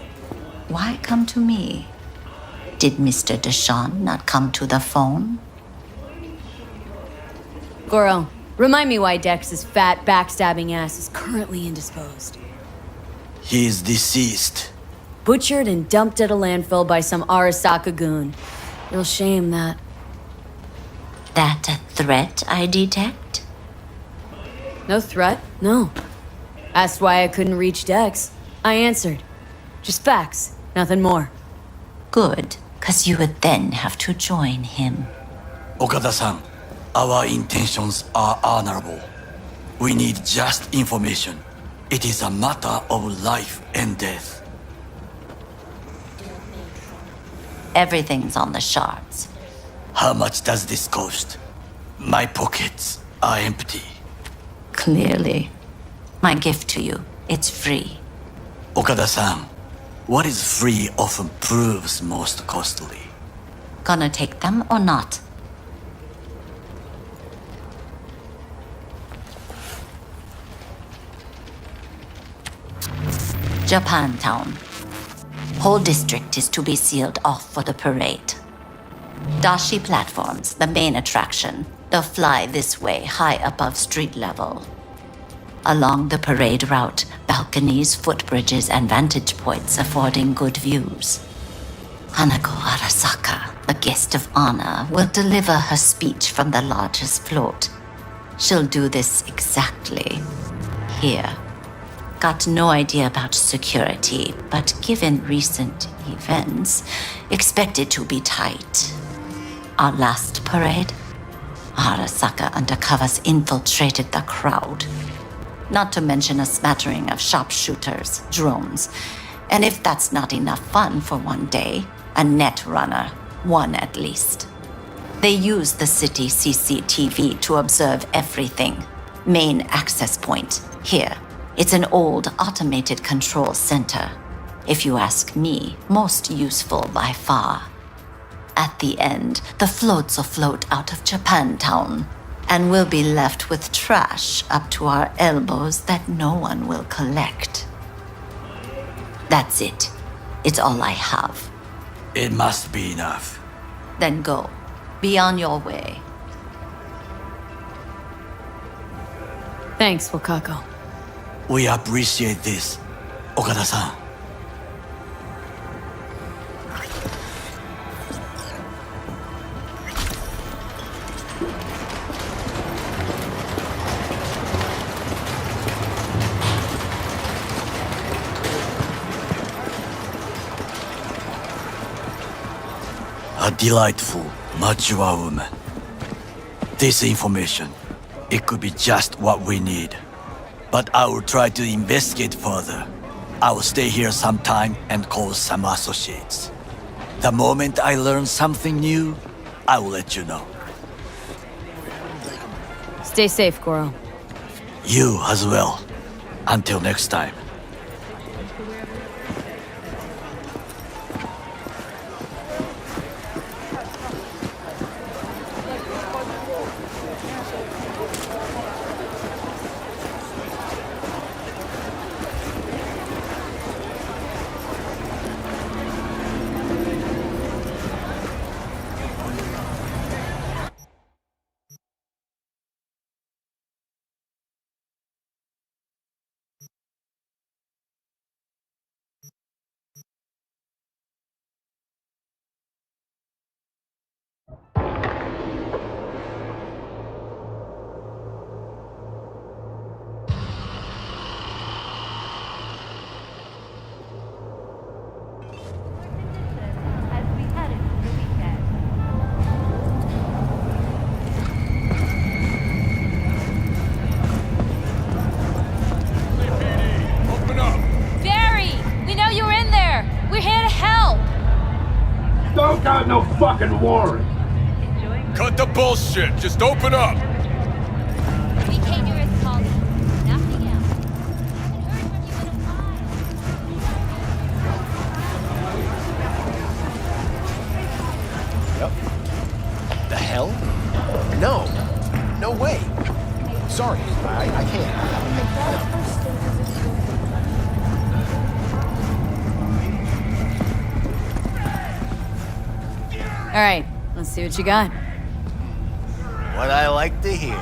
why come to me? Did Mr. Deshawn not come to the phone? Goro, remind me why Dex's fat, backstabbing ass is currently indisposed. He is deceased. Butchered and dumped at a landfill by some Arasaka goon. Real shame, that. That a threat I detect? No threat, no. Asked why I couldn't reach Dex. I answered. Just facts, nothing more. Good, 'cause you would then have to join him. Okada-san, our intentions are honorable. We need just information. It is a matter of life and death. Everything's on the shards. How much does this cost? My pockets are empty. Clearly. My gift to you, it's free. Okada-san, what is free often proves most costly. Gonna take them or not? Japantown. Whole district is to be sealed off for the parade. Dashi platforms, the main attraction. They'll fly this way, high above street level. Along the parade route, balconies, footbridges, and vantage points affording good views. Hanako Arasaka, the guest of honor, will deliver her speech from the largest float. She'll do this exactly here. Got no idea about security, but given recent events, expected to be tight. Our last parade, Arasaka undercovers infiltrated the crowd. Not to mention a smattering of sharpshooters, drones, and if that's not enough fun for one day, a net runner, one at least. They use the city CCTV to observe everything. Main access point, here. It's an old automated control center. If you ask me, most useful by far. At the end, the floats will float out of Japantown, and we'll be left with trash up to our elbows that no one will collect. That's it. It's all I have. It must be enough. Then go. Be on your way. Thanks, Wakako. We appreciate this, Okada-san. A delightful, mature woman. This information, it could be just what we need. But I will try to investigate further. I will stay here some time and call some associates. The moment I learn something new, I will let you know. Stay safe, Goro. You as well. Until next time. Don't got no fucking warrant. Cut the bullshit. Just open up. We came here as colleagues, nothing else. Yep. The hell? No. No way. Sorry, I can't. All right, let's see what you got. What I like to hear.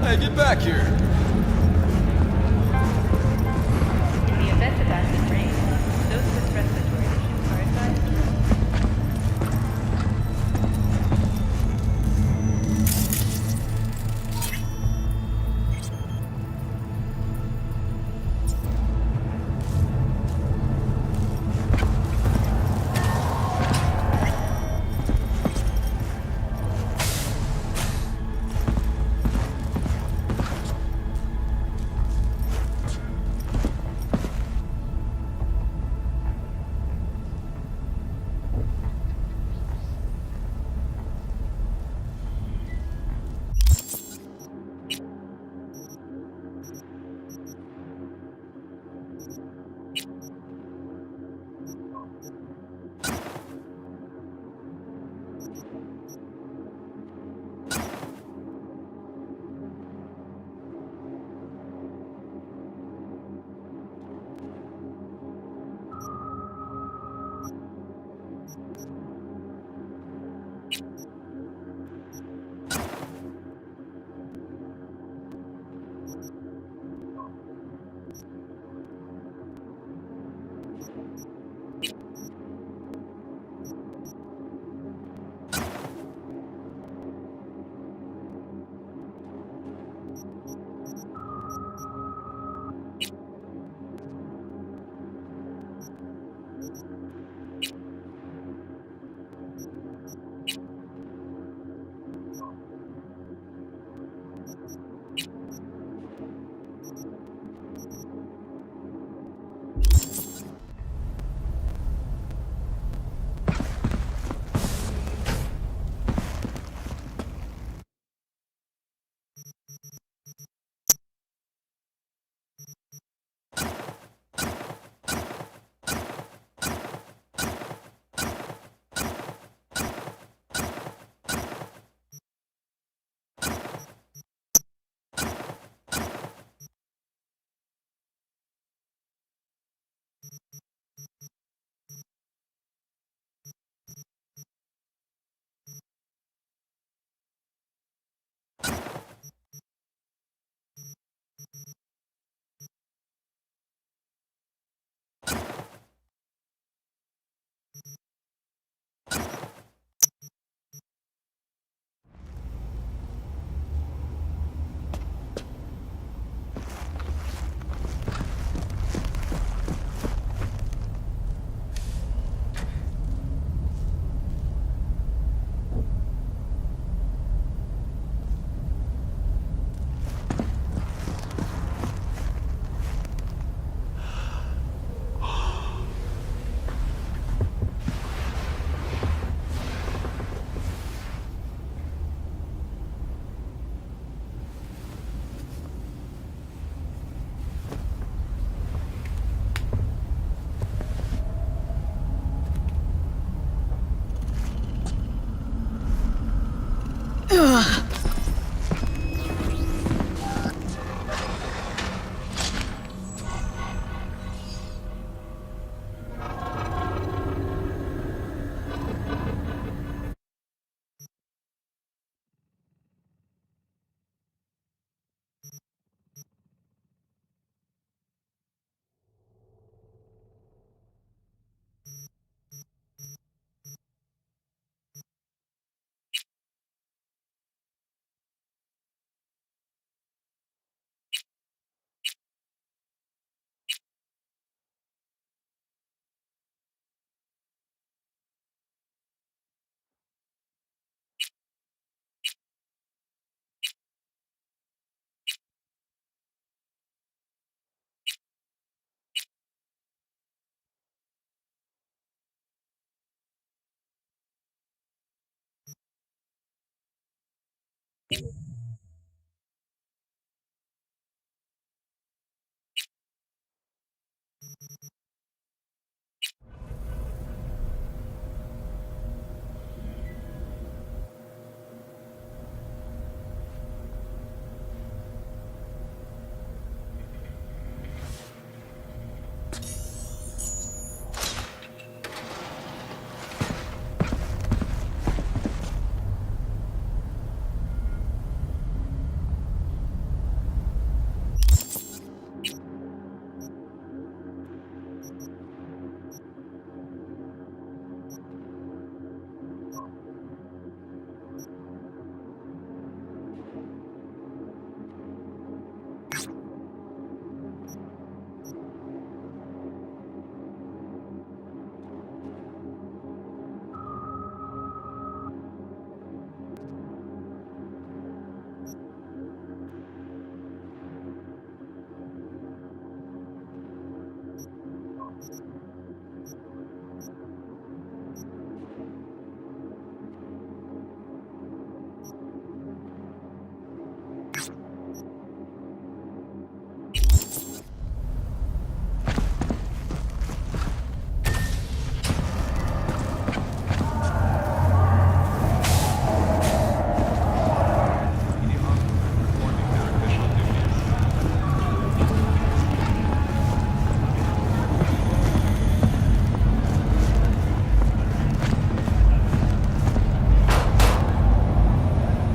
Hey, get back here. In the event of acid rain, those with respiratory issues are advised.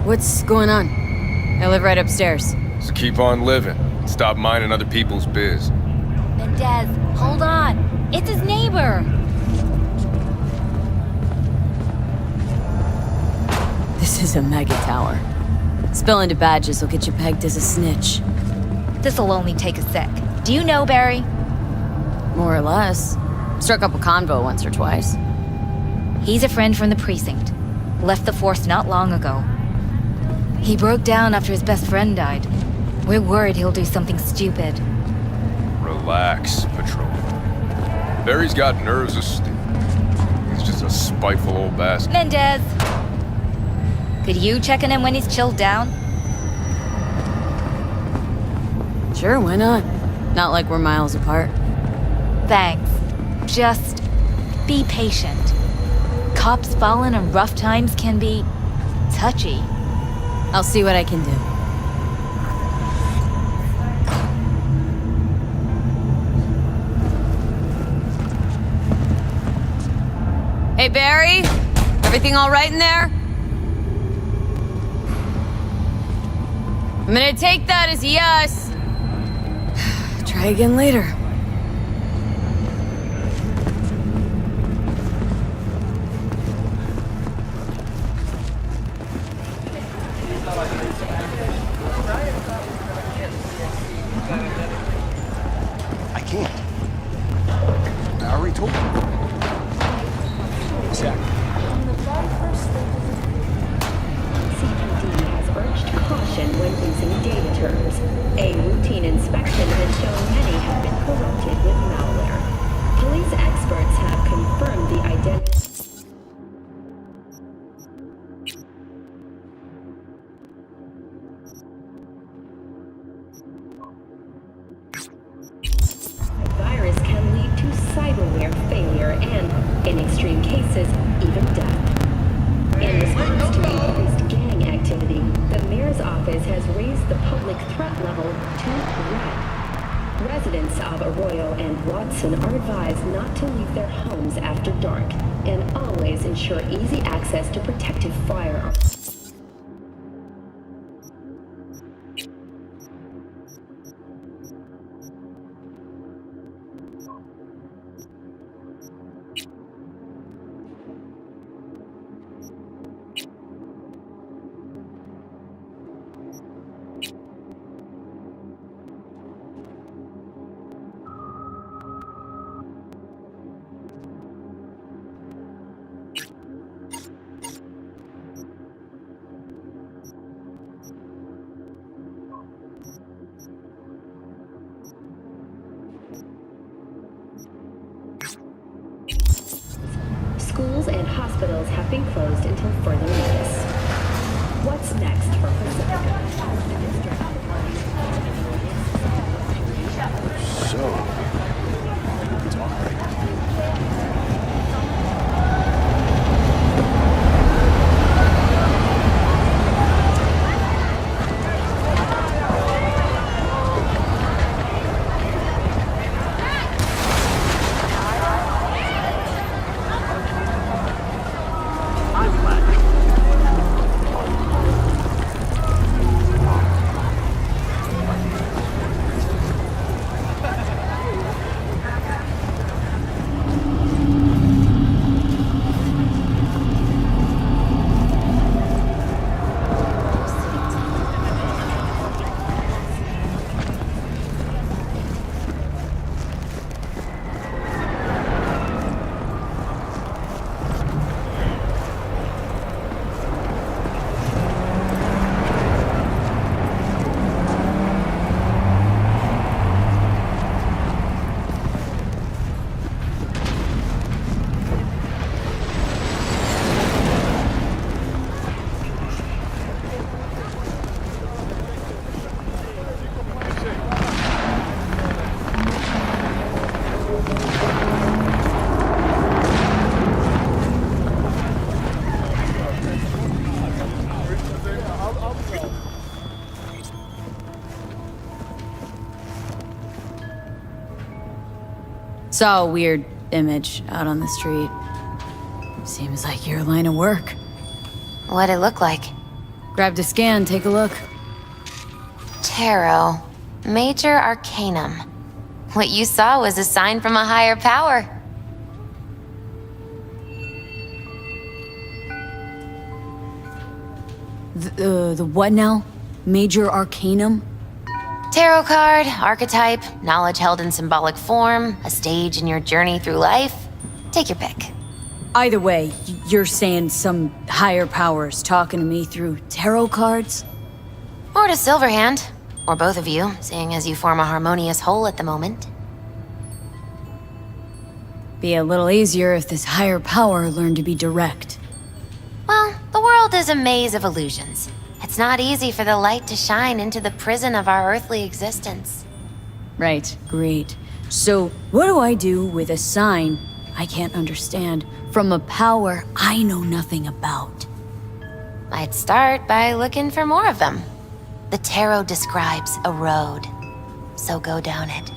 What's going on? I live right upstairs. Just keep on living. Stop minding other people's biz. Mendez, hold on. It's his neighbor. This is a mega tower. Spilling to badges will get you pegged as a snitch. This'll only take a sec. Do you know Barry? More or less. Struck up a convo once or twice. He's a friend from the precinct. Left the force not long ago. He broke down after his best friend died. We're worried he'll do something stupid. Relax, Patrol. Barry's got nerves of steel. He's just a spiteful old bastard. Mendez! Could you check on him when he's chilled down? Sure, why not? Not like we're miles apart. Thanks. Just be patient. Cops falling in rough times can be touchy. I'll see what I can do. Hey, Barry? Everything all right in there? I'm gonna take that as a yes. Try again later. I can't. I already told you. Exactly. On the very first stages of CPD has urged caution when using data terms. A routine inspection has shown many have been corrupted with malware. Police experts have confirmed the identity. Virus can lead to cyberware failure and, in extreme cases, even death. In response to increased gang activity, the mayor's office has raised the public threat level to red. Residents of Arroyo and Watson are advised not to leave their homes after dark and always ensure easy access to protective firearms. Schools and hospitals have been closed until further notice. What's next for Pacifica? So, Saw a weird image out on the street. Seems like your line of work. What'd it look like? Grabbed a scan, take a look. Tarot. Major Arcanum. What you saw was a sign from a higher power. The what now? Major Arcanum? Tarot card, archetype, knowledge held in symbolic form, a stage in your journey through life. Take your pick. Either way, you're saying some higher powers talking to me through tarot cards? Or to Silverhand. Or both of you, seeing as you form a harmonious whole at the moment. Be a little easier if this higher power learned to be direct. Well, the world is a maze of illusions. It's not easy for the light to shine into the prison of our earthly existence. Right, great. So, what do I do with a sign I can't understand from a power I know nothing about? I'd start by looking for more of them. The tarot describes a road, so go down it.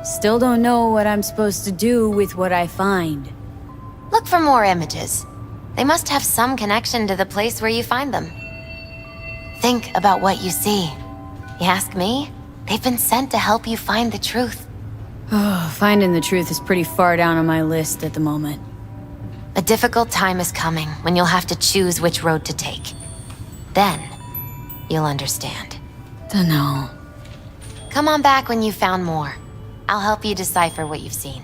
Still don't know what I'm supposed to do with what I find. Look for more images. They must have some connection to the place where you find them. Think about what you see. You ask me? They've been sent to help you find the truth. Oh, finding the truth is pretty far down on my list at the moment. A difficult time is coming when you'll have to choose which road to take. Then, you'll understand. Dunno. Come on back when you've found more. I'll help you decipher what you've seen.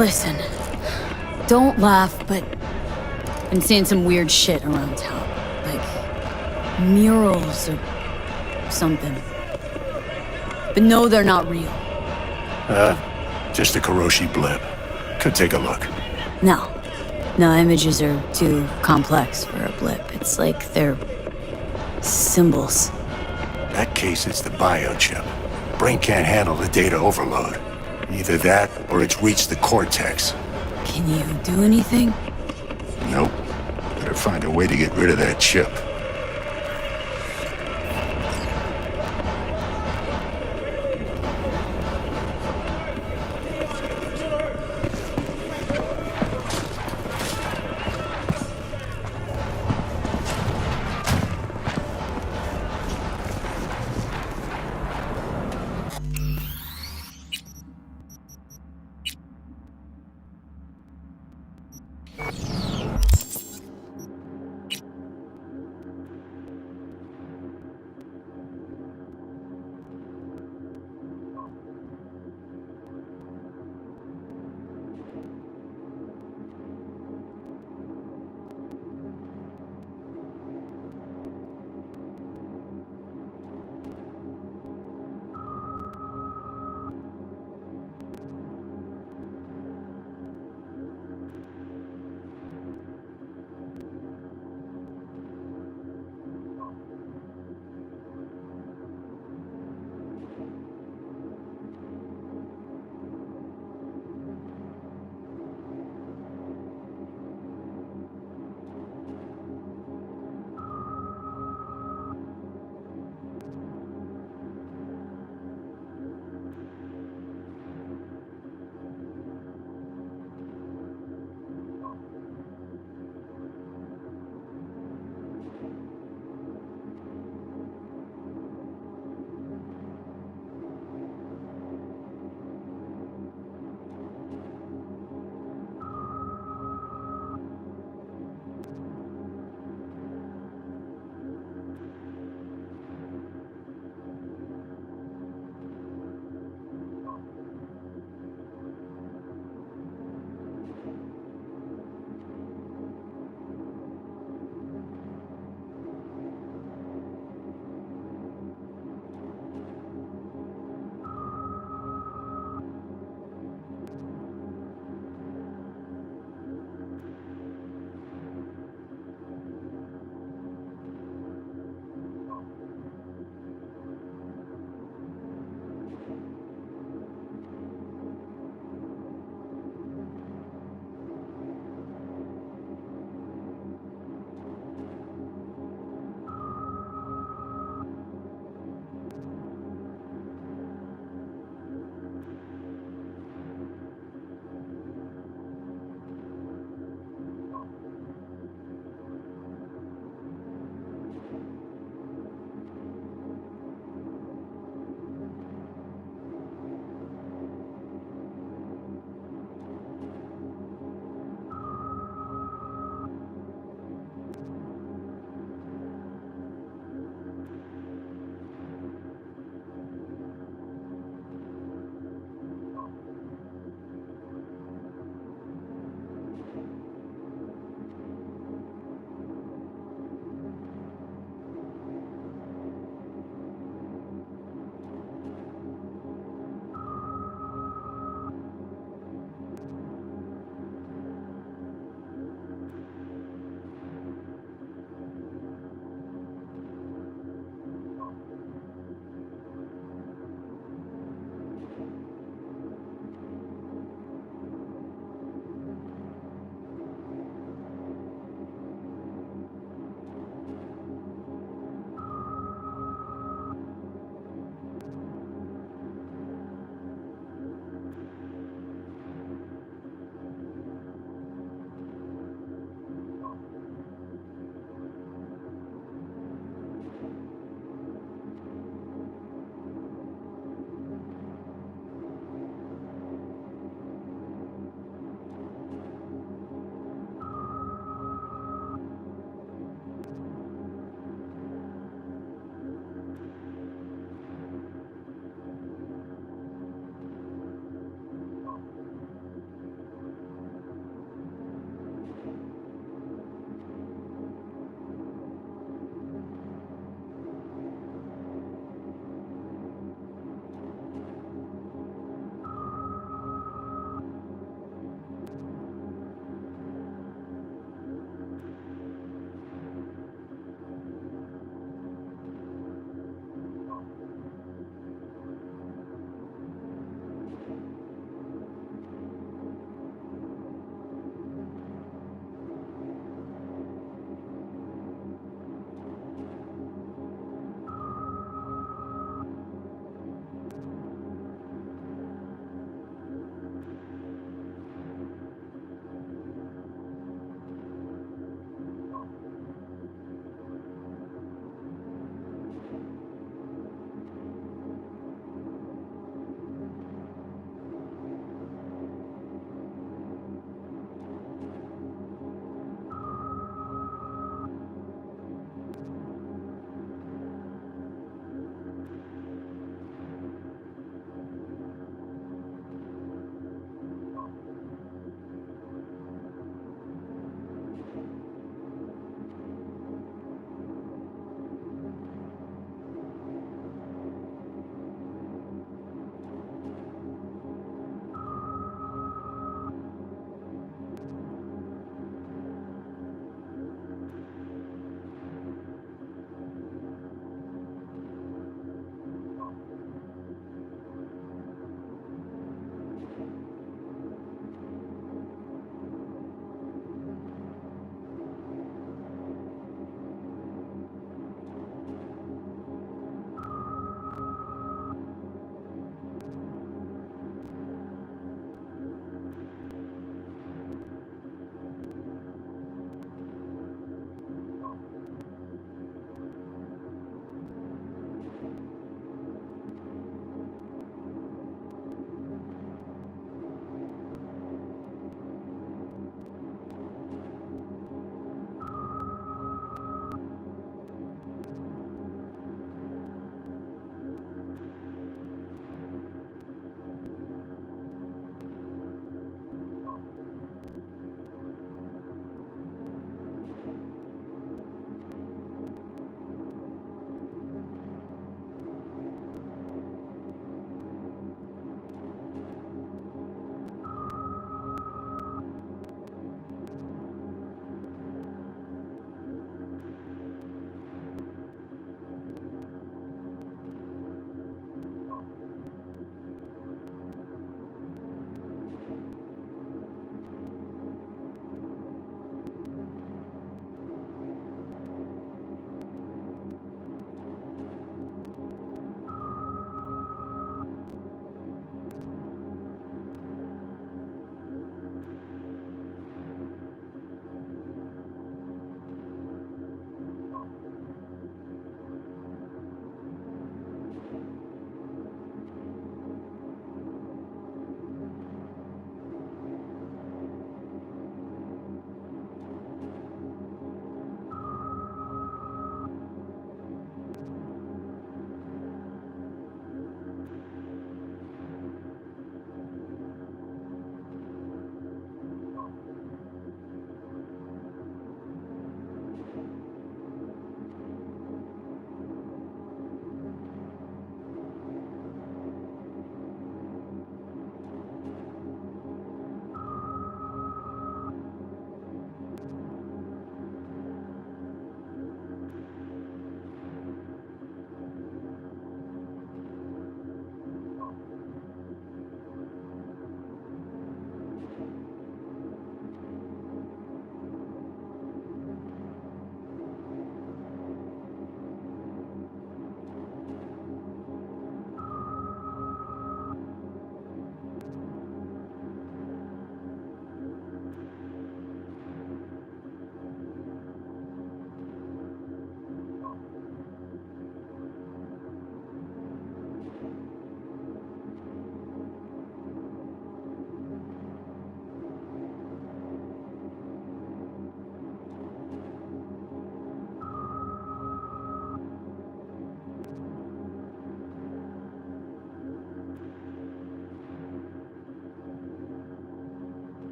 Listen, don't laugh, but I've been seeing some weird shit around town. Like murals or something. But no, they're not real. Just a Kiroshi blip. Could take a look. No. No, images are too complex for a blip. It's like they're symbols. In that case, it's the biochip. Brain can't handle the data overload. Either that, or it's reached the cortex. Can you do anything? Nope. Better find a way to get rid of that chip.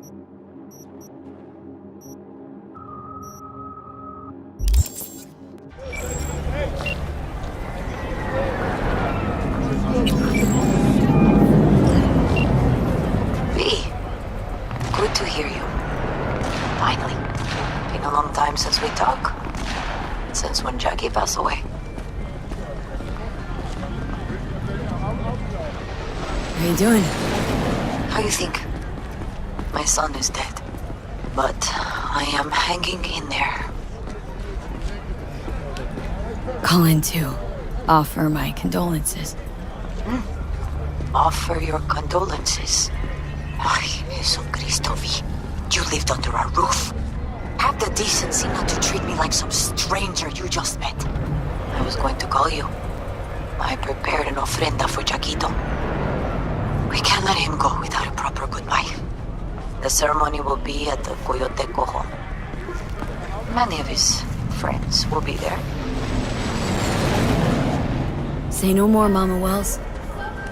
V, good to hear you. Finally. Been a long time since we talked. Since when Jackie passed away. How you doing? How you think? My son is dead. But I am hanging in there. Calling to offer my condolences. Offer your condolences. Ay, Jesucristo, V. You lived under our roof. Have the decency not to treat me like some stranger you just met. I was going to call you. I prepared an ofrenda for Jaquito. We can't let him go without a proper goodbye. The ceremony will be at the Coyoteco home. Many of his friends will be there. Say no more, Mama Wells.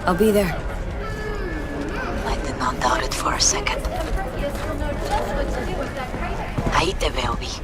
I'll be there. I did not doubt it for a second. Ahí te veo, Vi.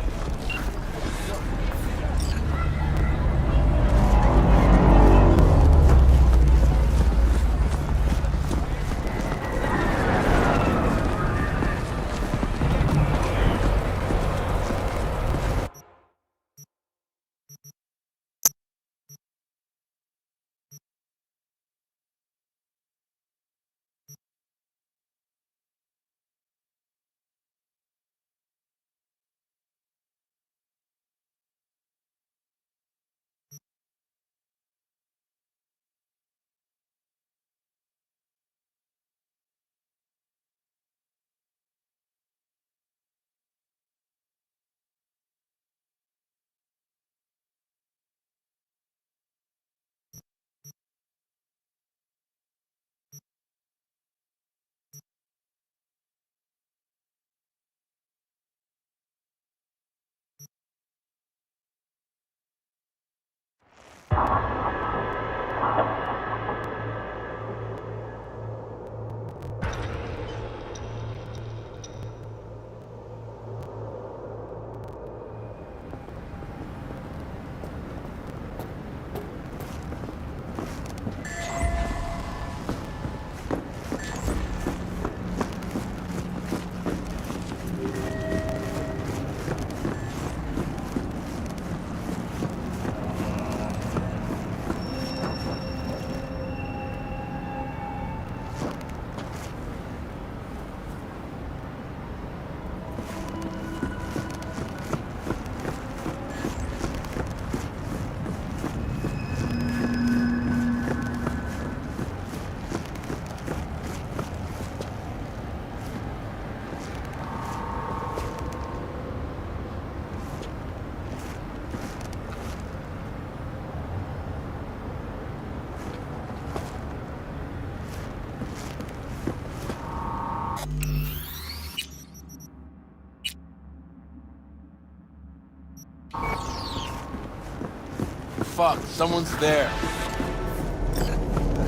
Fuck, someone's there.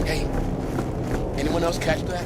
Hey, anyone else catch that?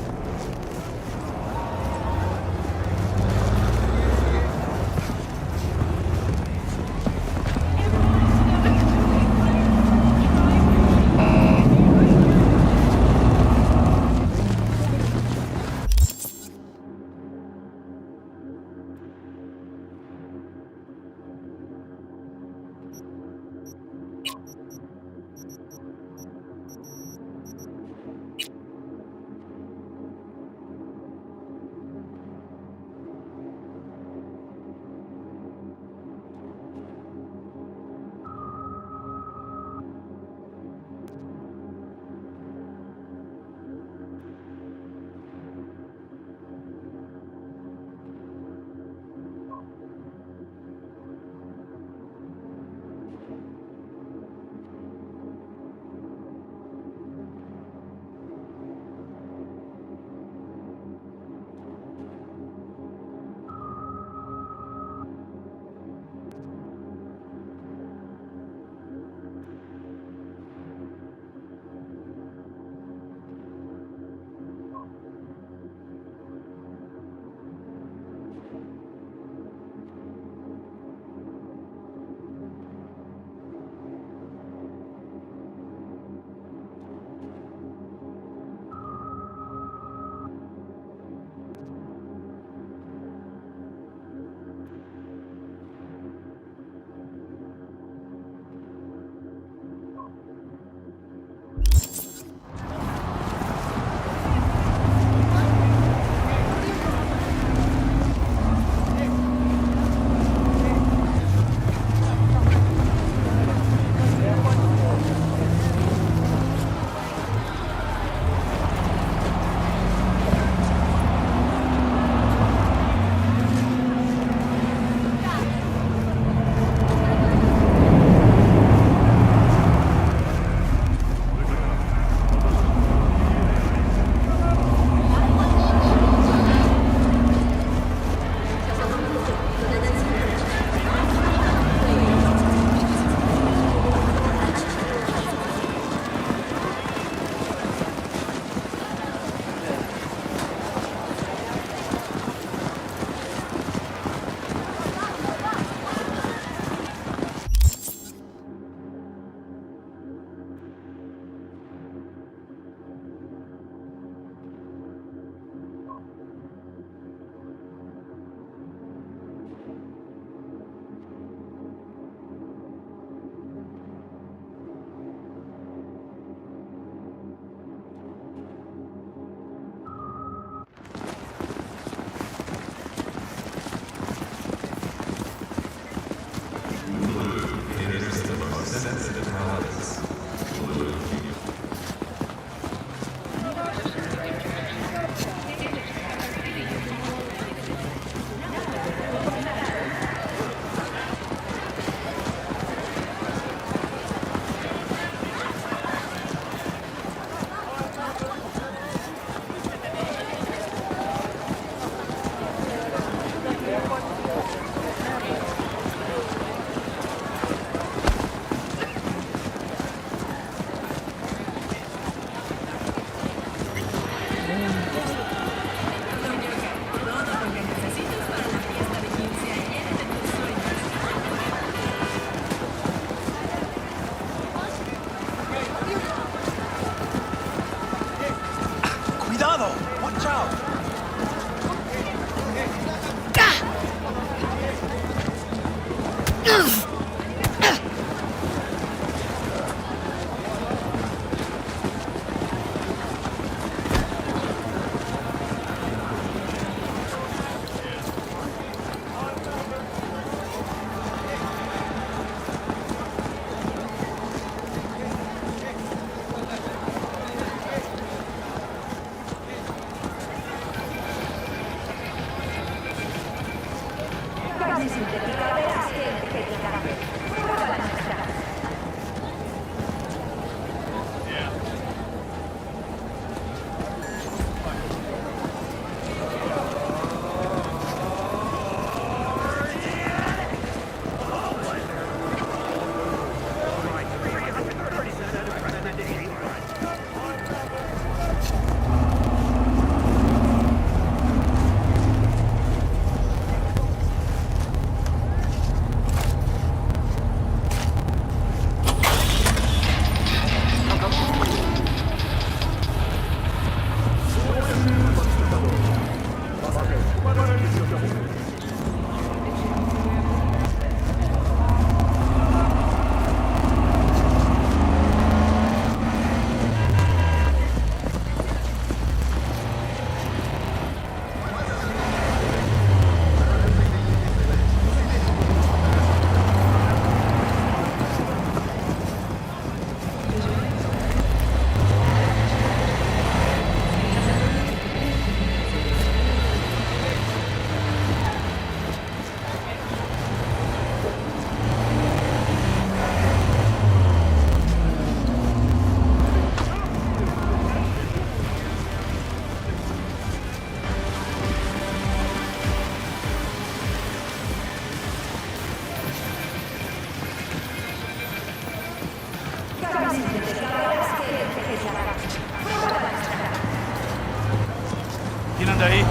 ¿Quién anda ahí?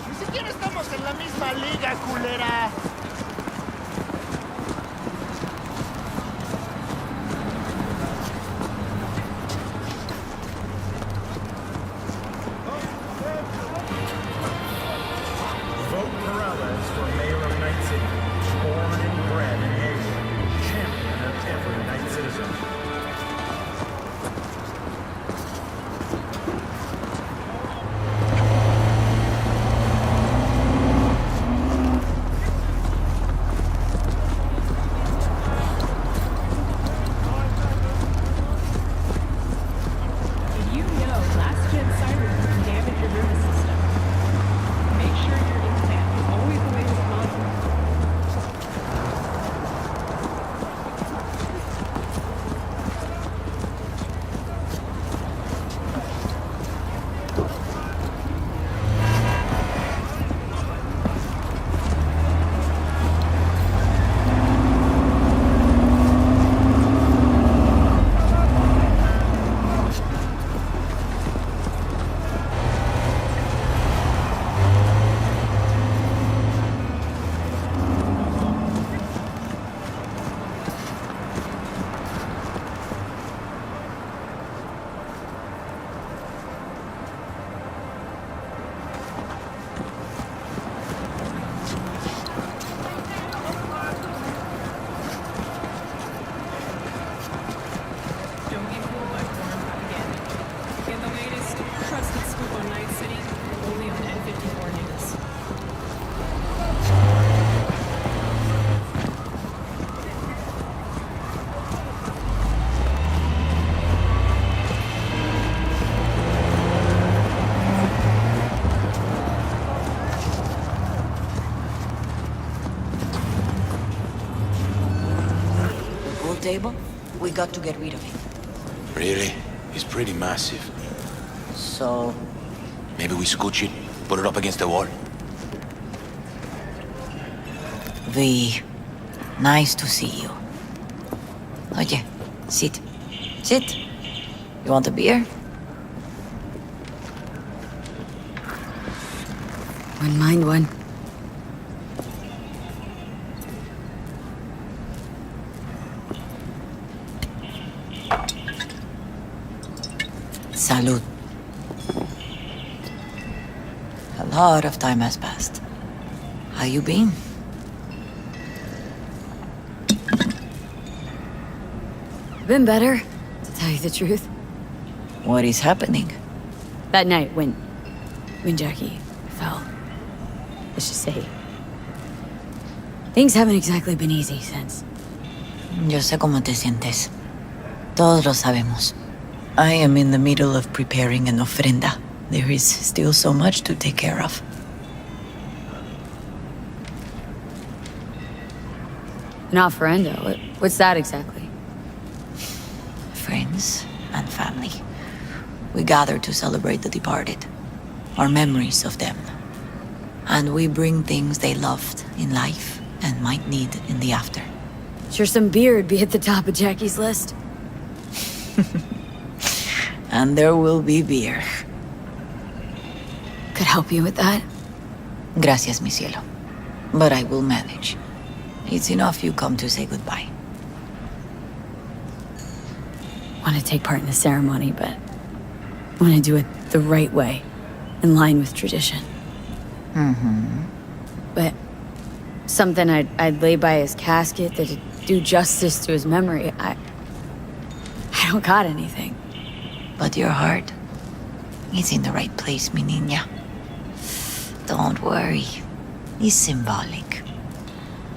Ni siquiera estamos en la misma liga, culera. Vote Morales for mayor of Night City. Born and bred in Hayward. Champion of every night citizen. Did you know last-gen Cyberpunk damaged your nervous system? Make sure your implant is always the way to the model. Don't get fooled by foreign propaganda. Get the latest, trusted scoop on Night City, only on N54 News. The pool table? We got to get rid of it. Really? It's pretty massive. So, Maybe we scooch it, put it up against the wall. V, nice to see you. Oye, sit. Sit. You want a beer? Wouldn't mind one. Salud. A lot of time has passed. How you been? Been better, to tell you the truth. What is happening? That night when Jackie fell. Let's just say, things haven't exactly been easy since. Yo sé cómo te sientes. Todos lo sabemos. I am in the middle of preparing an ofrenda. There is still so much to take care of. An offerenda? What's that exactly? Friends and family. We gather to celebrate the departed, our memories of them. And we bring things they loved in life and might need in the after. Sure some beer would be at the top of Jackie's list. And there will be beer. Could help you with that? Gracias, mi cielo. But I will manage. It's enough you come to say goodbye. Want to take part in the ceremony, but want to do it the right way, in line with tradition. Mm-hmm. But something I'd lay by his casket that'd do justice to his memory. I don't got anything. But your heart is in the right place, mi niña. Don't worry. It's symbolic.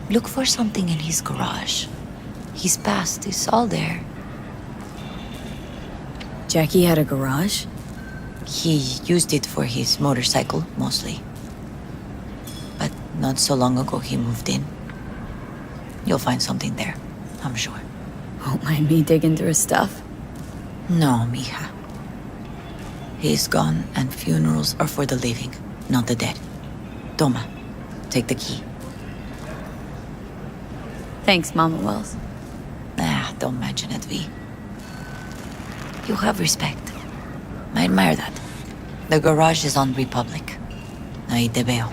Look for something in his garage. His past is all there. Jackie had a garage? He used it for his motorcycle, mostly. But not so long ago he moved in. You'll find something there, I'm sure. Won't mind me digging through his stuff? No, mija. He's gone, and funerals are for the living, not the dead. Toma, take the key. Thanks, Mama Wells. Don't mention it, V. You have respect. I admire that. The garage is on Republic. Ahí te veo.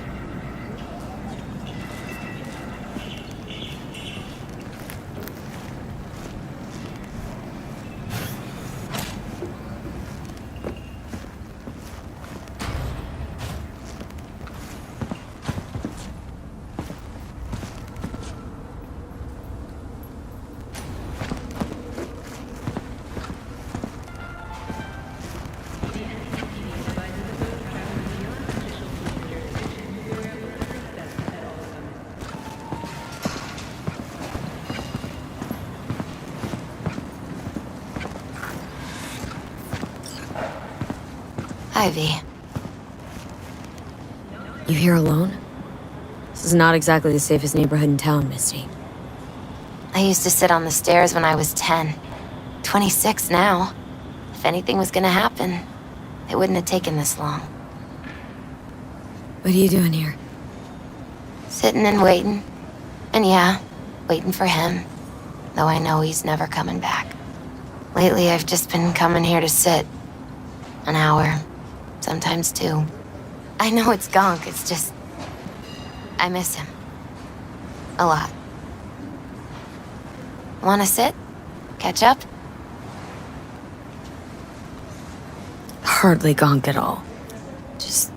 Ivy. You here alone? This is not exactly the safest neighborhood in town, Misty. I used to sit on the stairs when I was 10. 26 now. If anything was gonna happen, it wouldn't have taken this long. What are you doing here? Sitting and waiting. And yeah, waiting for him. Though I know he's never coming back. Lately, I've just been coming here to sit. An hour. Sometimes 2. I know it's gonk, it's just... I miss him. A lot. Wanna sit? Catch up? Hardly gonk at all. Just...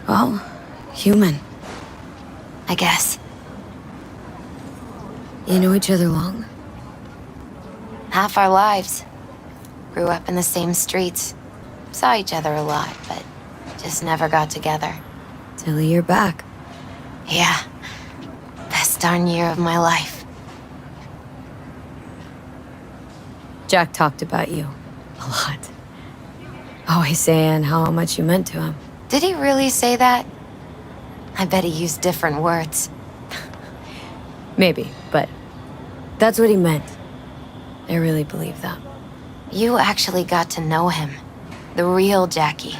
well, human. I guess. You know each other long? Half our lives. Grew up in the same streets. Saw each other a lot, but just never got together. Till you're back. Yeah. Best darn year of my life. Jack talked about you. A lot. Always saying how much you meant to him. Did he really say that? I bet he used different words. Maybe, but that's what he meant. I really believe that. You actually got to know him. The real Jackie.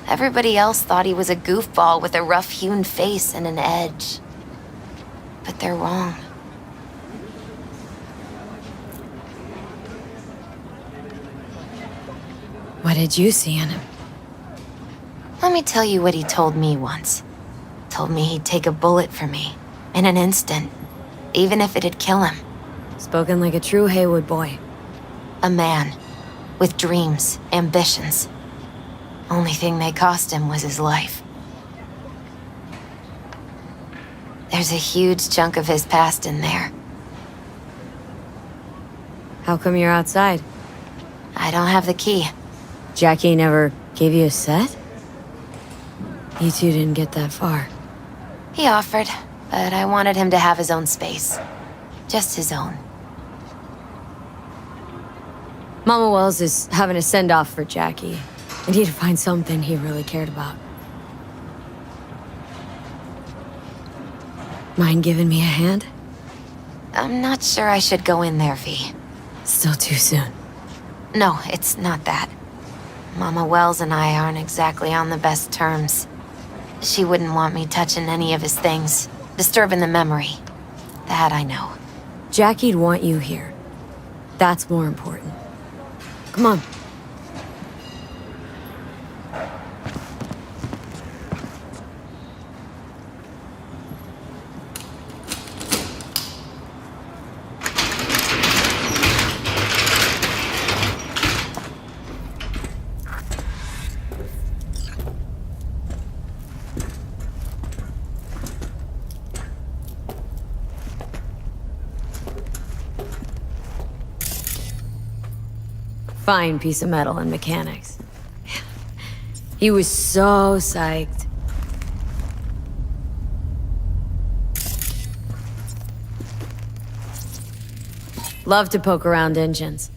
Everybody else thought he was a goofball with a rough-hewn face and an edge. But they're wrong. What did you see in him? Let me tell you what he told me once. Told me he'd take a bullet for me. In an instant. Even if it'd kill him. Spoken like a true Haywood boy. A man. With dreams, ambitions. Only thing they cost him was his life. There's a huge chunk of his past in there. How come you're outside? I don't have the key. Jackie never gave you a set? You two didn't get that far. He offered, but I wanted him to have his own space. Just his own. Mama Wells is having a send-off for Jackie. I need to find something he really cared about. Mind giving me a hand? I'm not sure I should go in there, V. Still too soon. No, it's not that. Mama Wells and I aren't exactly on the best terms. She wouldn't want me touching any of his things, disturbing the memory. That I know. Jackie'd want you here. That's more important. Come on. Fine piece of metal and mechanics. He was so psyched. Love to poke around engines.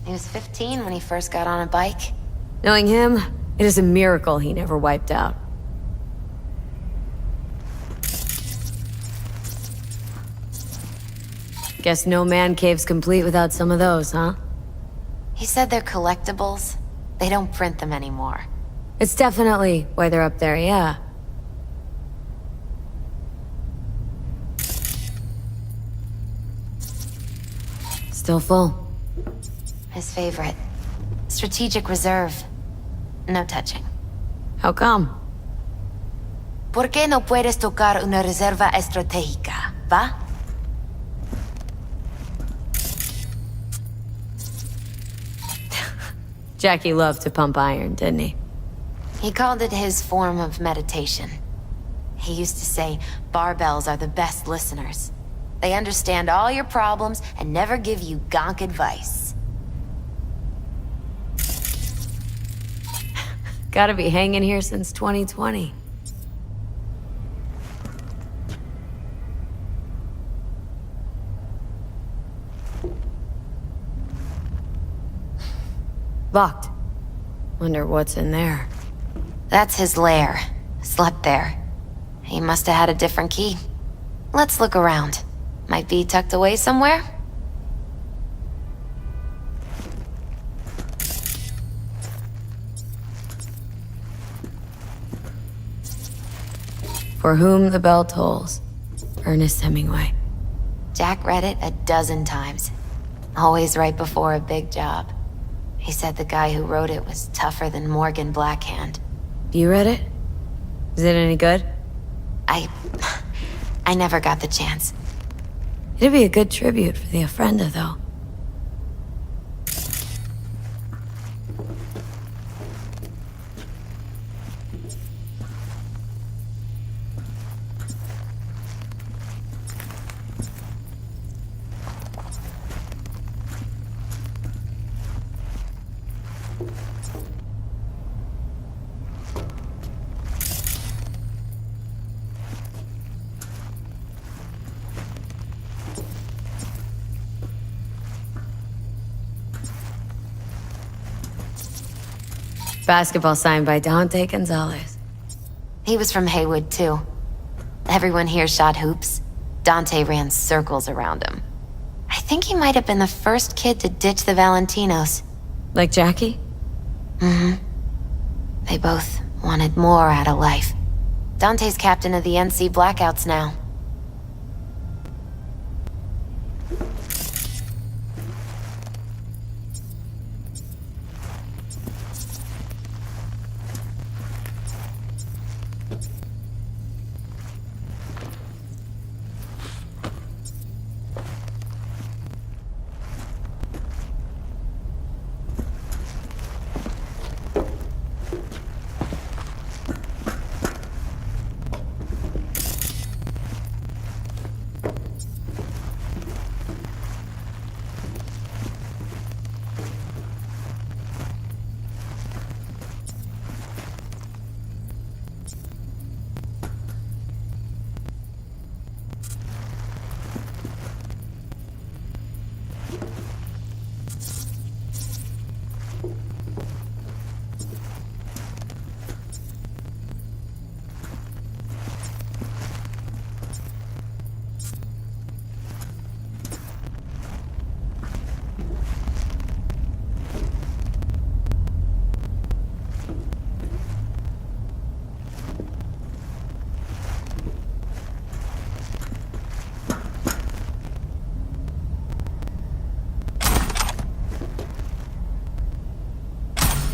He was 15 when he first got on a bike. Knowing him, it is a miracle he never wiped out. Guess no man cave's complete without some of those, huh? He said they're collectibles. They don't print them anymore. It's definitely why they're up there, yeah. Still full. His favorite. Strategic reserve. No touching. How come? ¿Por qué no puedes tocar una reserva estratégica, va? Jackie loved to pump iron, didn't he? He called it his form of meditation. He used to say, barbells are the best listeners. They understand all your problems and never give you gonk advice. Gotta be hanging here since 2020. Locked. Wonder what's in there. That's his lair. Slept there. He must have had a different key. Let's look around. Might be tucked away somewhere? For whom the bell tolls. Ernest Hemingway. Jack read it a dozen times. Always right before a big job. He said the guy who wrote it was tougher than Morgan Blackhand. You read it? Is it any good? I never got the chance. It'd be a good tribute for the Ofrenda, though. Basketball signed by Dante Gonzalez. He was from Haywood, too. Everyone here shot hoops. Dante ran circles around him. I think he might have been the first kid to ditch the Valentinos. Like Jackie? Mm-hmm. They both wanted more out of life. Dante's captain of the NC Blackouts now.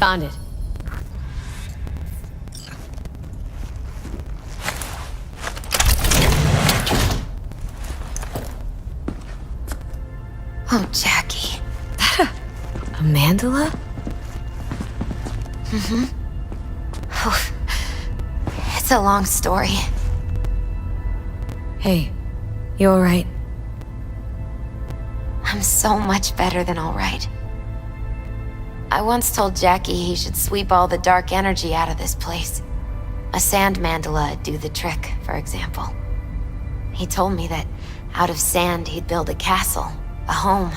Found it. Oh, Jackie. A mandala? Mm-hmm. It's a long story. Hey, you alright? I'm so much better than alright. I once told Jackie he should sweep all the dark energy out of this place. A sand mandala would do the trick, for example. He told me that out of sand he'd build a castle, a home,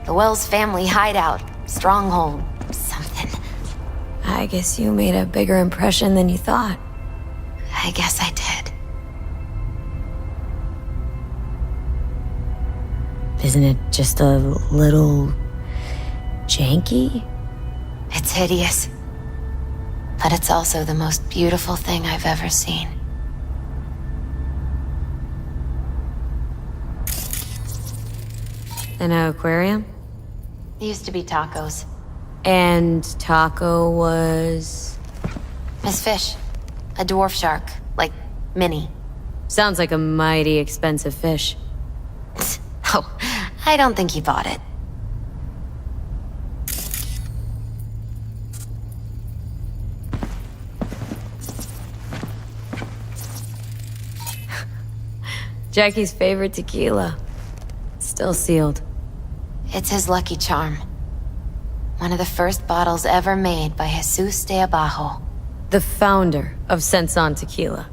the Wells family hideout, stronghold, something. I guess you made a bigger impression than you thought. I guess I did. Isn't it just a little janky? It's hideous. But it's also the most beautiful thing I've ever seen. An aquarium? It used to be Taco's. And Taco was... Miss Fish. A dwarf shark. Like, mini. Sounds like a mighty expensive fish. Oh, I don't think he bought it. Jackie's favorite tequila. Still sealed. It's his lucky charm. One of the first bottles ever made by Jesus de Abajo. The founder of Senson Tequila.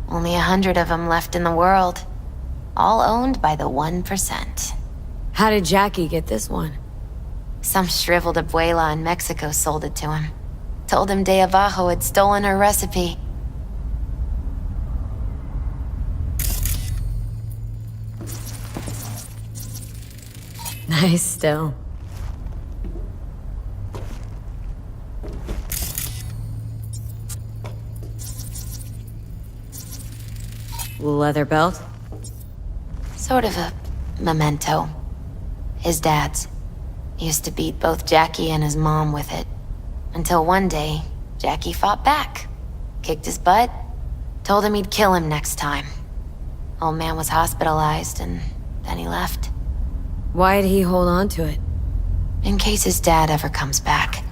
Only 100 of them left in the world. All owned by the 1%. How did Jackie get this one? Some shriveled abuela in Mexico sold it to him. Told him de Abajo had stolen her recipe. Nice still. Leather belt? Sort of a memento. His dad's. Used to beat both Jackie and his mom with it. Until one day, Jackie fought back. Kicked his butt. Told him he'd kill him next time. Old man was hospitalized and then he left. Why'd he hold on to it? In case his dad ever comes back.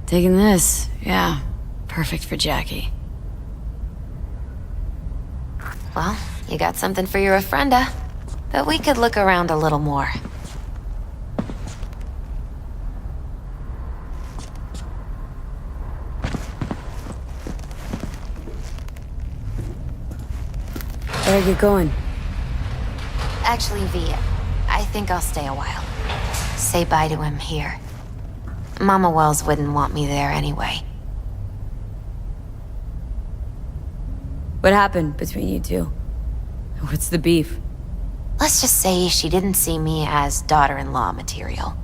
Taking this, yeah. Perfect for Jackie. Well, you got something for your ofrenda. But we could look around a little more. Better get going. Actually, V, I think I'll stay a while. Say bye to him here. Mama Wells wouldn't want me there anyway. What happened between you two? What's the beef? Let's just say she didn't see me as daughter-in-law material.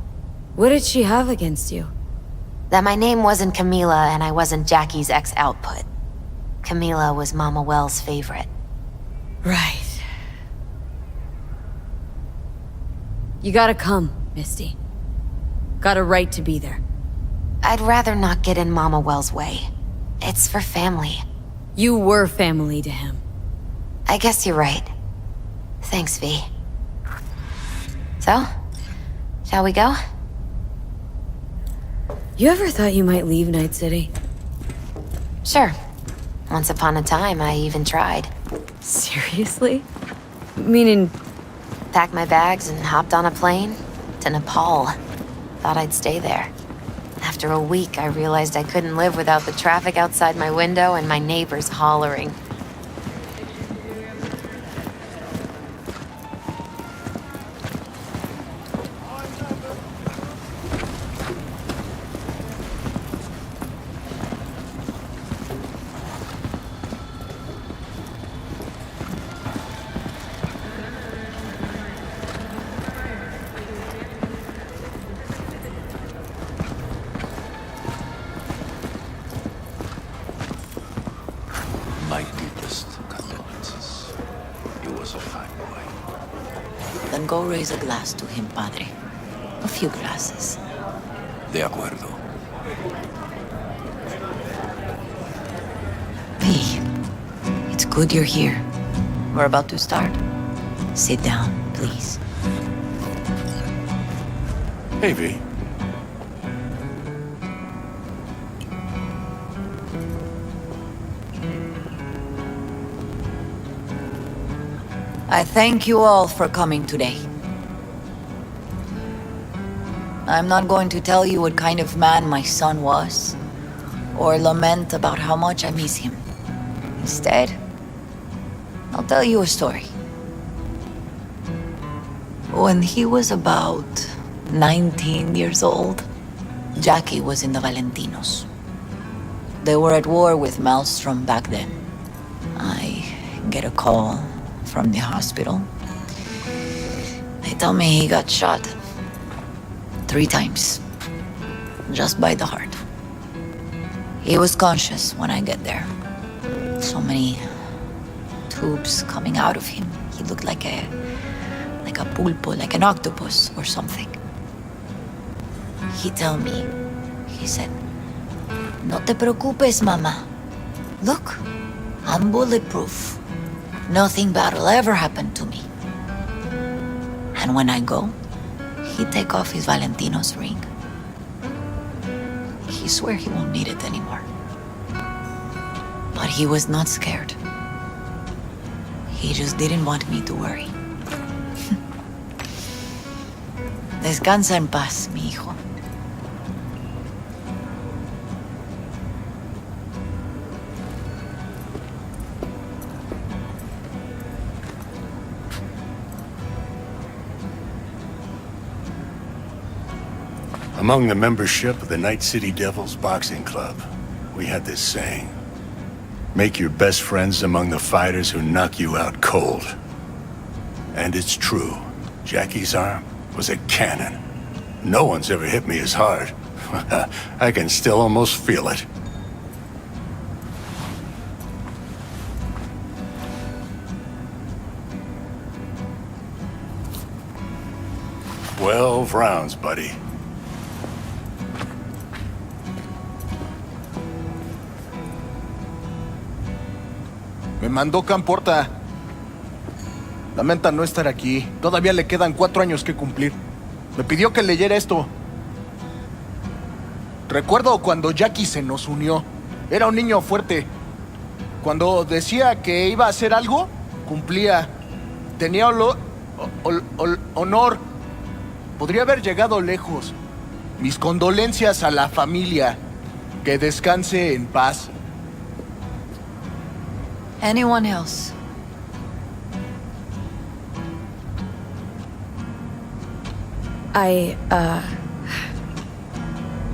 What did she have against you? That my name wasn't Camila and I wasn't Jackie's ex-output. Camila was Mama Wells' favorite. Right. You gotta come, Misty. Got a right to be there. I'd rather not get in Mama Wells' way. It's for family. You were family to him. I guess you're right. Thanks, V. So, shall we go? You ever thought you might leave Night City? Sure. Once upon a time, I even tried. Seriously? Meaning... Packed my bags and hopped on a plane to Nepal. Thought I'd stay there. After a week, I realized I couldn't live without the traffic outside my window and my neighbors hollering. My deepest condolences. He was a fine boy. Then go raise a glass to him, Padre. A few glasses. De acuerdo. Hey, it's good you're here. We're about to start. Sit down, please. Hey, V. I thank you all for coming today. I'm not going to tell you what kind of man my son was, or lament about how much I miss him. Instead, I'll tell you a story. When he was about 19 years old, Jackie was in the Valentinos. They were at war with Maelstrom back then. I get a call from the hospital. They tell me he got shot 3 times, just by the heart. He was conscious when I get there. So many tubes coming out of him. He looked like a pulpo, like an octopus or something. He told me, he said, "No te preocupes, mama. Look, I'm bulletproof. Nothing bad will ever happen to me." And when I go, he'd take off his Valentino's ring. He swear he won't need it anymore. But he was not scared. He just didn't want me to worry. Descansa en paz, mi hijo. Among the membership of the Night City Devils Boxing Club, we had this saying: make your best friends among the fighters who knock you out cold. And it's true. Jackie's arm was a cannon. No one's ever hit me as hard. I can still almost feel it. "12 rounds, buddy." Me mandó Camporta. Lamenta no estar aquí. Todavía le quedan 4 años que cumplir. Me pidió que leyera esto. Recuerdo cuando Jackie se nos unió. Era un niño fuerte. Cuando decía que iba a hacer algo, cumplía. Tenía honor. Podría haber llegado lejos. Mis condolencias a la familia. Que descanse en paz. Anyone else? I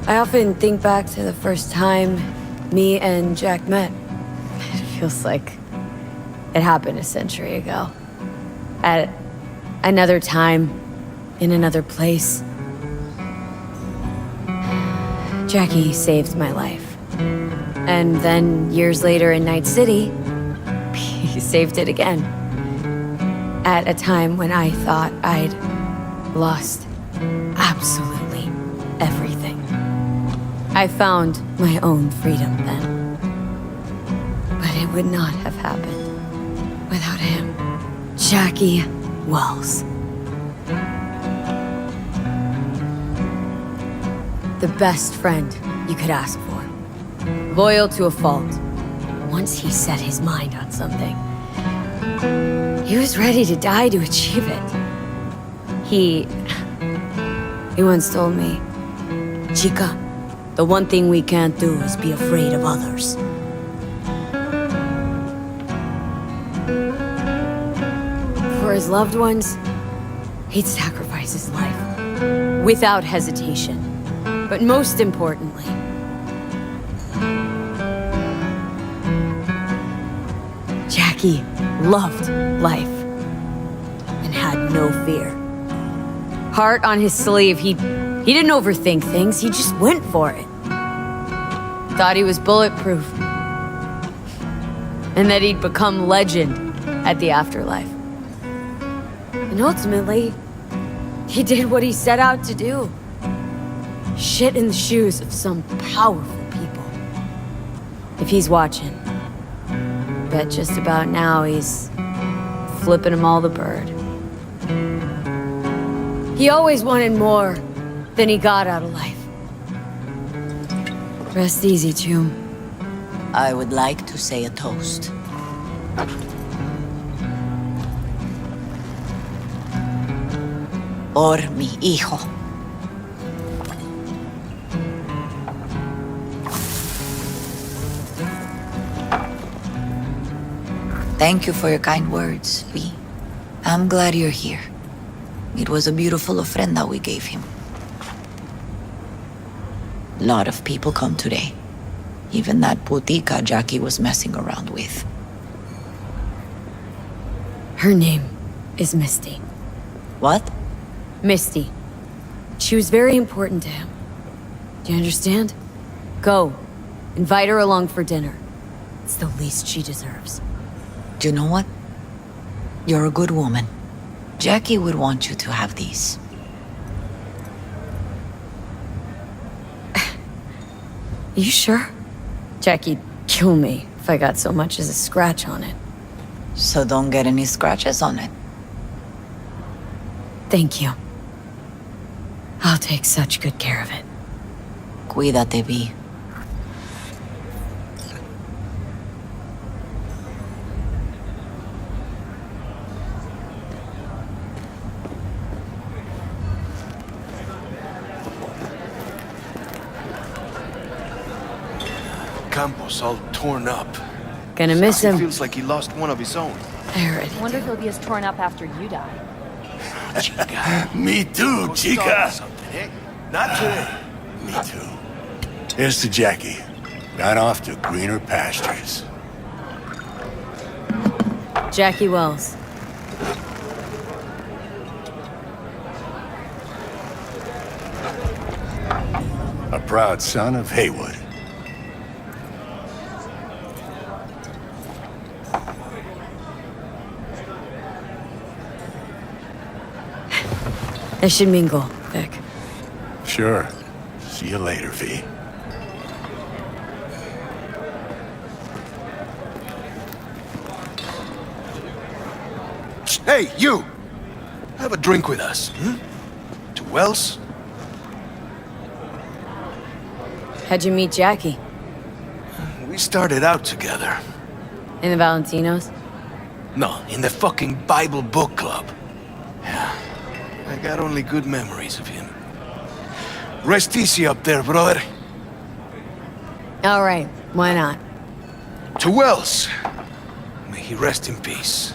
often think back to the first time me and Jack met. It feels like it happened a century ago. At another time, in another place. Jackie saved my life. And then, years later in Night City, he saved it again. At a time when I thought I'd lost absolutely everything. I found my own freedom then. But it would not have happened without him. Jackie Wells. The best friend you could ask for. Loyal to a fault. Once he set his mind on something, he was ready to die to achieve it. He once told me, Chica, the one thing we can't do is be afraid of others. For his loved ones, he'd sacrifice his life. Without hesitation. But most importantly, Jackie loved life and had no fear. Heart on his sleeve, he didn't overthink things, he just went for it. Thought he was bulletproof. And that he'd become legend at the afterlife. And ultimately, he did what he set out to do. Shit in the shoes of some powerful people. If he's watching, bet just about now he's flipping them all the bird. He always wanted more than he got out of life. Rest easy, Chum. I would like to say a toast. Por mi hijo. Thank you for your kind words, V. I'm glad you're here. It was a beautiful ofrenda we gave him. A lot of people come today. Even that putica Jackie was messing around with. Her name is Misty. What? Misty. She was very important to him. Do you understand? Go. Invite her along for dinner. It's the least she deserves. Do you know what? You're a good woman. Jackie would want you to have these. You sure? Jackie'd kill me if I got so much as a scratch on it. So don't get any scratches on it. Thank you. I'll take such good care of it. Cuídate, V. Campos all torn up. Gonna miss him. Feels like he lost one of his own. I already wonder if he'll be as torn up after you die. Me too, Chica. Not today. Me too. Here's to Jackie. Gone off to greener pastures. Jackie Wells. A proud son of Haywood. I should mingle, Vic. Sure. See you later, V. Hey, you! Have a drink with us, To Wells? How'd you meet Jackie? We started out together. In the Valentinos? No, in the fucking Bible book club. Yeah. I got only good memories of him. Rest easy up there, brother. All right, why not? To Wells. May he rest in peace.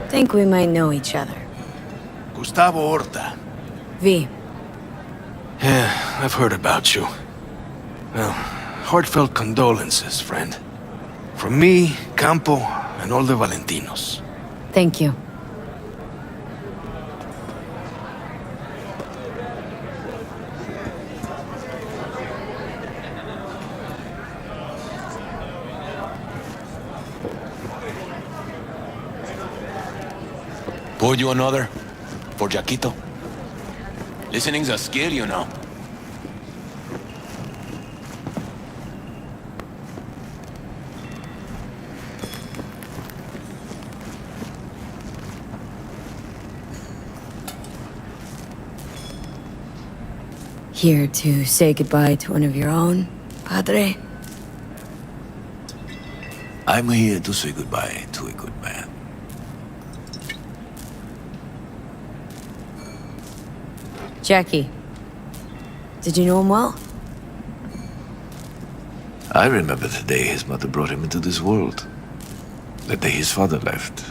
Think we might know each other. Gustavo Horta. V. Yeah, I've heard about you. Well, heartfelt condolences, friend. From me, Campo, and all the Valentinos. Thank you. Pour you another? For Jaquito? Listening's a skill, you know. Here to say goodbye to one of your own, Padre? I'm here to say goodbye to a good man. Jackie. Did you know him well? I remember the day his mother brought him into this world. The day his father left.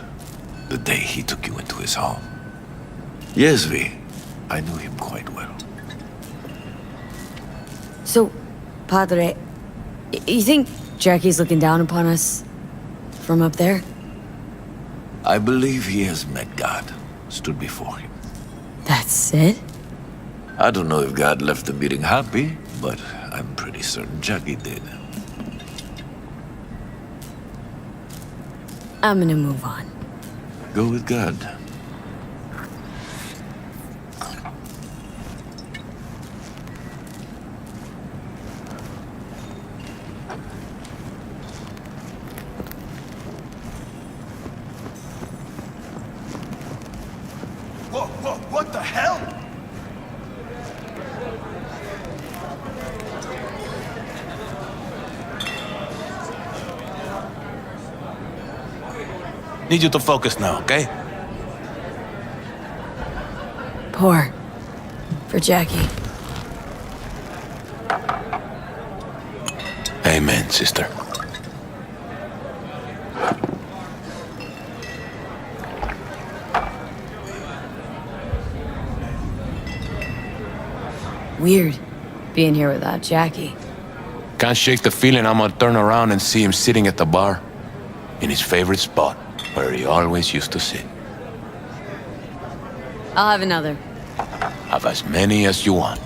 The day he took you into his home. Yes, V. I knew him quite well. So, Padre, you think Jackie's looking down upon us from up there? I believe he has met God, stood before him. That's it? I don't know if God left the meeting happy, but I'm pretty certain Jackie did. I'm gonna move on. Go with God. What the hell? Need you to focus now, okay? Pour. For Jackie. Amen, sister. Weird, being here without Jackie. Can't shake the feeling I'm gonna turn around and see him sitting at the bar. In his favorite spot, where he always used to sit. I'll have another. Have as many as you want.